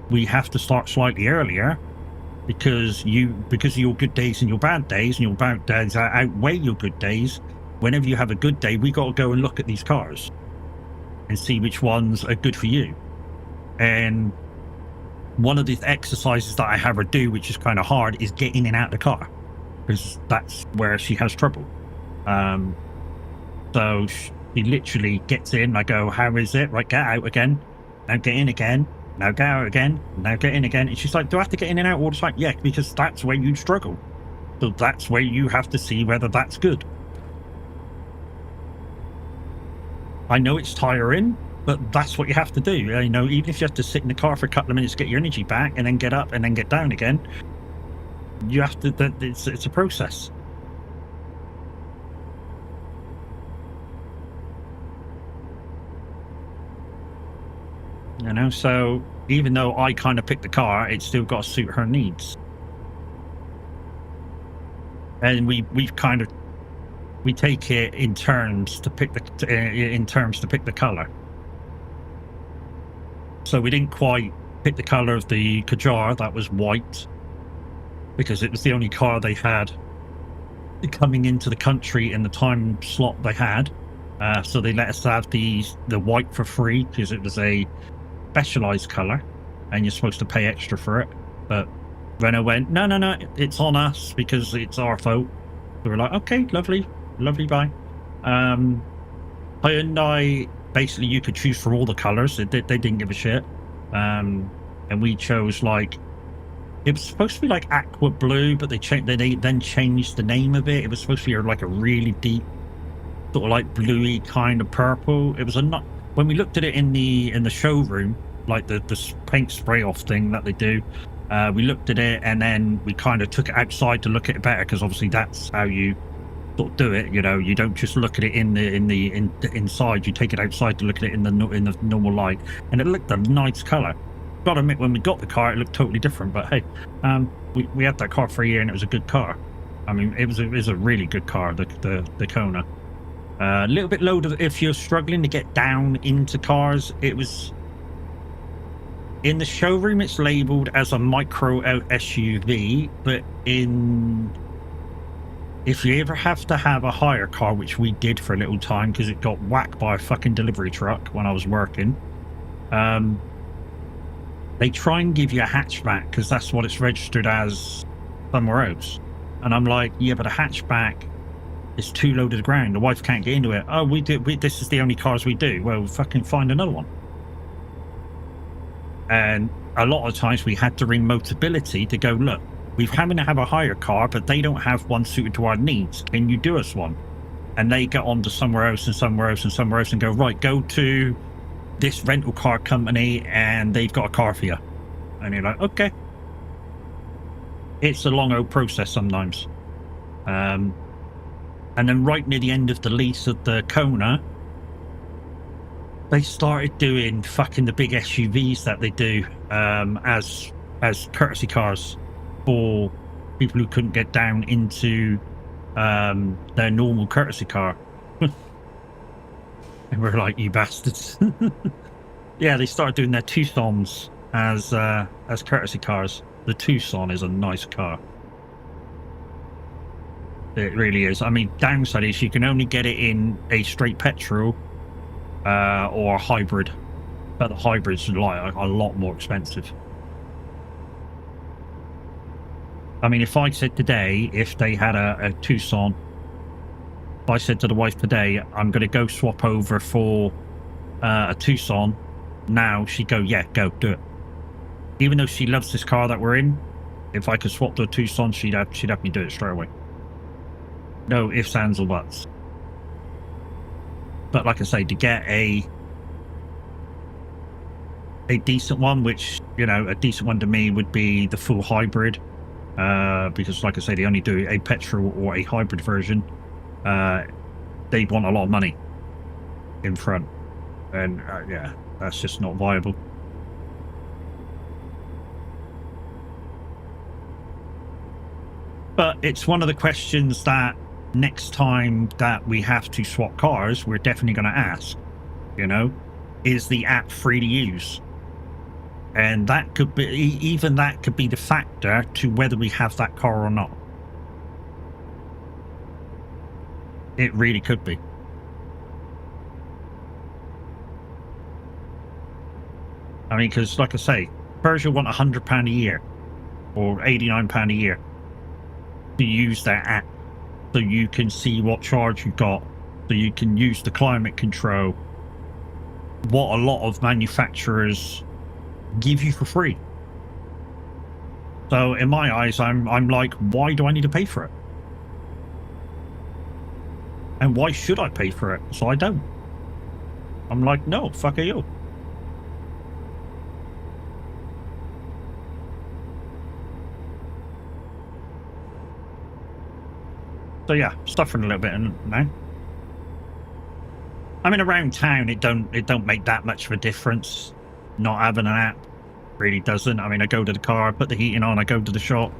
We have to start slightly earlier because of your good days and your bad days, and your bad days outweigh your good days. Whenever you have a good day, we got to go and look at these cars and see which ones are good for you. And one of the exercises that I have her do, which is kind of hard, is get in and out of the car, because that's where she has trouble. So she literally gets in. I go, how is it? Right, get out again. Now get in again. Now get out again. Now get in again. And she's like, do I have to get in and out all the time? Yeah, because that's where you struggle. So that's where you have to see whether that's good. I know it's tiring, but that's what you have to do. You know, even if you have to sit in the car for a couple of minutes to get your energy back and then get up and then get down again, you have to, it's a process. You know, so even though I kind of picked the car, it's still got to suit her needs. And we take it in turns to pick the color. So we didn't quite pick the color of the Kadjar. That was white, because it was the only car they had coming into the country in the time slot they had. So they let us have the white for free because it was a specialized color and you're supposed to pay extra for it. But Renault went, no, it's on us because it's our fault. So we're like, okay, lovely, bye. Hyundai, basically you could choose from all the colors. They didn't give a shit. And we chose, like, it was supposed to be like aqua blue, but they then changed the name of it. It was supposed to be like a really deep sort of like bluey kind of purple. It was when we looked at it in the showroom, like the paint spray off thing that they do, we looked at it and then we kind of took it outside to look at it better, because obviously that's how you sort of do it. You know, you don't just look at it in the inside. You take it outside to look at it in the normal light, and it looked a nice color. Gotta admit, when we got the car, it looked totally different. But hey, we had that car for a year, and it was a good car. I mean, it was a really good car, the Kona. A little bit low if you're struggling to get down into cars. It was in the showroom. It's labeled as a micro SUV, but if you ever have to have a hire car, which we did for a little time because it got whacked by a fucking delivery truck when I was working, they try and give you a hatchback because that's what it's registered as somewhere else. And I'm like, yeah, but a hatchback is too low to the ground. The wife can't get into it. Oh, this is the only cars we do. Well, fucking find another one. And a lot of times we had to ring Motability to go, look, we're having to have a hire car, but they don't have one suited to our needs. Can you do us one? And they get on to somewhere else and somewhere else and somewhere else and go, right, go to this rental car company and they've got a car for you. And you're like, okay. It's a long old process sometimes. And then right near the end of the lease of the Kona, they started doing fucking the big SUVs that they do as courtesy cars for people who couldn't get down into their normal courtesy car. And we're like, you bastards. Yeah, they started doing their Tucsons as courtesy cars. The Tucson is a nice car. It really is. I mean, downside is you can only get it in a straight petrol or a hybrid, but the hybrids are like a lot more expensive. I mean, if I said today, if they had a Tucson, if I said to the wife today, I'm going to go swap over for a Tucson, now she'd go, yeah, go, do it. Even though she loves this car that we're in, if I could swap to a Tucson, she'd have me do it straight away. No ifs, ands, or buts. But like I say, to get a decent one, which, you know, a decent one to me would be the full hybrid, because like I say, they only do a petrol or a hybrid version. They want a lot of money in front, and yeah, that's just not viable. But it's one of the questions that next time that we have to swap cars, we're definitely going to ask, you know, is the app free to use? And that could be, even that could be the factor to whether we have that car or not. It really could be. I mean, because like I say, Persia want £100 a year or £89 a year to use their app, so you can see what charge you got, so you can use the climate control, what a lot of manufacturers give you for free. So in my eyes, I'm like, why do I need to pay for it? And why should I pay for it? So I don't. I'm like, no, fuck you. So yeah, suffering a little bit now. I mean, around town, it don't make that much of a difference not having an app. Really doesn't. I mean, I go to the car, I put the heating on, I go to the shop,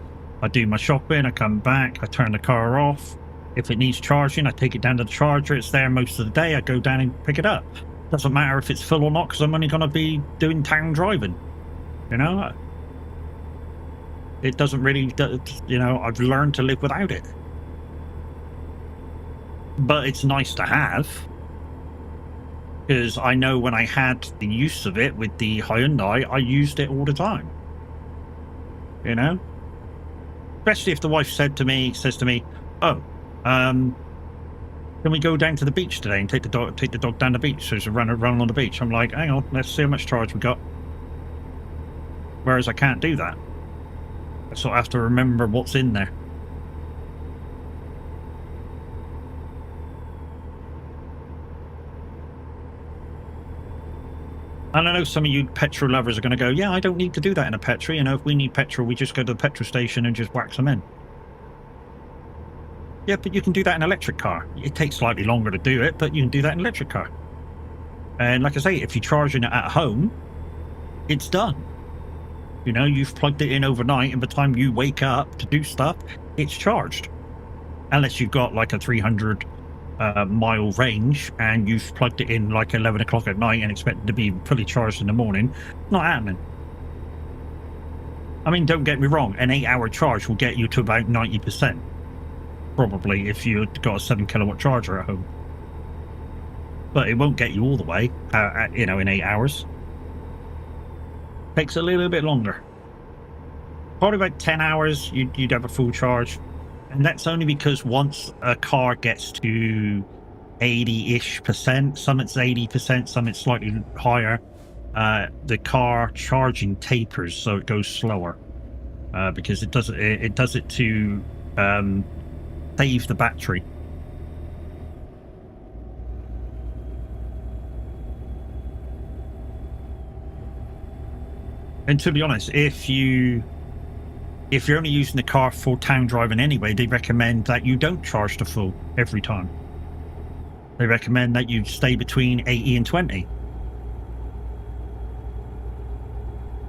I do my shopping, I come back, I turn the car off. If it needs charging, I take it down to the charger. It's there most of the day. I go down and pick it up. Doesn't matter if it's full or not, because I'm only going to be doing town driving. You know, it doesn't really, you know, I've learned to live without it. But it's nice to have, because I know when I had the use of it with the Hyundai, I used it all the time. You know, especially if the wife says to me, "Oh, can we go down to the beach today and take the dog down the beach? So it's a run on the beach." I'm like, hang on, let's see how much charge we got. Whereas I can't do that. I sort of have to remember what's in there. And I know some of you petrol lovers are going to go, yeah, I don't need to do that in a petrol. You know, if we need petrol, we just go to the petrol station and just whack them in. Yeah, but you can do that in an electric car. It takes slightly longer to do it, but you can do that in an electric car. And like I say, if you're charging it at home, it's done. You know, you've plugged it in overnight, and by the time you wake up to do stuff, it's charged. Unless you've got like a 300 mile range and you've plugged it in like 11 o'clock at night and expect it to be fully charged in the morning. Not happening. I mean, don't get me wrong, an 8-hour charge will get you to about 90%, probably, if you've got a 7 kilowatt charger at home. But it won't get you all the way, you know, in 8 hours. Takes a little bit longer. Probably about 10 hours, you'd have a full charge. And that's only because once a car gets to 80-ish%, some it's 80%, some it's slightly higher, the car charging tapers, so it goes slower, because it does it to save the battery. And to be honest, if you if you're only using the car for town driving anyway, they recommend that you don't charge the full every time. They recommend that you stay between 80 and 20.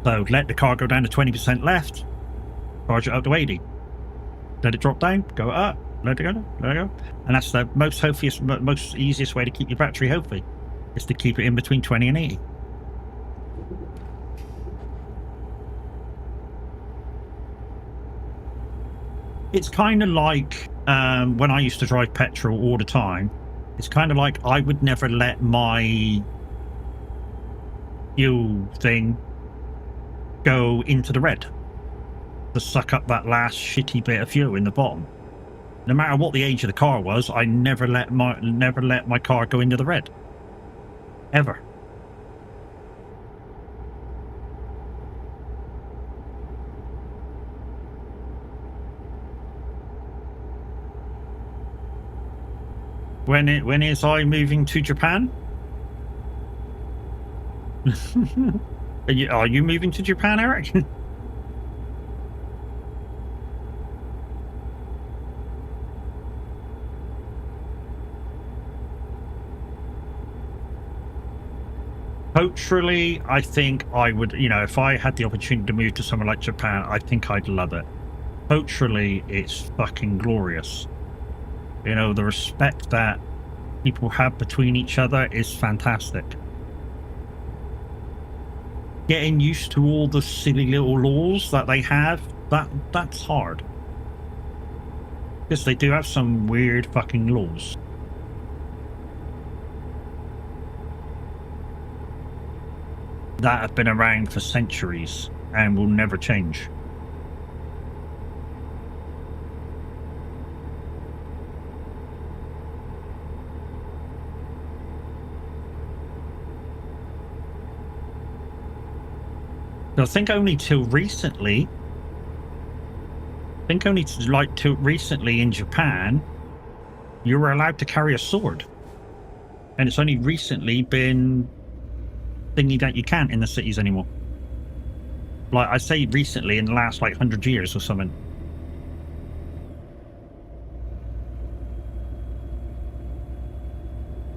So let the car go down to 20% left, charge it up to 80. Let it drop down, go up, let it go, let it go. And that's the most easiest way to keep your battery healthy, is to keep it in between 20 and 80. It's kind of like when I used to drive petrol all the time. It's kind of like I would never let my fuel thing go into the red to suck up that last shitty bit of fuel in the bottom. No matter what the age of the car was, I never let my car go into the red, ever. When is I moving to Japan? Are you moving to Japan, Eric? Culturally, I think I would, if I had the opportunity to move to somewhere like Japan, I think I'd love it. Culturally, it's fucking glorious. The respect that people have between each other is fantastic. Getting used to all the silly little laws that they have, that's hard. Because they do have some weird fucking laws. That have been around for centuries and will never change. I think only till recently in Japan, you were allowed to carry a sword. And it's only recently been thingy that you can't in the cities anymore. Like, I say recently, in the last, 100 years or something.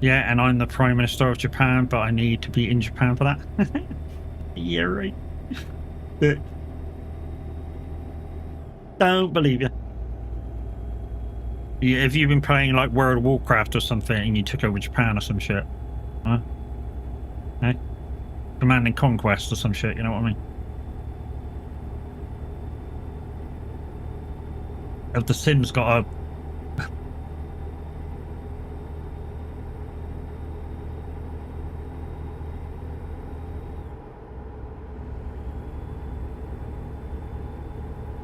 Yeah, and I'm the Prime Minister of Japan, but I need to be in Japan for that. Yeah, right. Don't believe you. Yeah, if you've been playing World of Warcraft or something and you took over Japan or some shit, huh? Hey? Command and Conquest or some shit, you know what I mean? Have the Sims got a...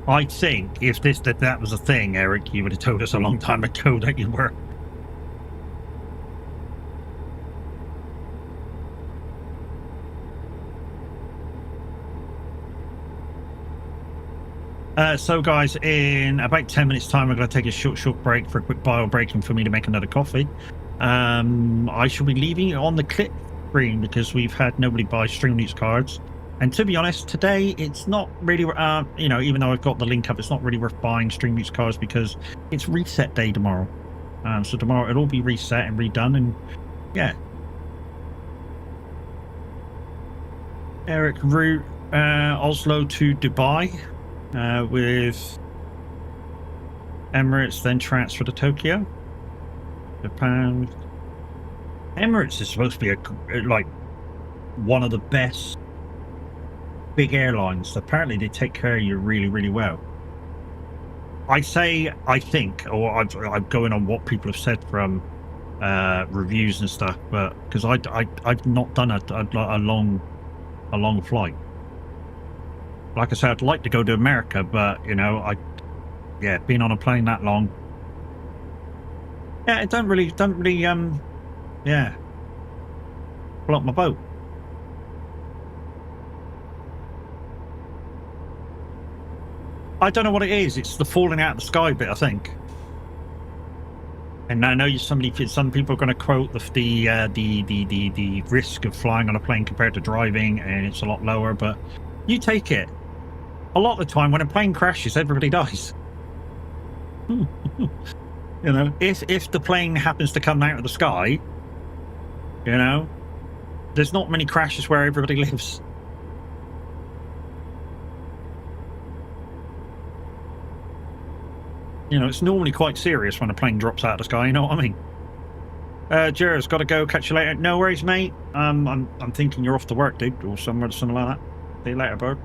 I think if that was a thing, Eric, you would have told us a long time ago that you were. So guys, in about 10 minutes time, we're going to take a short break for a quick bio break and for me to make another coffee. I shall be leaving it on the clip screen because we've had nobody buy StreamLeaks cards. And to be honest, today it's not really, even though I've got the link up, it's not really worth buying StreamLeaks cards because it's reset day tomorrow. So tomorrow it'll all be reset and redone, and yeah. Eric route Oslo to Dubai with Emirates, then transfer to Tokyo. Japan. Emirates is supposed to be one of the best big airlines. Apparently they take care of you really, really well. I'm going on what people have said from reviews and stuff, but because I've not done a long flight. Like I said, I'd like to go to America, but being on a plane that long, it don't really block my boat. I don't know what it is. It's the falling out of the sky bit, I think. And I know some people are going to quote the risk of flying on a plane compared to driving, and it's a lot lower. But you take it. a lot of the time when a plane crashes, everybody dies. You know, if the plane happens to come out of the sky, you know, there's not many crashes where everybody lives. You know, it's normally quite serious when a plane drops out of the sky, you know what I mean? Jer's got to go, catch you later. No worries, mate. I'm thinking you're off to work, dude, or something like that. See you later, bro.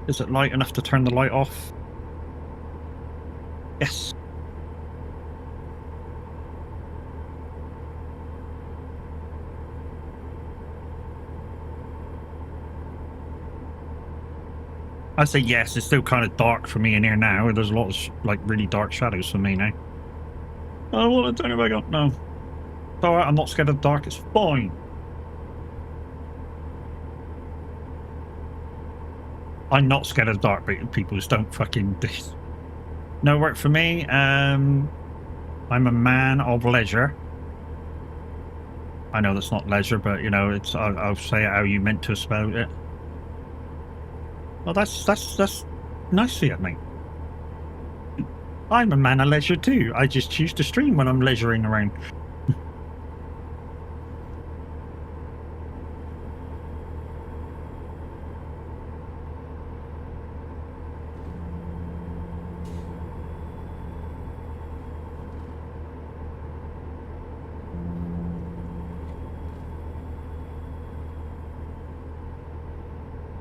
Is it light enough to turn the light off? Yes. I say yes. It's still kind of dark for me in here now. There's a lot of like really dark shadows for me now. I don't want to turn it back on. No. It's alright. I'm not scared of the dark. It's fine. I'm not scared of the dark, but people just don't fucking do. No work for me. I'm a man of leisure. I know that's not leisure, but you know, it's. I'll say it how you meant to spell it. Well, that's nice of you, mate. I'm a man of leisure too. I just choose to stream when I'm leisuring around.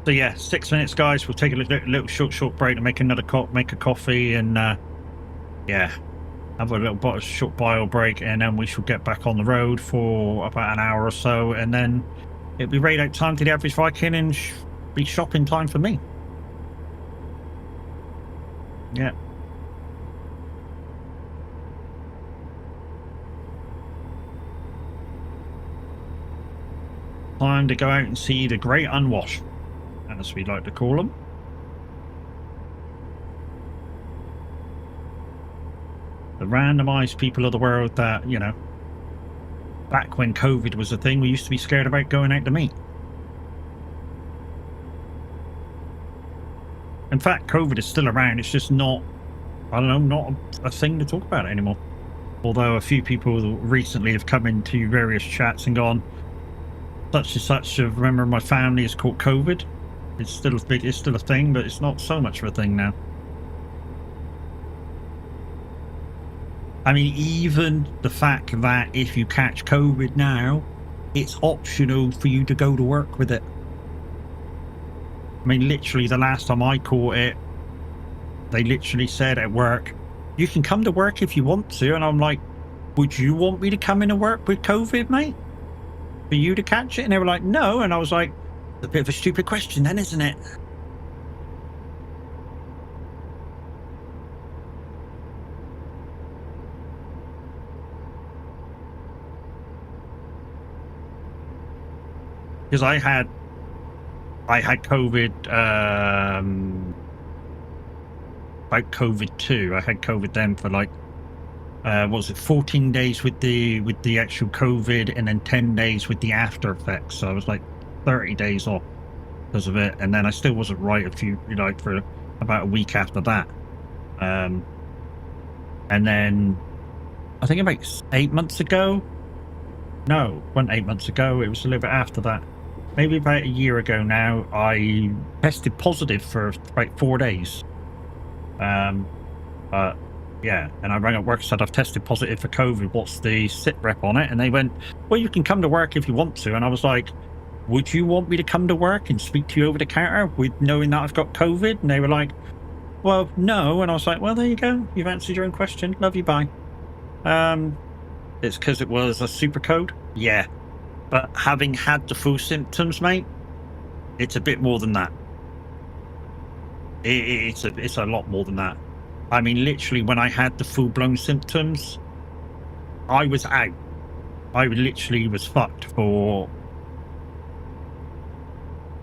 So yeah, 6 minutes, guys. We'll take a little short break and make another make a coffee, and yeah, have a little short bio break, and then we shall get back on the road for about an hour or so, and then it'll be raid out time to the average Viking and be shopping time for me. Yeah. Time to go out and see the Great Unwashed, as we like to call them. The randomized people of the world that, you know, back when COVID was a thing, we used to be scared about going out to meet. In fact, COVID is still around. It's just not, I don't know, not a thing to talk about anymore. Although a few people recently have come into various chats and gone, such and such of a member of my family has caught COVID. It's still a thing, but it's not so much of a thing now. I mean, even the fact that if you catch COVID now, it's optional for you to go to work with it. I mean, literally, the last time I caught it, they literally said at work, you can come to work if you want to. And I'm like, would you want me to come into work with COVID, mate? For you to catch it? And they were like, no. And I was like, a bit of a stupid question then, isn't it? Because I had COVID, about COVID too. I had COVID then for like, what was it, 14 days with the actual COVID, and then 10 days with the after effects. So I was like 30 days off because of it, and then I still wasn't right for about a week after that. And then I think about 8 months ago. No, it wasn't 8 months ago. It was a little bit after that. Maybe about a year ago now, I tested positive for about 4 days. Yeah, and I rang up work and said, I've tested positive for COVID. What's the sit rep on it? And they went, well, you can come to work if you want to. And I was like, would you want me to come to work and speak to you over the counter with knowing that I've got COVID? And they were like, well, no. And I was like, well, there you go. You've answered your own question. Love you, bye. It's because it was a super code. Yeah. But having had the full symptoms, mate, it's a bit more than that. It's a lot more than that. I mean, literally, when I had the full-blown symptoms, I was out. I literally was fucked for...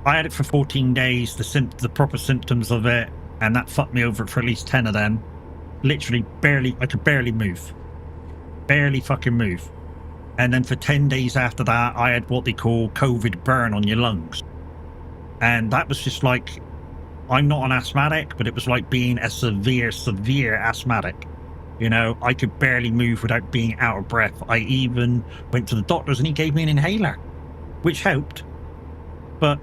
I had it for 14 days, the proper symptoms of it, and that fucked me over for at least 10 of them. Literally, I could barely move. barely fucking move. And then for 10 days after that, I had what they call COVID burn on your lungs. And that was just like, I'm not an asthmatic, but it was like being a severe asthmatic. You know, I could barely move without being out of breath. I even went to the doctors and he gave me an inhaler, which helped. But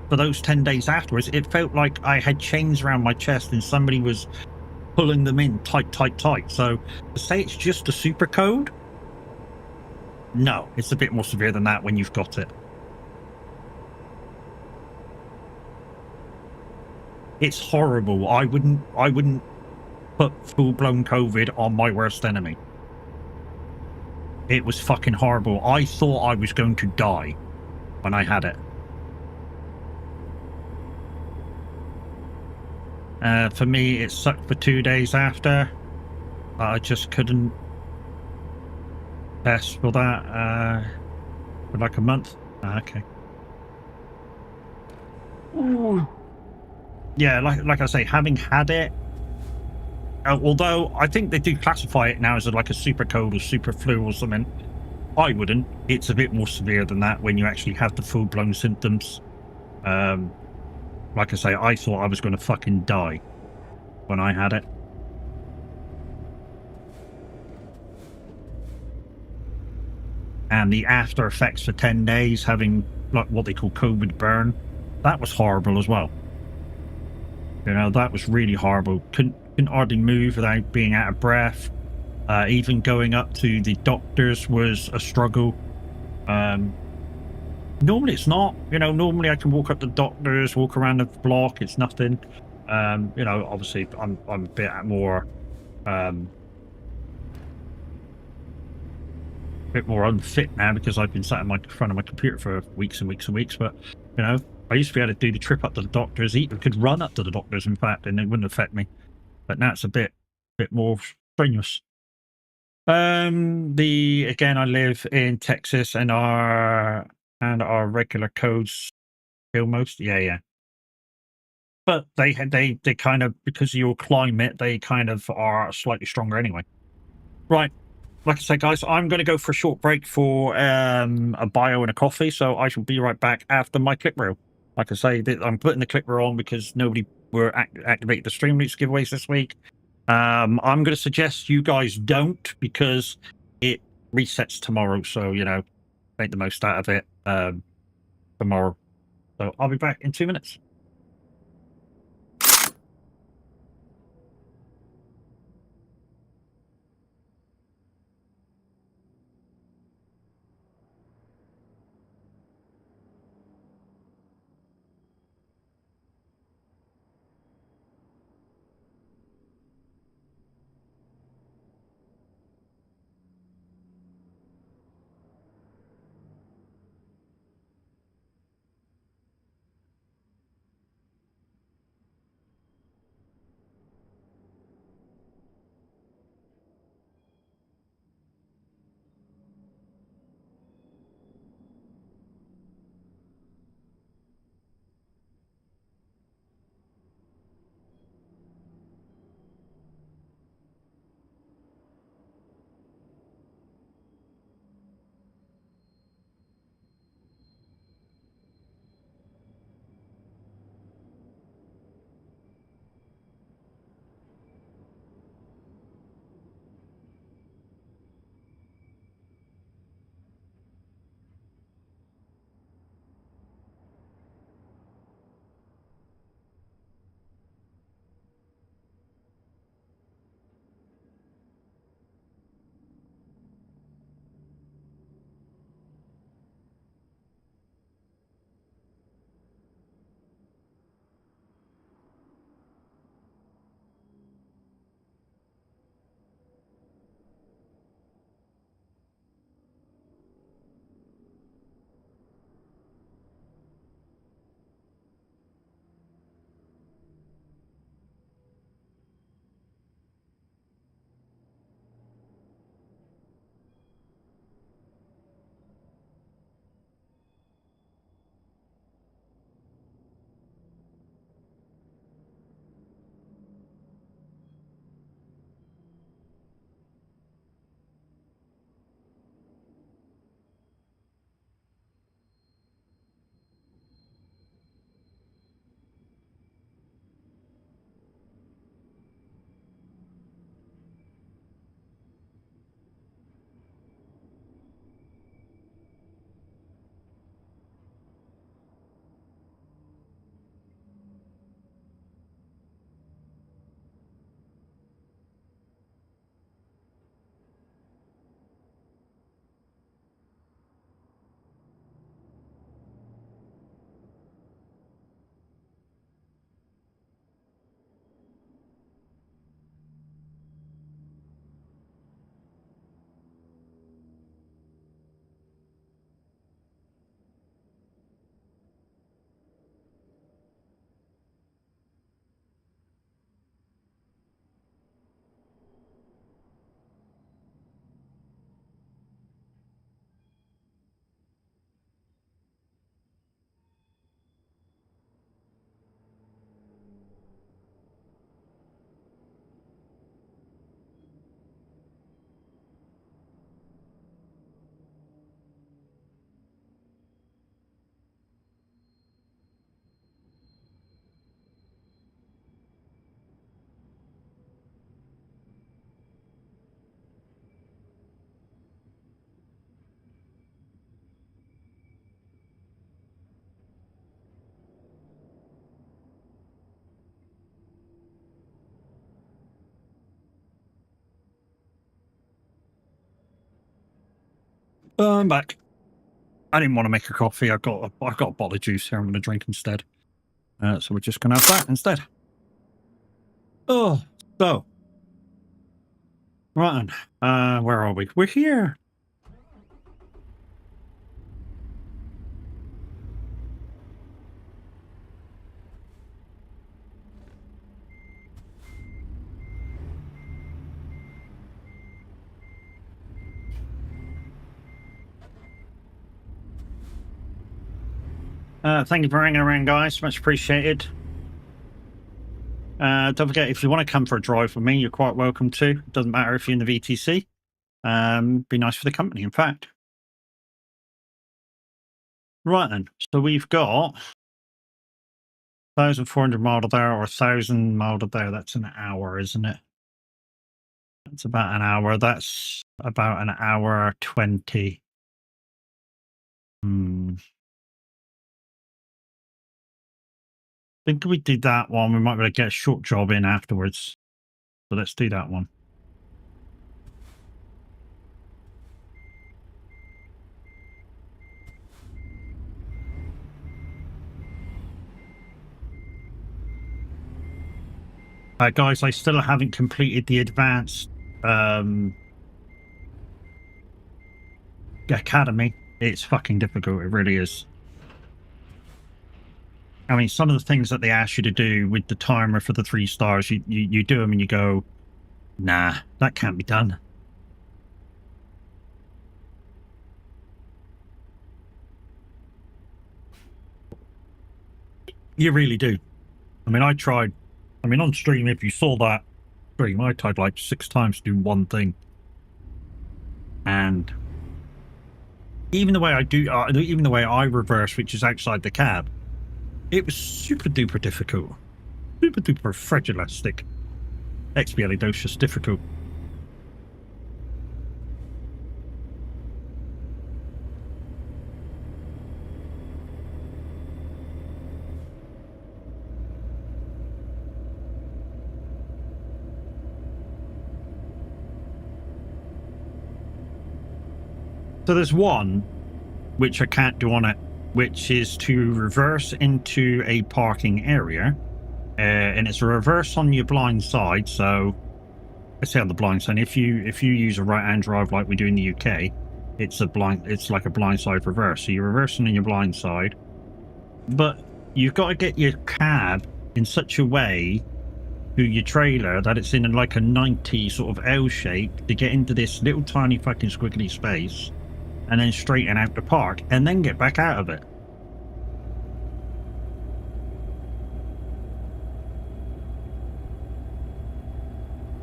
for those 10 days afterwards, it felt like I had chains around my chest and somebody was pulling them in tight. So to say it's just a super code, no, it's a bit more severe than that when you've got it. It's horrible. I wouldn't put full-blown COVID on my worst enemy. It was fucking horrible. I thought I was going to die when I had it. For me, it sucked for 2 days after. I just couldn't test for that for like a month. Okay. Ooh. Yeah, like I say, having had it, although I think they do classify it now as like a super cold or super flu or something, I wouldn't. It's a bit more severe than that when you actually have the full-blown symptoms. Like I say, I thought I was going to fucking die when I had it. And the after effects for 10 days, having like what they call COVID burn, that was horrible as well. You know, that was really horrible. Couldn't hardly move without being out of breath. Even going up to the doctors was a struggle. Normally it's not. You know, normally I can walk up to the doctors, walk around the block. It's nothing. You know, obviously I'm a bit more unfit now because I've been sat in front of my computer for weeks and weeks and weeks. But you know, I used to be able to do the trip up to the doctors, could run up to the doctors, in fact, and it wouldn't affect me. But now it's a bit more strenuous. Again, I live in Texas, and our regular codes still most, yeah. But they kind of, because of your climate, they kind of are slightly stronger anyway. Right. Like I said, guys, I'm going to go for a short break for a bio and a coffee, so I shall be right back after my clip reel. Like I say, I'm putting the clip reel on because nobody were activate the stream loops giveaways this week. I'm going to suggest you guys don't, because it resets tomorrow, so you know, make the most out of it tomorrow. So I'll be back in 2 minutes. I'm back. I didn't want to make a coffee. I've got a bottle of juice here I'm going to drink instead. So we're just going to have that instead. Oh, so. Right on. Where are we? We're here. Thank you for hanging around, guys. Much appreciated. Don't forget, if you want to come for a drive with me, you're quite welcome to. It doesn't matter if you're in the VTC. Be nice for the company, in fact. Right then. So we've got 1,400 miles there or 1,000 miles there. That's an hour, isn't it? That's about an hour. That's about an hour 20. I think we did that one. We might be able to get a short job in afterwards. So let's do that one. Guys, I still haven't completed the advanced academy. It's fucking difficult. It really is. I mean, some of the things that they ask you to do with the timer for the 3 stars, you do them and you go, nah, that can't be done. You really do. I mean, I tried. I mean, on stream, if you saw that stream, I tried like 6 times to do one thing. And even the way I do, even the way I reverse, which is outside the cab, it was super duper difficult. Super duper fragilistic. Expialidocious difficult. So there's one which I can't do on it, which is to reverse into a parking area, and it's a reverse on your blind side. So let's say on the blind side, if you use a right-hand drive like we do in the UK, it's like a blind side reverse. So you're reversing on your blind side, but you've got to get your cab in such a way to your trailer that it's in like a 90 sort of L shape to get into this little tiny fucking squiggly space, and then straighten out the park, and then get back out of it.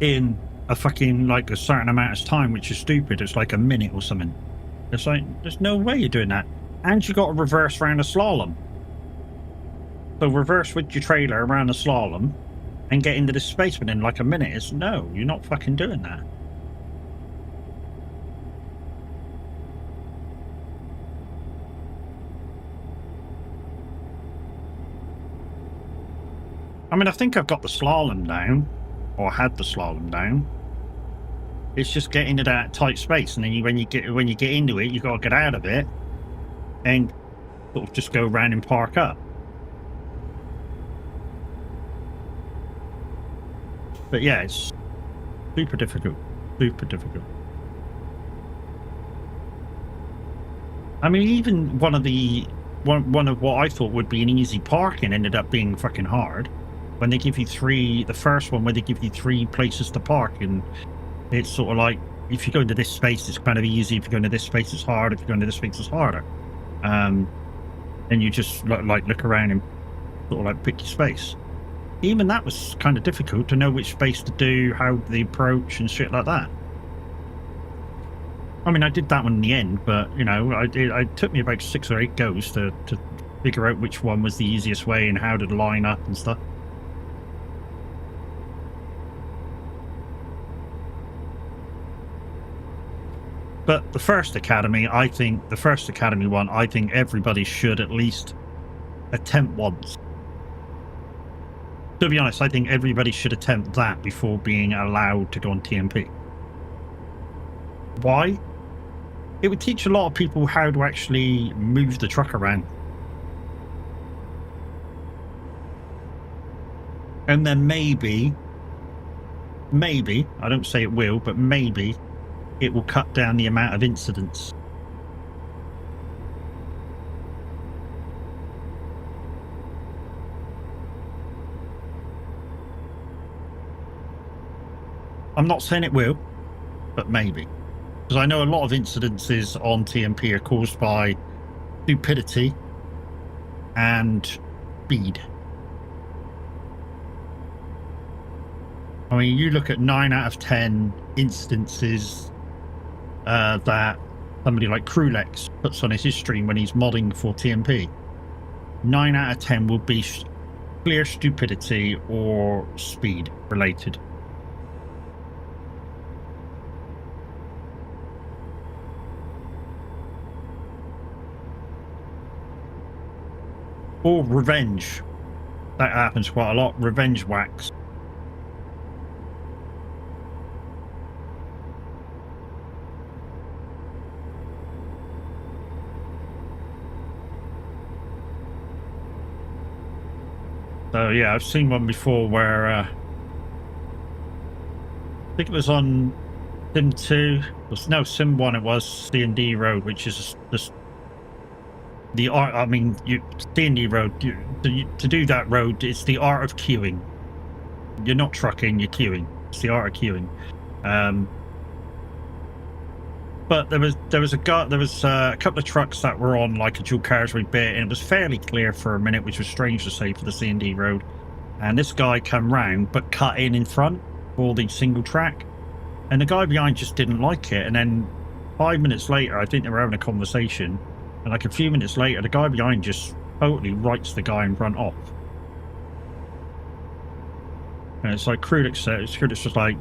In a fucking, like, a certain amount of time, which is stupid. It's like a minute or something. It's like, there's no way you're doing that. And you got to reverse around a slalom. So reverse with your trailer around the slalom and get into this space within like a minute. It's no, you're not fucking doing that. I mean, I think I've got the slalom down, or had the slalom down. It's just getting into that tight space, and then when you get into it, you got to get out of it and sort of just go around and park up. But yeah, it's super difficult. Super difficult. I mean, even one of what I thought would be an easy parking ended up being fucking hard. When they give you the first one where they give you 3 places to park, and it's sort of like, if you go into this space, it's kind of easy. If you go into this space, it's hard. If you go into this space, it's harder. And you just like look around and sort of like pick your space. Even that was kind of difficult to know which space to do, how the approach and shit like that. I mean, I did that one in the end, but you know, it took me about 6 or 8 goes to figure out which one was the easiest way and how to line up and stuff. But the first academy, I think everybody should at least attempt once. To be honest, I think everybody should attempt that before being allowed to go on TMP. Why? it would teach a lot of people how to actually move the truck around. And then maybe, I don't say it will, but maybe it will cut down the amount of incidents. I'm not saying it will, but maybe. Because I know a lot of incidences on TMP are caused by stupidity and speed. I mean, you look at 9 out of 10 instances that somebody like Krulex puts on his stream when he's modding for TMP. 9 out of 10 will be clear stupidity or speed related. Or revenge. That happens quite a lot. Revenge whacks. So yeah, I've seen one before where I think it was on Sim 2. No, Sim 1 it was, C&D Road, which is just the art. I mean, C&D Road, to do that road, it's the art of queuing. You're not trucking, you're queuing. It's the art of queuing. But there was a couple of trucks that were on like a dual carriageway bit, and it was fairly clear for a minute, which was strange to say for the C&D Road. And this guy come round but cut in front for the single track, and the guy behind just didn't like it. And then 5 minutes later, I think they were having a conversation, and like a few minutes later, the guy behind just totally writes the guy in front off. And it's like Krudix was like,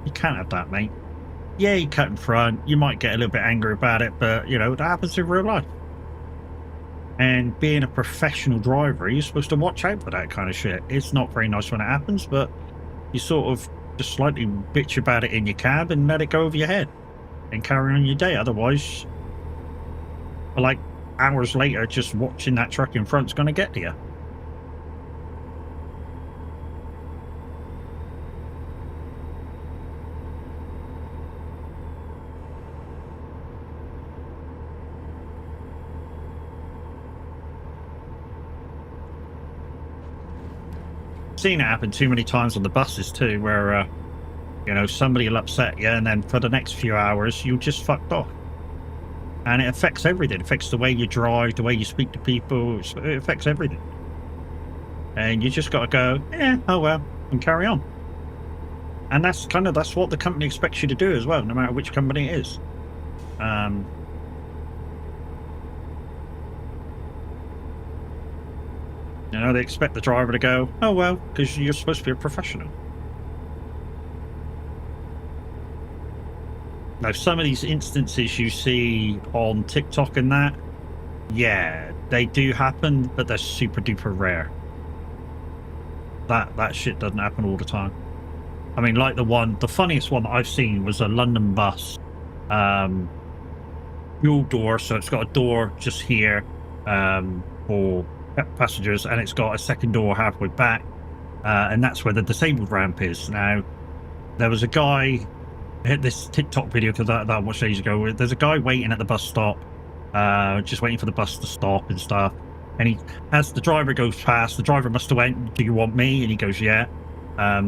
you can't have that, mate. Yeah, you cut in front, you might get a little bit angry about it, but you know, that happens in real life. And being a professional driver, you're supposed to watch out for that kind of shit. It's not very nice when it happens, but you sort of just slightly bitch about it in your cab and let it go over your head and carry on your day. Otherwise, like hours later, just watching that truck in front's going to get to you. Seen it happen too many times on the buses too, where you know, somebody will upset you, and then for the next few hours you just fucked off. And it affects everything. It affects the way you drive, the way you speak to people. It affects everything. And you just got to go, yeah, oh well, and carry on. And that's what the company expects you to do as well, no matter which company it is. You know, they expect the driver to go, oh well, because you're supposed to be a professional. Now, some of these instances you see on TikTok and that, yeah, they do happen, but they're super duper rare. That shit doesn't happen all the time. I mean, like the funniest one that I've seen was a London bus, dual door, so it's got a door just here for passengers, and it's got a second door halfway back, and that's where the disabled ramp is. Now, there was a guy, hit this TikTok video because that I watched ages ago, where there's a guy waiting at the bus stop, just waiting for the bus to stop and stuff, and as the driver goes past, the driver must have went, do you want me? And he goes, yeah.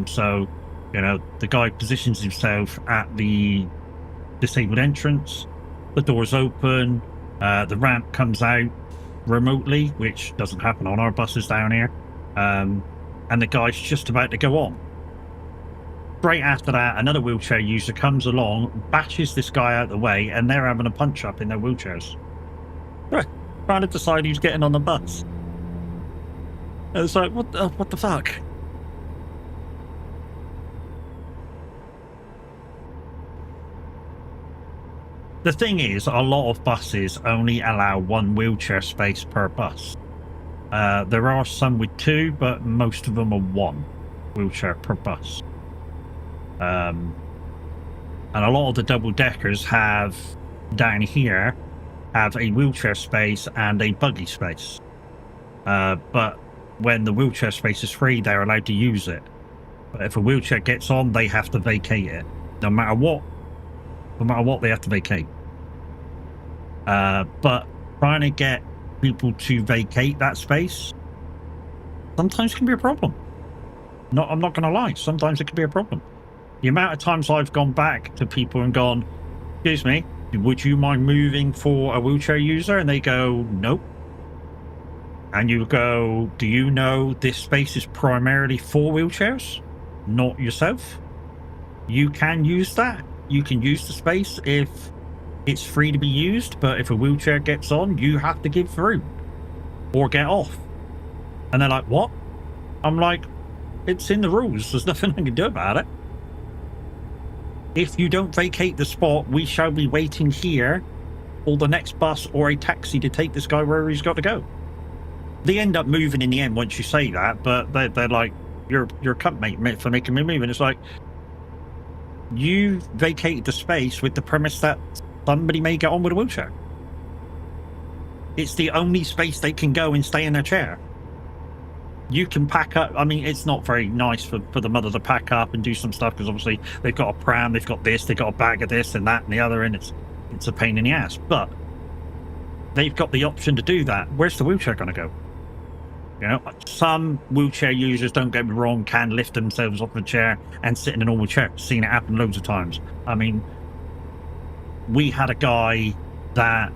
So, you know, the guy positions himself at the disabled entrance, the door's open, the ramp comes out remotely, which doesn't happen on our buses down here, and the guy's just about to go on. Straight after that, another wheelchair user comes along, bashes this guy out of the way, and they're having a punch up in their wheelchairs, trying to decide who's getting on the bus. And it's like, what the fuck? The thing is, a lot of buses only allow one wheelchair space per bus. There are some with two, but most of them are one wheelchair per bus. And a lot of the double deckers have down here have a wheelchair space and a buggy space. But when the wheelchair space is free, they're allowed to use it. But if a wheelchair gets on, they have to vacate it. No matter what, they have to vacate. But trying to get people to vacate that space sometimes can be a problem. I'm not going to lie. Sometimes it can be a problem. The amount of times I've gone back to people and gone, excuse me, would you mind moving for a wheelchair user? And they go, nope. And you go, do you know this space is primarily for wheelchairs, not yourself? You can use that. You can use the space if it's free to be used, but if a wheelchair gets on, you have to give through or get off. And they're like, what? I'm like, it's in the rules. There's nothing I can do about it. If you don't vacate the spot, we shall be waiting here for the next bus or a taxi to take this guy wherever he's got to go. They end up moving in the end once you say that, but they're like, you're a cunt, mate, for making me move. And it's like, you vacated the space with the premise that somebody may get on with a wheelchair. It's the only space they can go and stay in their chair. You can pack up. I mean, it's not very nice for the mother to pack up and do some stuff, because obviously they've got a pram, they've got this, they've got a bag of this and that and the other, and it's a pain in the ass. But they've got the option to do that. Where's the wheelchair going to go? You know, some wheelchair users, don't get me wrong, can lift themselves off the chair and sit in a normal chair. Seen it happen loads of times. I mean, we had a guy that,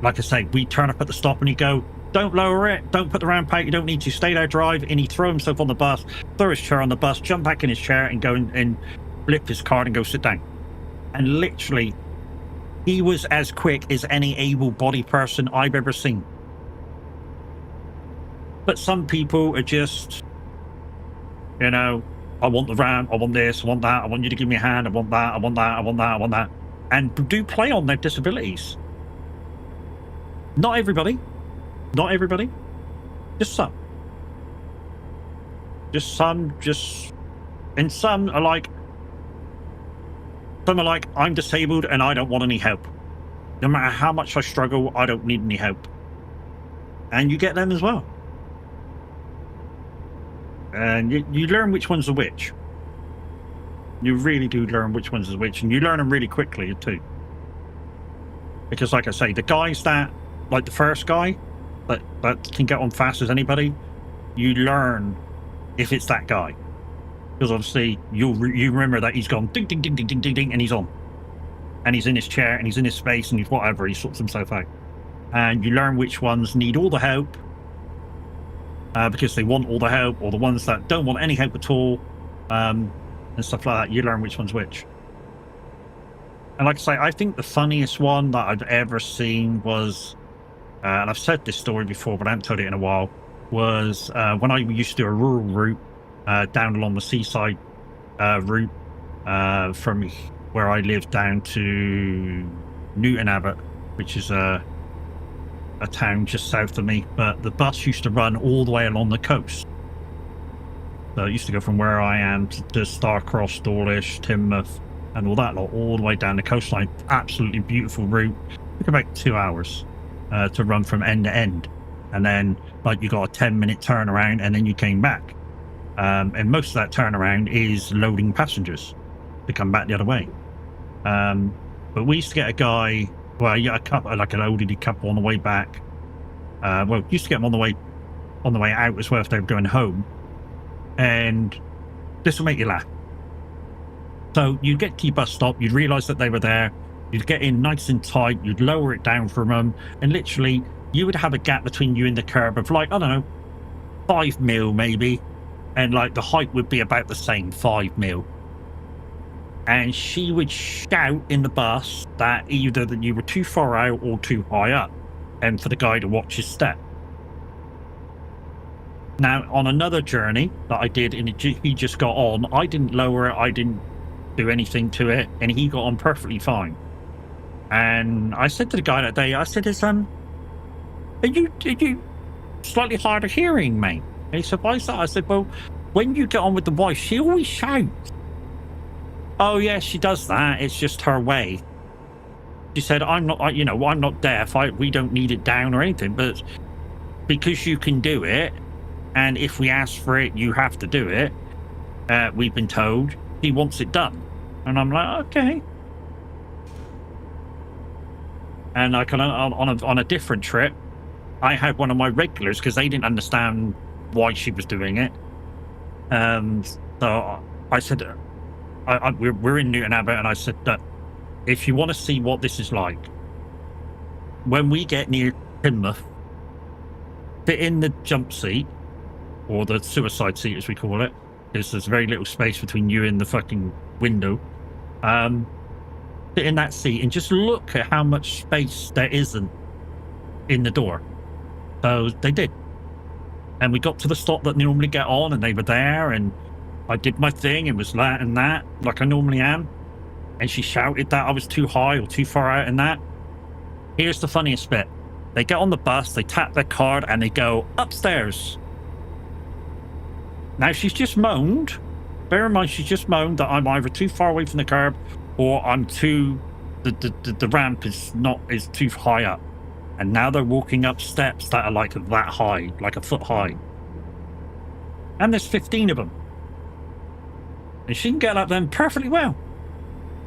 like I say, we turn up at the stop and he'd go, don't lower it, don't put the ramp out, you don't need to, stay there, drive. And he'd throw himself on the bus, throw his chair on the bus, jump back in his chair and go and flip his card and go sit down. And literally, he was as quick as any able-bodied person I've ever seen. But some people are just, you know, I want the ramp, I want this, I want that, I want you to give me a hand, I want that, I want that, I want that, I want that. And do play on their disabilities. Not everybody. Not everybody. Just some. Just some, and some are like, I'm disabled and I don't want any help. No matter how much I struggle, I don't need any help. And you get them as well. And you learn which one's the which. You really do learn which one's the which, and you learn them really quickly too. Because like I say, the guys that, like the first guy, that can get on fast as anybody, you learn if it's that guy. Because obviously you remember that he's gone ding, ding, ding, ding, ding, ding, ding, and he's on. And he's in his chair, and he's in his space, and he's whatever, he sorts himself out. And you learn which ones need all the help, because they want all the help, or the ones that don't want any help at all, and stuff like that. You learn which one's which. And like I say, I think the funniest one that I've ever seen was, and I've said this story before, but I haven't told it in a while, was when I used to do a rural route down along the seaside route from where I live down to Newton Abbot, which is a town just south of me. But the bus used to run all the way along the coast. So it used to go from where I am to Starcross, Dawlish, Teignmouth, and all that lot, all the way down the coastline. Absolutely beautiful route. It took about 2 hours to run from end to end. And then, like, you got a 10-minute turnaround, and then you came back. And most of that turnaround is loading passengers to come back the other way. But we used to get a guy, well, yeah, a couple, like an elderly couple on the way back. Well, used to get them on the way out as well if they were going home. And this will make you laugh. So you'd get to your bus stop, you'd realise that they were there, you'd get in nice and tight, you'd lower it down from them, and literally you would have a gap between you and the curb of, like, I don't know, 5 mil maybe, and like the height would be about the same, 5 mil. And she would shout in the bus that either that you were too far out or too high up, and for the guy to watch his step. Now, on another journey that I did, and he just got on, I didn't lower it, I didn't do anything to it, and he got on perfectly fine. And I said to the guy that day, I said, are you slightly hard of hearing, mate? And he said, why is that? I said, well, when you get on with the wife, she always shouts. Oh, yeah, she does that. It's just her way. She said, I'm not deaf. We don't need it down or anything, but because you can do it, and if we ask for it, you have to do it. We've been told he wants it done. And I'm like, okay. And I kind of on a different trip, I had one of my regulars because they didn't understand why she was doing it. So I said, we're in Newton Abbot, and I said that if you want to see what this is like, when we get near Plymouth, fit in the jump seat, or the suicide seat as we call it, because there's very little space between you and the fucking window. Sit in that seat and just look at how much space there isn't in the door. So they did. And we got to the stop that they normally get on, and they were there, and I did my thing and was that and that, like I normally am. And she shouted that I was too high or too far out in that. Here's the funniest bit. They get on the bus, they tap their card, and they go upstairs. Now, she's just moaned. Bear in mind, she's just moaned that I'm either too far away from the curb or I'm too... The ramp is too high up. And now they're walking up steps that are like that high, like a foot high. And there's 15 of them. And she can get up them perfectly well.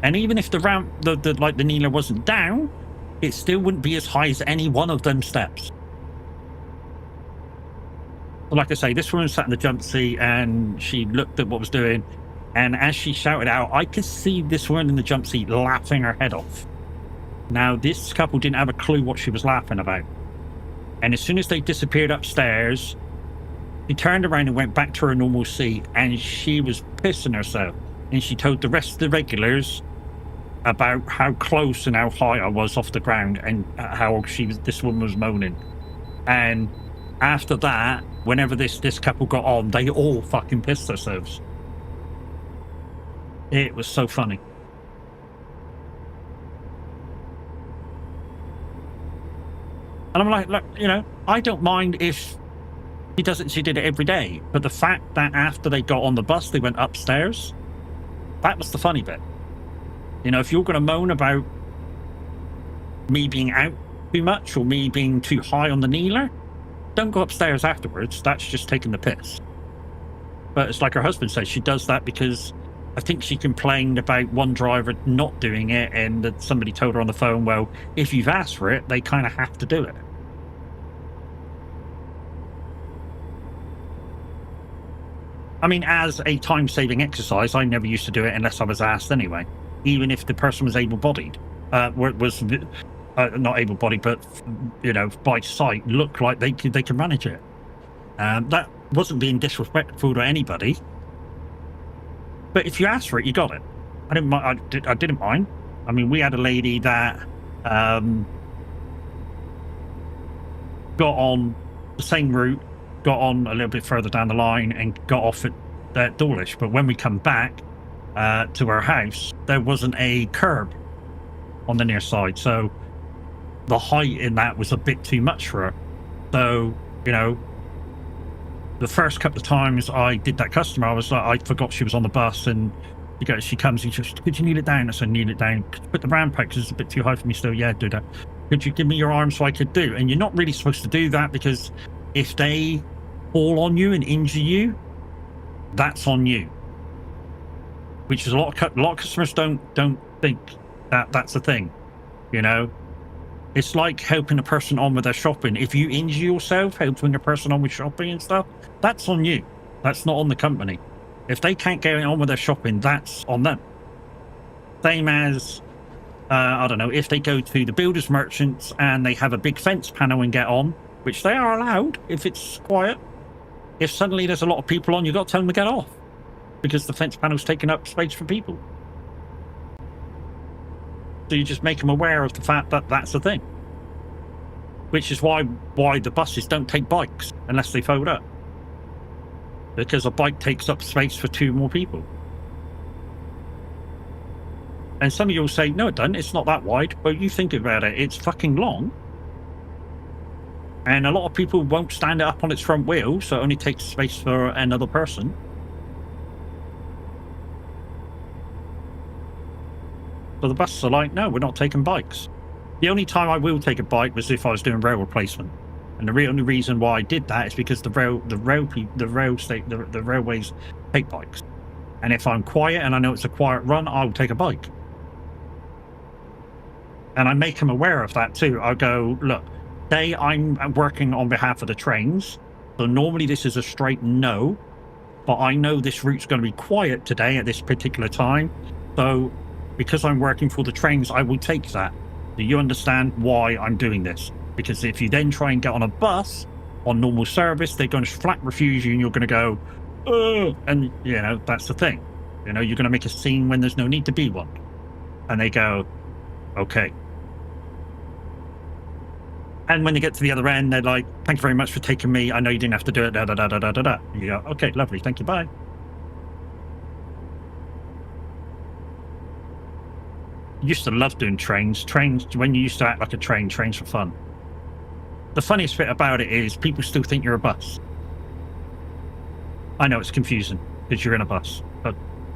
And even if the ramp, the kneeler wasn't down, it still wouldn't be as high as any one of them steps. But like I say, this woman sat in the jump seat and she looked at what was doing. And as she shouted out, I could see this woman in the jump seat laughing her head off. Now, this couple didn't have a clue what she was laughing about. And as soon as they disappeared upstairs, she turned around and went back to her normal seat, and she was pissing herself. And she told the rest of the regulars about how close and how high I was off the ground, and how this woman was moaning. And after that, whenever this couple got on, they all fucking pissed themselves. It was so funny. And I'm like, look, I don't mind if she did it every day. But the fact that after they got on the bus, they went upstairs, that was the funny bit. If you're going to moan about me being out too much or me being too high on the kneeler, don't go upstairs afterwards. That's just taking the piss. But it's like her husband says, she does that because I think she complained about one driver not doing it, and that somebody told her on the phone, well, if you've asked for it, they kind of have to do it. I mean, as a time-saving exercise, I never used to do it unless I was asked anyway, even if the person was able-bodied. Not able-bodied, but, by sight, looked like they could manage it. That wasn't being disrespectful to anybody. But if you asked for it, you got it. I didn't mind. I mean, we had a lady that got on the same route, got on a little bit further down the line, and got off at Dawlish. But when we come back to our house, there wasn't a curb on the near side. So the height in that was a bit too much for her. So, the first couple of times I did that customer, I was like, I forgot she was on the bus, and she comes and she says, could you kneel it down? I said, kneel it down. Could you put the ramp out because it's a bit too high for me still? Yeah, do that. Could you give me your arm so I could do? And you're not really supposed to do that, because if they fall on you and injure you, that's on you. Which is a lot of customers don't think that that's a thing. It's like helping a person on with their shopping. If you injure yourself helping a person on with shopping and stuff, that's on you. That's not on the company. If they can't get on with their shopping, that's on them. Same as, I don't know, if they go to the builders merchants and they have a big fence panel and get on, which they are allowed if it's quiet. If suddenly there's a lot of people on, you've got to tell them to get off, because the fence panel's taking up space for people. So you just make them aware of the fact that that's the thing. Which is why the buses don't take bikes unless they fold up. Because a bike takes up space for 2 more people. And some of you will say, no, it doesn't. It's not that wide. Well, you think about it. It's fucking long. And a lot of people won't stand it up on its front wheel, so it only takes space for another person. So the buses are like, no, we're not taking bikes. The only time I will take a bike was if I was doing rail replacement, and the only reason why I did that is because the railways take bikes, and if I'm quiet and I know it's a quiet run, I'll take a bike. And I make them aware of that too. I go, look, today I'm working on behalf of the trains, so normally this is a straight no, but I know this route's going to be quiet today at this particular time, so because I'm working for the trains, I will take that. Do you understand why I'm doing this? Because if you then try and get on a bus on normal service, they're going to flat refuse you, and you're going to go, and you know, that's the thing. You know, you're going to make a scene when there's no need to be one. And they go, okay. And when they get to the other end, they're like, thank you very much for taking me. I know you didn't have to do it, da da da da da da da. You go, okay, lovely, thank you, bye. Used to love doing trains. Trains, when you used to act like a train, trains were fun. The funniest bit about it is people still think you're a bus. I know it's confusing because you're in a bus, but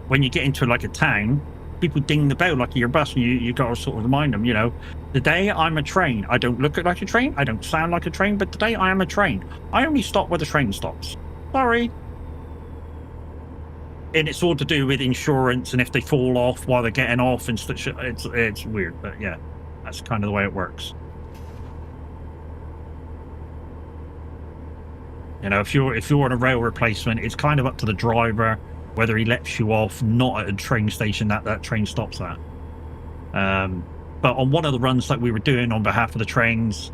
when you get into like a town, people ding the bell like you're a bus, and you got to sort of remind them, you know, today I'm a train. I don't look like a train. I don't sound like a train, but today I am a train. I only stop where the train stops. Sorry. And it's all to do with insurance, and if they fall off while they're getting off and such, it's weird, but yeah, that's kind of the way it works. You know, if you're on a rail replacement, it's kind of up to the driver whether he lets you off, not at a train station that train stops at. But on one of the runs that we were doing on behalf of the trains,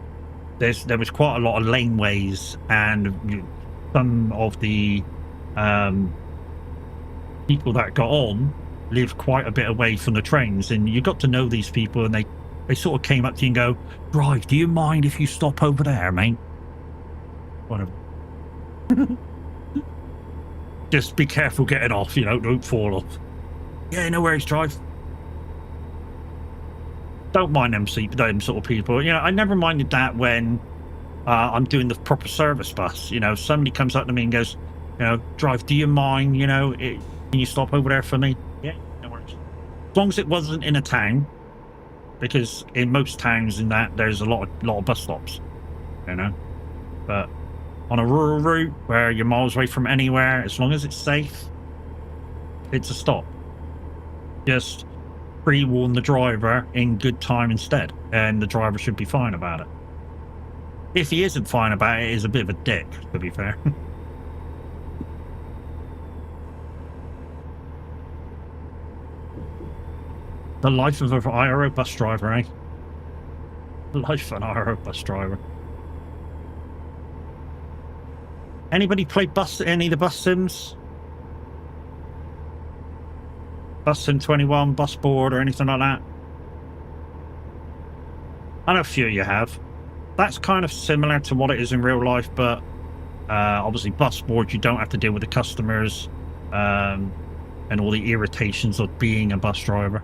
there was quite a lot of laneways, and some of the people that got on lived quite a bit away from the trains, and you got to know these people, and they sort of came up to you and go, "Drive, do you mind if you stop over there, mate?" Whatever. Just be careful getting off, you know, don't fall off. Yeah, no worries, drive. Don't mind them sort of people. You know, I never minded that when I'm doing the proper service bus. You know, somebody comes up to me and goes, you know, drive, do you mind, you know, can you stop over there for me? Yeah, no worries. As long as it wasn't in a town, because in most towns in that, there's a lot of bus stops, you know. But on a rural route where you're miles away from anywhere, as long as it's safe, it's a stop. Just pre-warn the driver in good time instead, and the driver should be fine about it. If he isn't fine about it, he's a bit of a dick, to be fair. The life of an IRO bus driver, eh? The life of an IRO bus driver. Anybody play any of the bus sims? Bus Sim 21, Bus Board, or anything like that? I know a few of you have. That's kind of similar to what it is in real life, but obviously Bus Board, you don't have to deal with the customers and all the irritations of being a bus driver.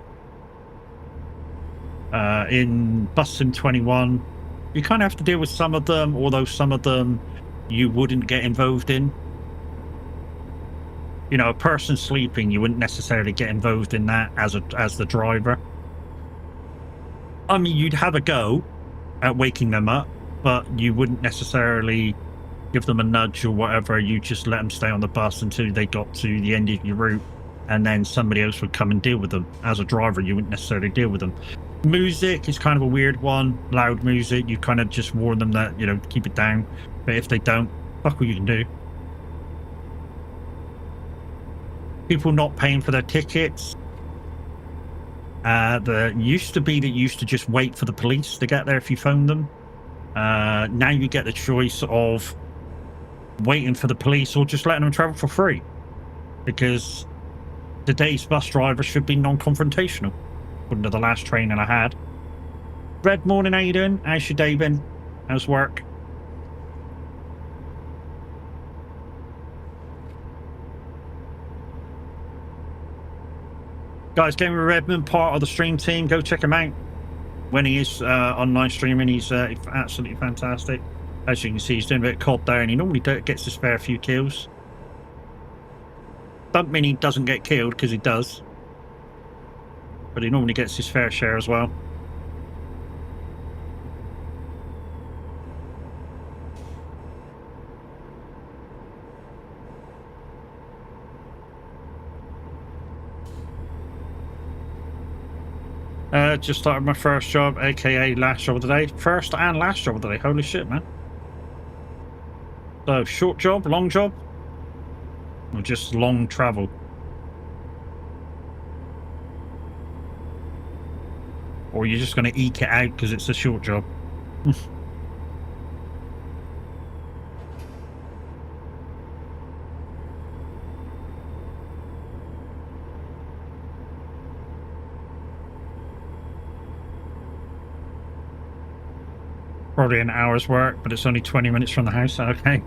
In Bus Sim 21, you kind of have to deal with some of them, although some of them you wouldn't get involved in. You know, a person sleeping, you wouldn't necessarily get involved in that as the driver. I mean, you'd have a go at waking them up, but you wouldn't necessarily give them a nudge or whatever. You just let them stay on the bus until they got to the end of your route, and then somebody else would come and deal with them. As a driver, you wouldn't necessarily deal with them. Music is kind of a weird one. Loud music, you kind of just warn them that, you know, keep it down. But if they don't, fuck what you can do. People not paying for their tickets. There used to be that you used to just wait for the police to get there if you phoned them. Now you get the choice of waiting for the police or just letting them travel for free. Because today's bus drivers should be non-confrontational. According to the last training I had. Red, morning, how you doing? How's your day been? How's work? Guys, Game with Redmond, part of the stream team. Go check him out when he is online streaming. He's absolutely fantastic. As you can see, he's doing a bit of COD there, and he normally gets his fair few kills. Doesn't mean he doesn't get killed, because he does. But he normally gets his fair share as well. Just started my first job, aka last job of the day. First and last job of the day. Holy shit, man. So, short job, long job, or just long travel? Or you're just going to eke it out because it's a short job? Probably an hour's work, but it's only 20 minutes from the house. Okay.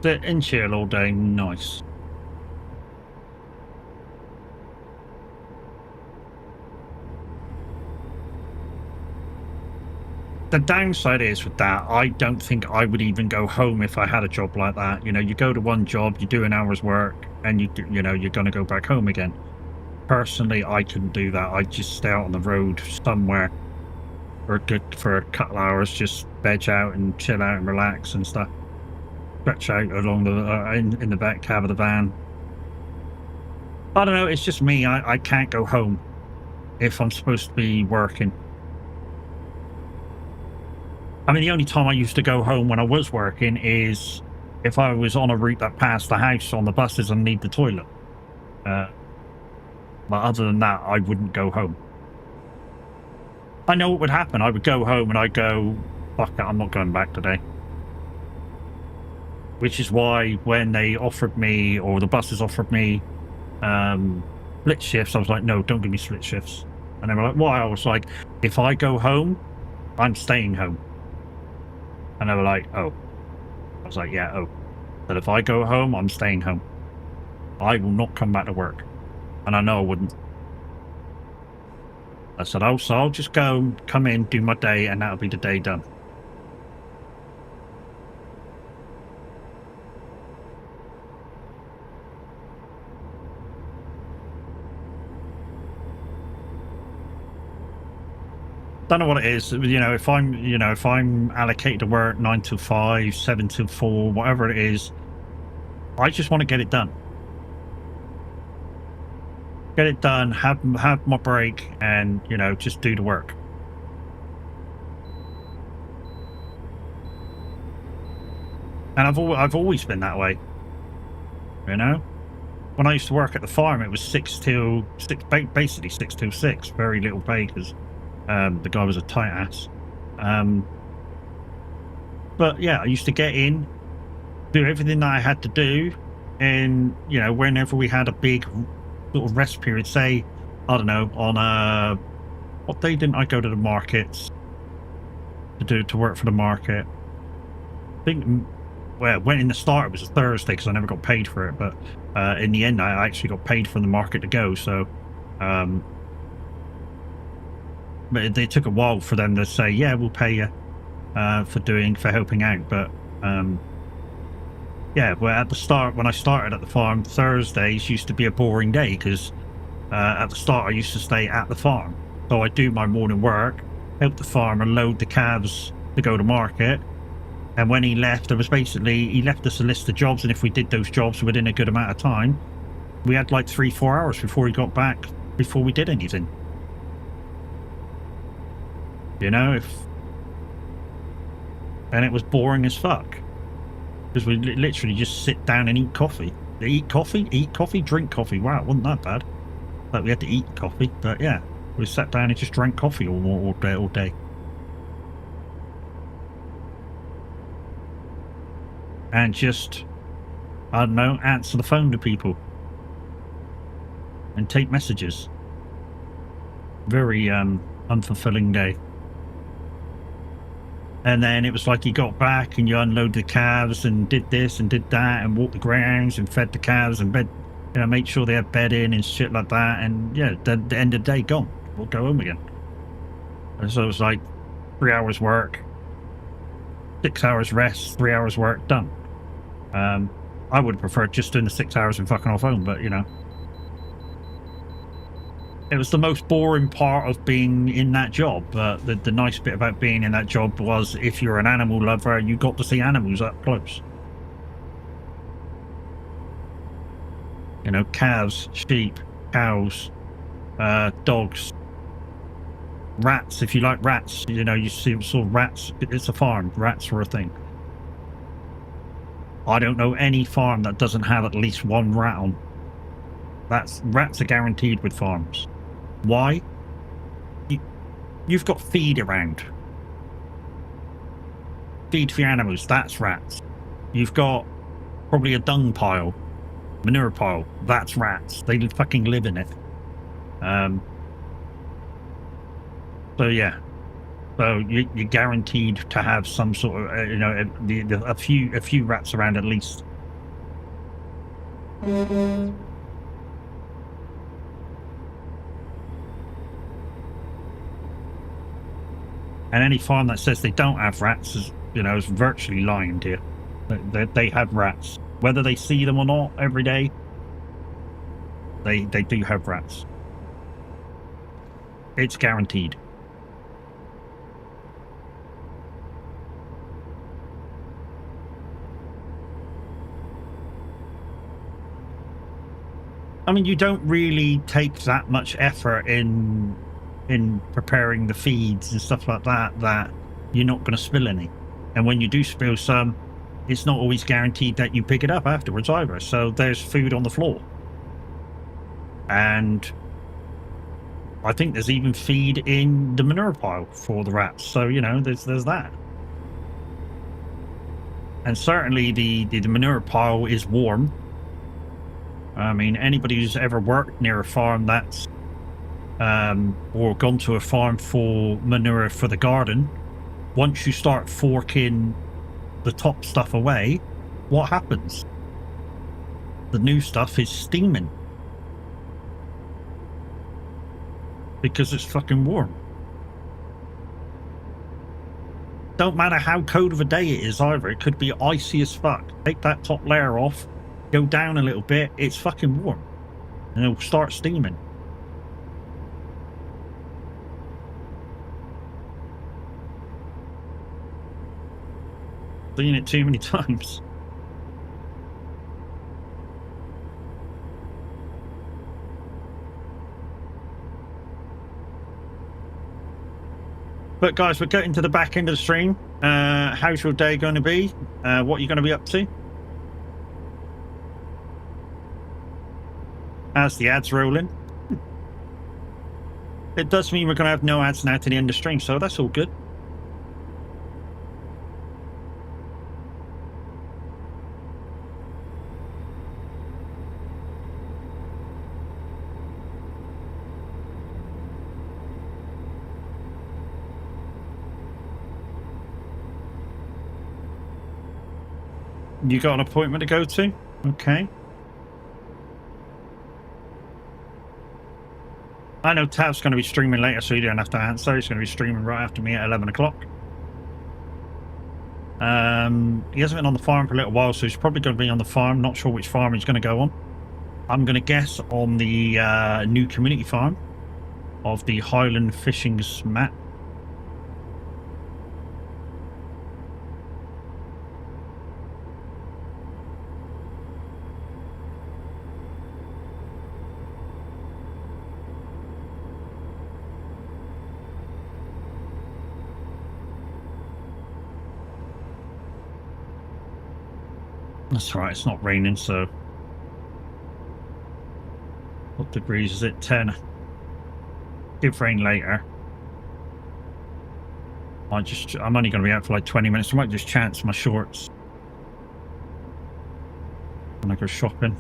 Sit and chill all day. Nice. The downside is with that, I don't think I would even go home if I had a job like that. You know, you go to one job, you do an hour's work, and you know, you're going to go back home again. Personally, I couldn't do that. I'd just stay out on the road somewhere for a couple hours, just veg out and chill out and relax and stuff. Stretch out along the in the back cab of the van. I don't know. It's just me. I can't go home if I'm supposed to be working. I mean, the only time I used to go home when I was working is if I was on a route that passed the house on the buses and need the toilet. But other than that, I wouldn't go home. I know what would happen. I would go home and I'd go, fuck it, I'm not going back today. Which is why when they offered me, or the buses offered me, split shifts, I was like, no, don't give me split shifts. And they were like, why? I was like, if I go home, I'm staying home. And they were like, oh. I was like, yeah, oh. But if I go home, I'm staying home. I will not come back to work. And I know I wouldn't. I said, oh, so I'll just go, come in, do my day, and that'll be the day done. Don't know what it is. You know, if I'm allocated to work 9 till 5, 7 till 4, whatever it is, I just want to get it done. Get it done, have my break, and, you know, just do the work. And I've always been that way. You know? When I used to work at the farm, it was 6 till 6, basically 6 till 6. Very little pay because the guy was a tight ass. But yeah, I used to get in, do everything that I had to do, and, you know, whenever we had a big sort of rest period, say, I don't know, on what day didn't I go to the markets to work for the market? I think, well, when in the start it was a Thursday because I never got paid for it, but in the end I actually got paid from the market to go. So but they took a while for them to say, yeah, we'll pay you for helping out. But yeah, well, at the start, when I started at the farm, Thursdays used to be a boring day because at the start I used to stay at the farm. So I do my morning work, help the farmer load the calves to go to market. And when he left, there was basically, he left us a list of jobs, and if we did those jobs within a good amount of time, we had like 3-4 hours before he got back, before we did anything. You know, and it was boring as fuck. Because we literally just sit down and eat coffee. Eat coffee, drink coffee. Wow, it wasn't that bad. But we had to eat coffee. But yeah, we sat down and just drank coffee all day. And just, I don't know, answer the phone to people. And take messages. Very unfulfilling day. And then it was like you got back and you unloaded the calves and did this and did that and walked the grounds and fed the calves and bed, you know, made sure they had bed in and shit like that. And yeah, the end of the day gone. We'll go home again. And so it was like 3 hours work, 6 hours rest, 3 hours work, done. I would have preferred just doing the 6 hours and fucking off home, but you know. it was the most boring part of being in that job. But the nice bit about being in that job was if you're an animal lover, you got to see animals up close. You know, calves, sheep, cows, dogs, rats. If you like rats, you know, you saw rats. It's a farm. Rats are a thing. I don't know any farm that doesn't have at least one rat on. Rats are guaranteed with farms. Why? You've got feed around. Feed for your animals, that's rats. You've got probably a dung pile, manure pile, that's rats. They fucking live in it. So yeah. So you're guaranteed to have some sort of, you know, a few rats around at least. And any farm that says they don't have rats is, you know, is virtually lying to you. They have rats, whether they see them or not every day. They do have rats. It's guaranteed. I mean, you don't really take that much effort in preparing the feeds and stuff like that you're not going to spill any. And when you do spill some, it's not always guaranteed that you pick it up afterwards either. So there's food on the floor. And I think there's even feed in the manure pile for the rats. So, you know, there's that. And certainly the manure pile is warm. I mean, anybody who's ever worked near a farm that's or gone to a farm for manure for the garden, once you start forking the top stuff away, what happens? The new stuff is steaming because it's fucking warm. Don't matter how cold of a day it is either. It could be icy as fuck. Take that top layer off, go down a little bit, it's fucking warm, and it'll start steaming. Seen it too many times. But guys, we're getting to the back end of the stream. How's your day going to be? What are you going to be up to? As the ads rolling. It does mean we're going to have no ads now to the end of the stream, so that's all good. You got an appointment to go to? Okay. I know Tav's going to be streaming later, so you don't have to answer. He's going to be streaming right after me at 11 o'clock. He hasn't been on the farm for a little while, so he's probably going to be on the farm. Not sure which farm he's going to go on. I'm going to guess on the new community farm of the Highland Fishing's map. That's right, it's not raining, so what degrees is it? 10. Give rain later. I'm only going to be out for like 20 minutes. I might just chance my shorts when I go shopping.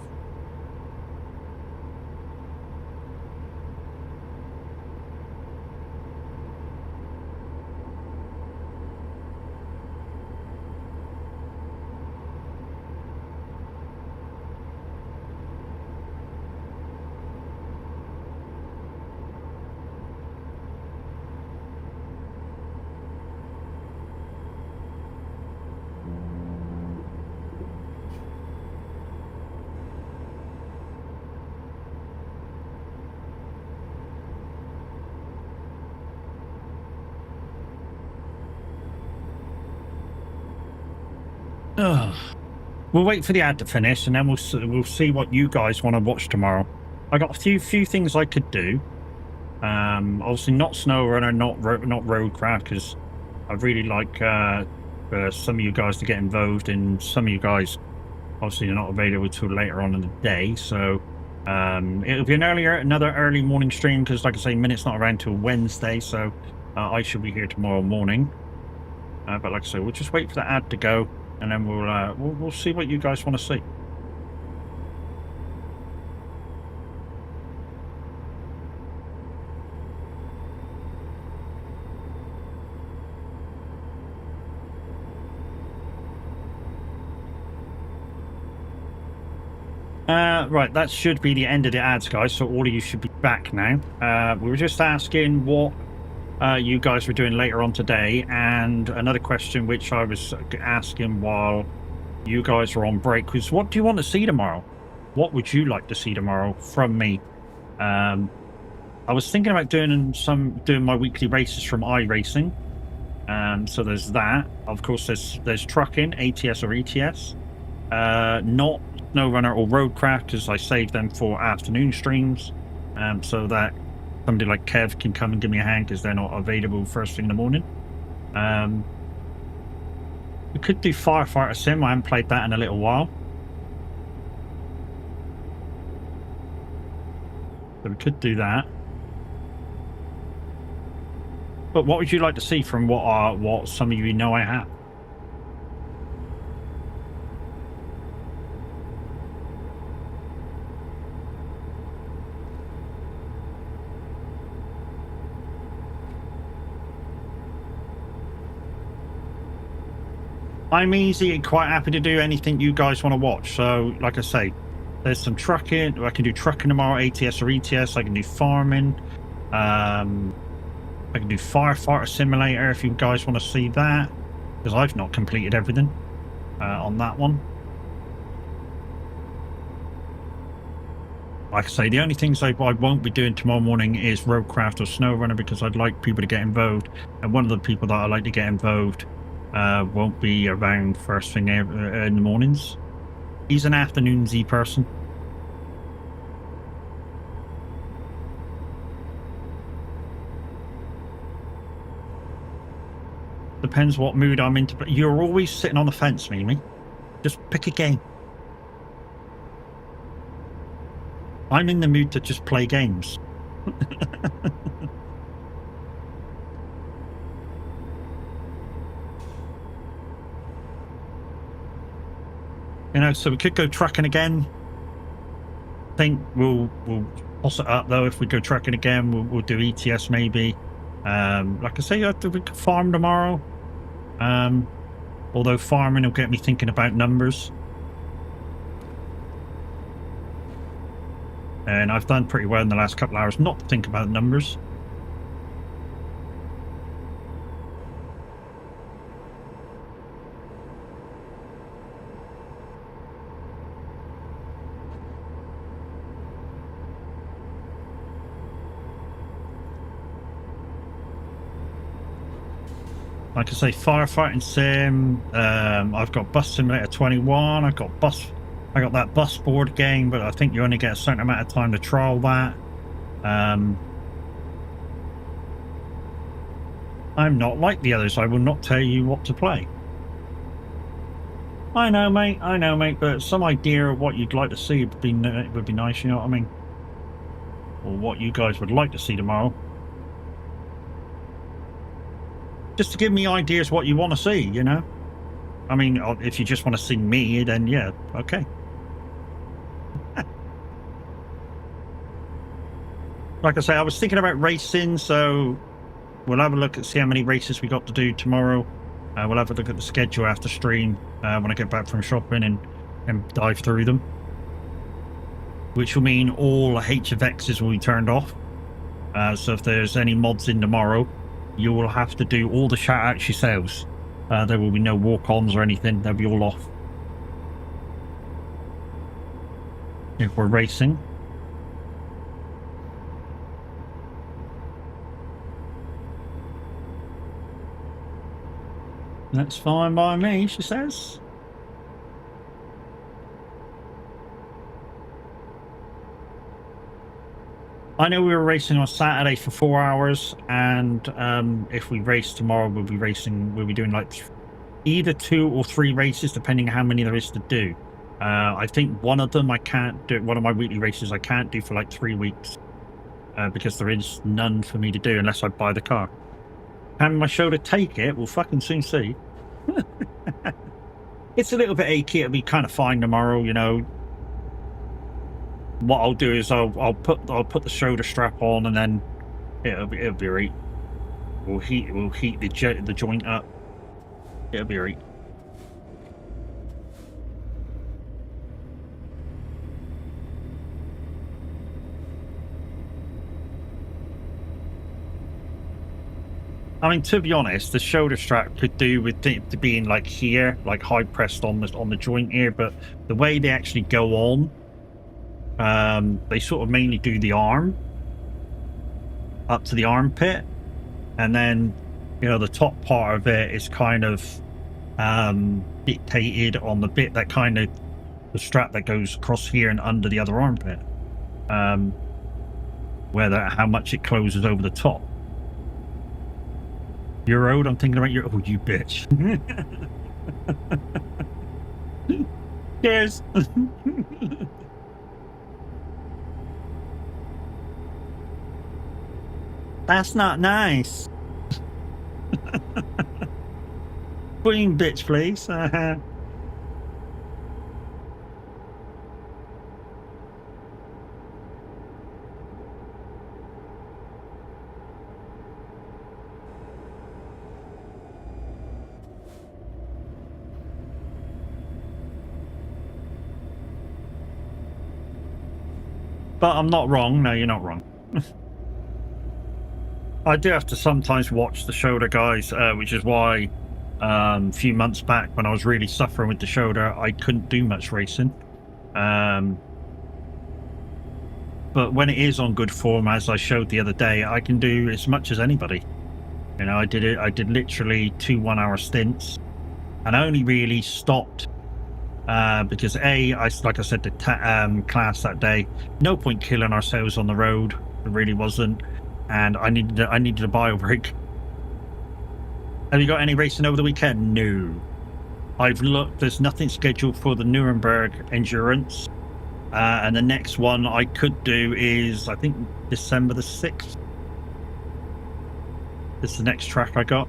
Ugh. We'll wait for the ad to finish, and then we'll see what you guys want to watch tomorrow. I got a few things I could do. Obviously not SnowRunner, not Roadcraft, because I really like for some of you guys to get involved, and some of you guys obviously are not available till later on in the day. So it'll be another early morning stream, because like I say, Minute's not around till Wednesday, so I should be here tomorrow morning. But like I say, we'll just wait for the ad to go, and then we'll see what you guys want to see. Right, that should be the end of the ads, guys, so all of you should be back now. We were just asking what you guys were doing later on today, and another question which I was asking while you guys were on break was, what do you want to see tomorrow? What would you like to see tomorrow from me? I was thinking about doing my weekly races from iRacing. So there's that. Of course, there's trucking, ATS or ETS. Not SnowRunner or Roadcraft, because I saved them for afternoon streams, so that somebody like Kev can come and give me a hand, because they're not available first thing in the morning. We could do Firefighter Sim. I haven't played that in a little while, so we could do that. But what would you like to see from what some of you know I have? I'm easy and quite happy to do anything you guys want to watch. So, like I say, there's some trucking. I can do trucking tomorrow, ATS or ETS. I can do farming. I can do Firefighter Simulator if you guys want to see that, because I've not completed everything on that one. Like I say, the only things I won't be doing tomorrow morning is Roadcraft or SnowRunner, because I'd like people to get involved, and one of the people that I like to get involved won't be around first thing in the mornings. He's an afternoonsy person. Depends what mood I'm into. But you're always sitting on the fence, Mimi. Just pick a game. I'm in the mood to just play games. You know, so we could go trucking again. I think we'll toss it up, though. If we go trucking again, we'll do ETS maybe. Like I say, we could farm tomorrow. Although farming will get me thinking about numbers. And I've done pretty well in the last couple of hours not to think about numbers. Like I say, Firefighting Sim. I've got Bus Simulator 21. I got that bus board game, but I think you only get a certain amount of time to trial that. I'm not like the others. I will not tell you what to play. I know, mate. But some idea of what you'd like to see would be nice. You know what I mean? Or what you guys would like to see tomorrow. Just to give me ideas what you want to see, you know? I mean, if you just want to see me, then yeah, okay. Like I say, I was thinking about racing, so we'll have a look see how many races we got to do tomorrow. We'll have a look at the schedule after stream when I get back from shopping and dive through them. Which will mean all HFXs will be turned off. So if there's any mods in tomorrow, you will have to do all the shout-outs yourselves. There will be no walk-ons or anything. They'll be all off. If we're racing. That's fine by me, she says. I know we were racing on Saturday for 4 hours, and if we race tomorrow, we'll be doing like either 2 or 3 races, depending on how many there is to do. I think one of them I can't do. One of my weekly races I can't do for like 3 weeks because there is none for me to do unless I buy the car. Can my shoulder take it? We'll fucking soon see. It's a little bit achy. It'll be kind of fine tomorrow, you know. What I'll do is I'll put the shoulder strap on, and then it'll be right. We'll heat the joint up. It'll be right. I mean, to be honest, the shoulder strap could do with it being like here, like high pressed on the joint here, but the way they actually go on, they sort of mainly do the arm up to the armpit, and then, you know, the top part of it is kind of dictated on the bit that kind of the strap that goes across here and under the other armpit, how much it closes over the top. Your road, I'm thinking about your. Oh, you bitch. Cheers. That's not nice. Queen bitch, please. But I'm not wrong. No, you're not wrong. I do have to sometimes watch the shoulder, guys, which is why a few months back when I was really suffering with the shoulder, I couldn't do much racing. But when it is on good form, as I showed the other day, I can do as much as anybody. You know, I did literally 2 1-hour stints, and I only really stopped because like I said, the class that day, no point killing ourselves on the road. It really wasn't, and I needed a bio break. Have you got any racing over the weekend? No. I've looked. There's nothing scheduled for the Nuremberg Endurance, and the next one I could do is, I think, December the 6th. This is the next track I got.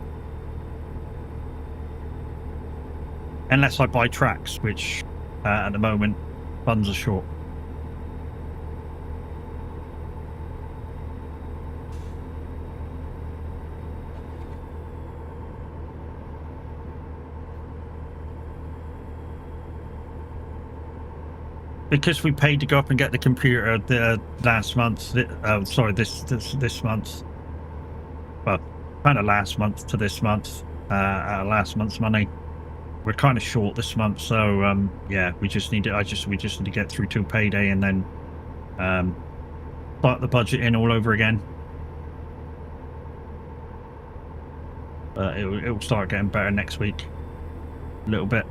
Unless I buy tracks, which at the moment funds are short. Because we paid to go up and get the computer last month. Sorry, this month. Well, kind of last month to this month. Last month's money. We're kind of short this month, so yeah, we just need to get through till payday, and then start the budget in all over again. It will start getting better next week, a little bit.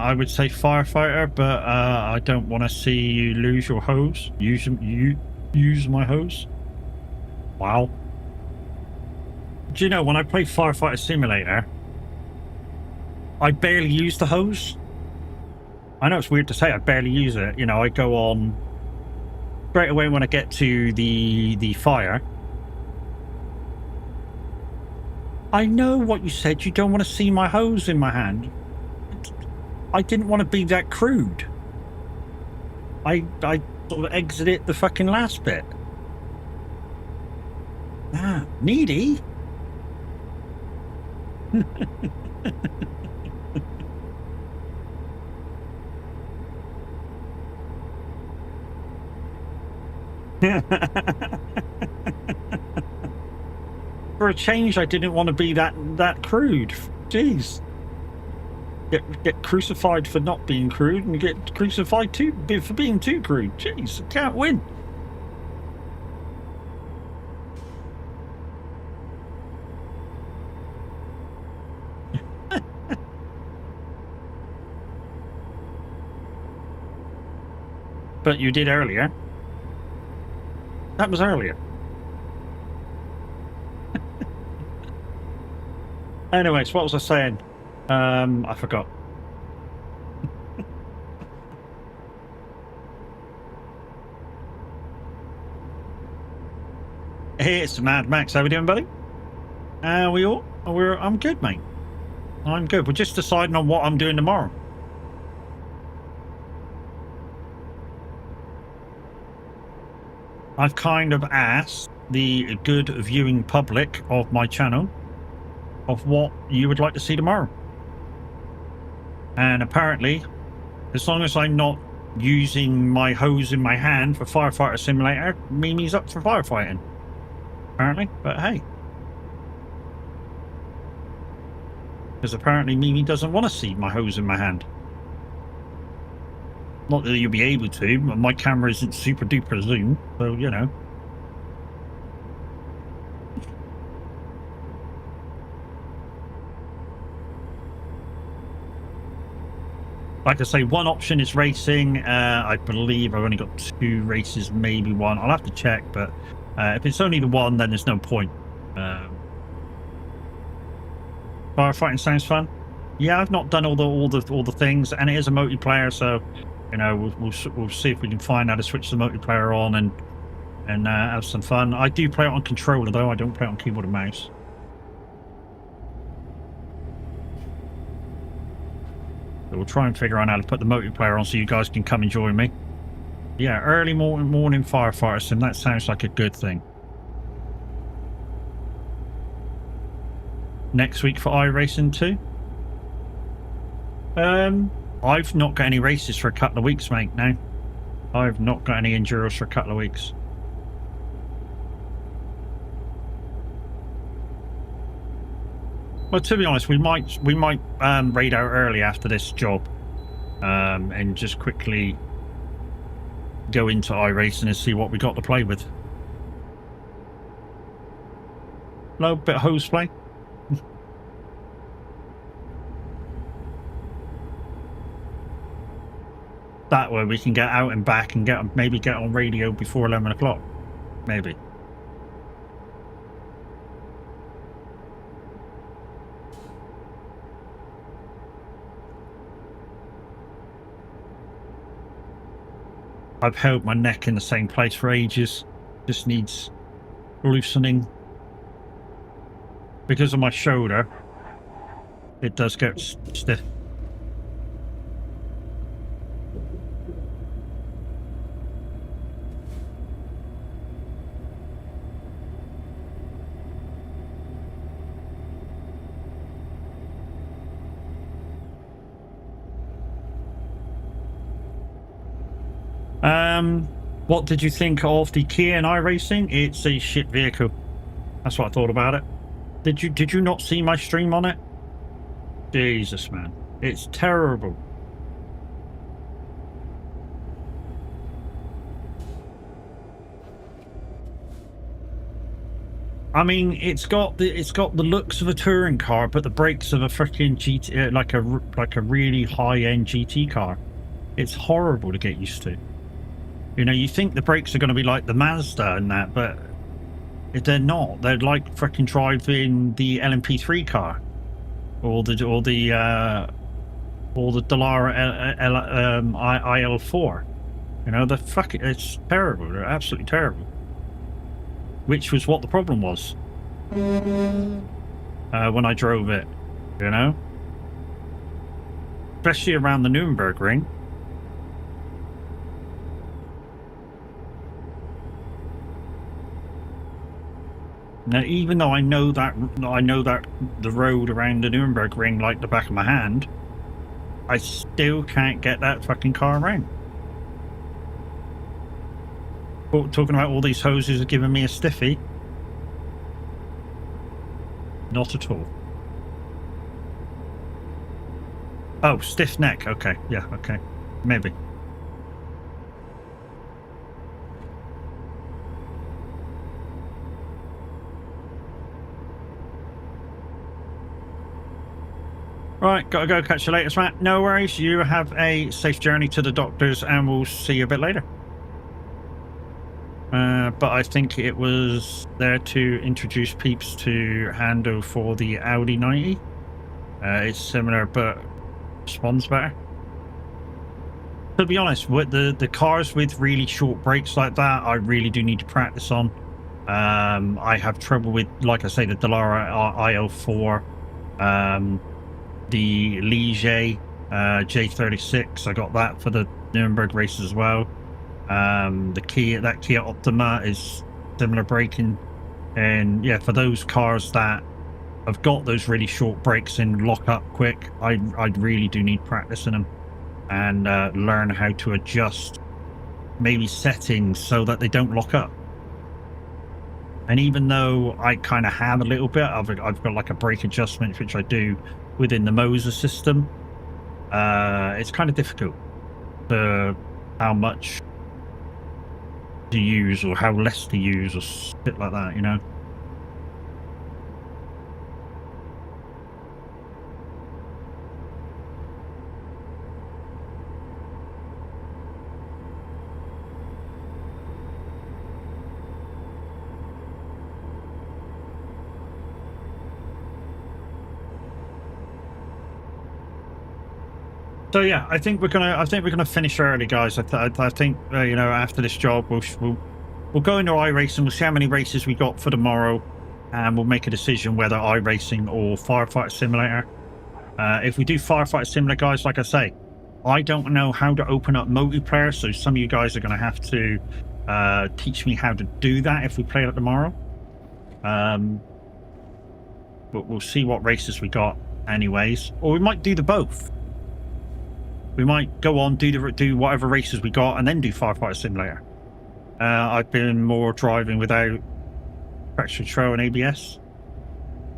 I would say firefighter, but I don't want to see you lose your hose. Use my hose. Wow. Do you know, when I play Firefighter Simulator, I barely use the hose. I know it's weird to say, I barely use it. You know, I go on straight away when I get to the fire. I know what you said. You don't want to see my hose in my hand. I didn't want to be that crude. I sort of exited the fucking last bit. Ah, needy. For a change, I didn't want to be that crude. Jeez. Get crucified for not being crude, and get crucified for being too crude. Jeez, I can't win. But you did earlier. That was earlier. Anyways, what was I saying? I forgot. Hey, it's Mad Max. How we doing, buddy? I'm good, mate. I'm good. We're just deciding on what I'm doing tomorrow. I've kind of asked the good viewing public of my channel of what you would like to see tomorrow. And apparently, as long as I'm not using my hose in my hand for Firefighter Simulator, Mimi's up for firefighting. Apparently, but hey. Because apparently Mimi doesn't want to see my hose in my hand. Not that you'll be able to, but my camera isn't super duper zoom, so you know. Like I say, one option is racing. I believe I've only got 2 races, maybe 1. I'll have to check, but if it's only the 1, then there's no point. Firefighting sounds fun. Yeah, I've not done all the things, and it is a multiplayer, so you know we'll see if we can find how to switch the multiplayer on and have some fun. I do play it on controller though. I don't play it on keyboard and mouse. So we'll try and figure out how to put the multiplayer on so you guys can come and join me. Yeah, early morning firefighter sim. That sounds like a good thing. Next week for iRacing 2. I've not got any races for a couple of weeks, mate. Now, I've not got any enduros for a couple of weeks. Well, to be honest, we might raid out early after this job, and just quickly go into iRacing and see what we got to play with. No bit of hose play. That way we can get out and back and maybe get on radio before 11 o'clock. Maybe. I've held my neck in the same place for ages. Just needs loosening. Because of my shoulder, it does get stiff. What did you think of the Kia and iRacing? It's a shit vehicle. That's what I thought about it. Did you not see my stream on it? Jesus, man. It's terrible. I mean, it's got the looks of a touring car, but the brakes of a freaking GT, like a really high-end GT car. It's horrible to get used to. You know, you think the brakes are going to be like the Mazda and that, but they're not. They're like freaking driving the LMP3 car, or the Dallara IL4. You know, it's terrible. They're absolutely terrible. Which was what the problem was when I drove it. You know, especially around the Nuremberg ring. Now, even though I know that the road around the Nuremberg ring like the back of my hand, I still can't get that fucking car around. But talking about all these hoses are giving me a stiffy. Not at all. Oh, stiff neck. Okay, yeah, okay, maybe. Right, gotta go. Catch you later, Matt. No worries. You have a safe journey to the doctors, and we'll see you a bit later. But I think it was there to introduce peeps to Hando for the Audi 90. It's similar, but responds better. To be honest, with the cars with really short brakes like that, I really do need to practice on. I have trouble with, like I say, the Dallara IL4, the Ligier J36. I got that for the Nuremberg races as well. The Kia Optima is similar braking, and yeah, for those cars that have got those really short brakes and lock up quick, I really do need practice in them and learn how to adjust maybe settings so that they don't lock up. And even though I kind of have a little bit, I've got like a brake adjustment which I do within the Moser system. It's kind of difficult to how much to use or how less to use or shit like that, you know. So yeah, I think we're gonna finish early, guys. I think you know, after this job, we'll go into iRacing. We'll see how many races we got for tomorrow, and we'll make a decision whether iRacing or Firefighter Simulator. If we do Firefighter Simulator, guys, like I say, I don't know how to open up multiplayer, so some of you guys are going to have to teach me how to do that if we play it tomorrow. But we'll see what races we got anyways, or we might do the both. We might go on, do whatever races we got, and then do Firefighter Simulator. I've been more driving without traction control and ABS.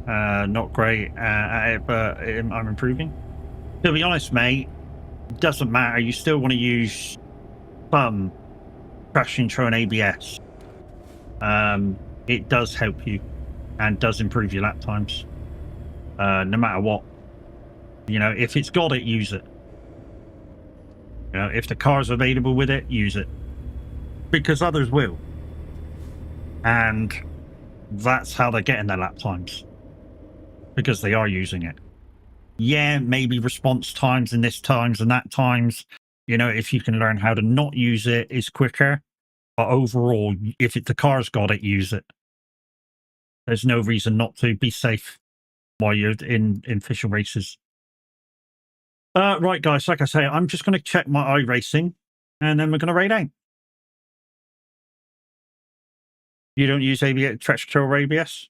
Not great at it, but I'm improving. To be honest, mate, it doesn't matter. You still want to use some traction control and ABS. It does help you and does improve your lap times. No matter what. You know, if it's got it, use it. You know, if the car's available with it, use it. Because others will. And that's how they're getting their lap times. Because they are using it. Yeah, maybe response times and this times and that times, you know, if you can learn how to not use it, is quicker. But overall, if the car's got it, use it. There's no reason not to. Be safe while you're in official races. Right, guys, like I say, I'm just going to check my iRacing, and then we're going to raid out. You don't use ABS, traction control or ABS?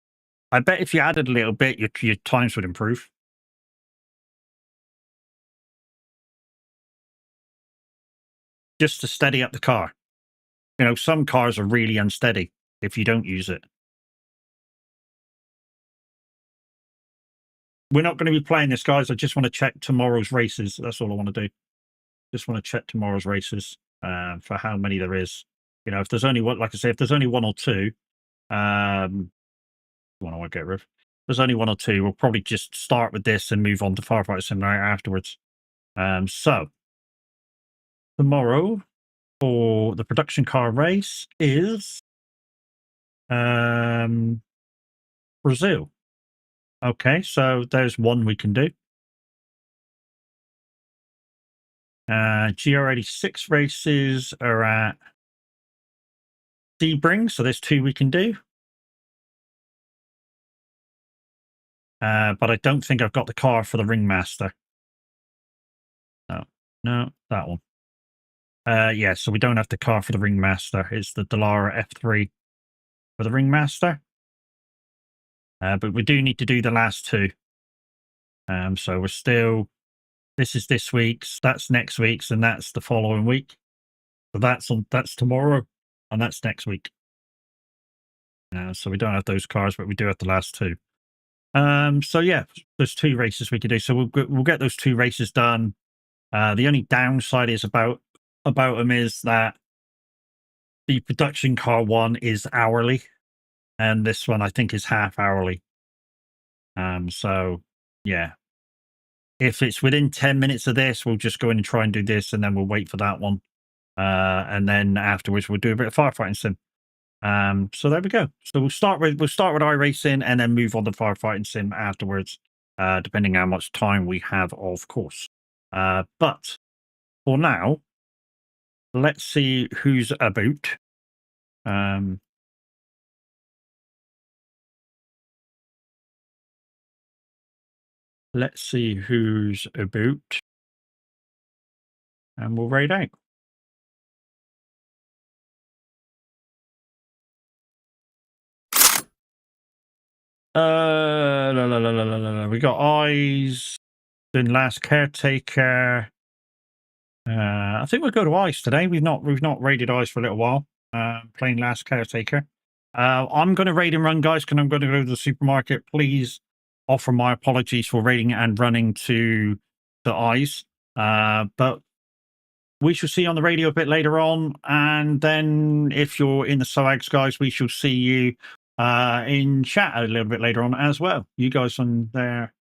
I bet if you added a little bit, your times would improve. Just to steady up the car. You know, some cars are really unsteady if you don't use it. We're not going to be playing this, guys. I just want to check tomorrow's races. That's all I want to do. Just want to check tomorrow's races for how many there is. You know, if there's only one, like I say, if there's only one or two, one I won't get rid of. If there's only one or two, we'll probably just start with this and move on to Firefighter Simulator afterwards. So tomorrow for the production car race is Brazil. Okay, so there's one we can do. GR86 races are at Sebring, so there's two we can do. But I don't think I've got the car for the Ringmaster. No, that one. Yeah, so we don't have the car for the Ringmaster. It's the Dallara F3 for the Ringmaster. But we do need to do the last two. So we're still, this is this week's, that's next week's, and that's the following week. So that's tomorrow, and that's next week. So we don't have those cars, but we do have the last two. So yeah, there's two races we could do. So we'll get those two races done. The only downside is about them is that the production car one is hourly, and this one I think is half hourly. So yeah, if it's within 10 minutes of this, we'll just go in and try and do this, and then we'll wait for that one. And then afterwards, we'll do a bit of firefighting sim. So there we go. So we'll start with iRacing and then move on to firefighting sim afterwards, depending how much time we have, of course. But for now, let's see who's about. Let's see who's about, and we'll raid out. We got Eyes, then Last Caretaker. I think we'll go to Eyes today. We've not raided Eyes for a little while. Playing Last Caretaker. I'm going to raid and run, guys, because I'm going to go to the supermarket. Please offer my apologies for raiding and running to the Eyes. But we shall see on the radio a bit later on. And then if you're in the SOAGs, guys, we shall see you in chat a little bit later on as well. You guys on there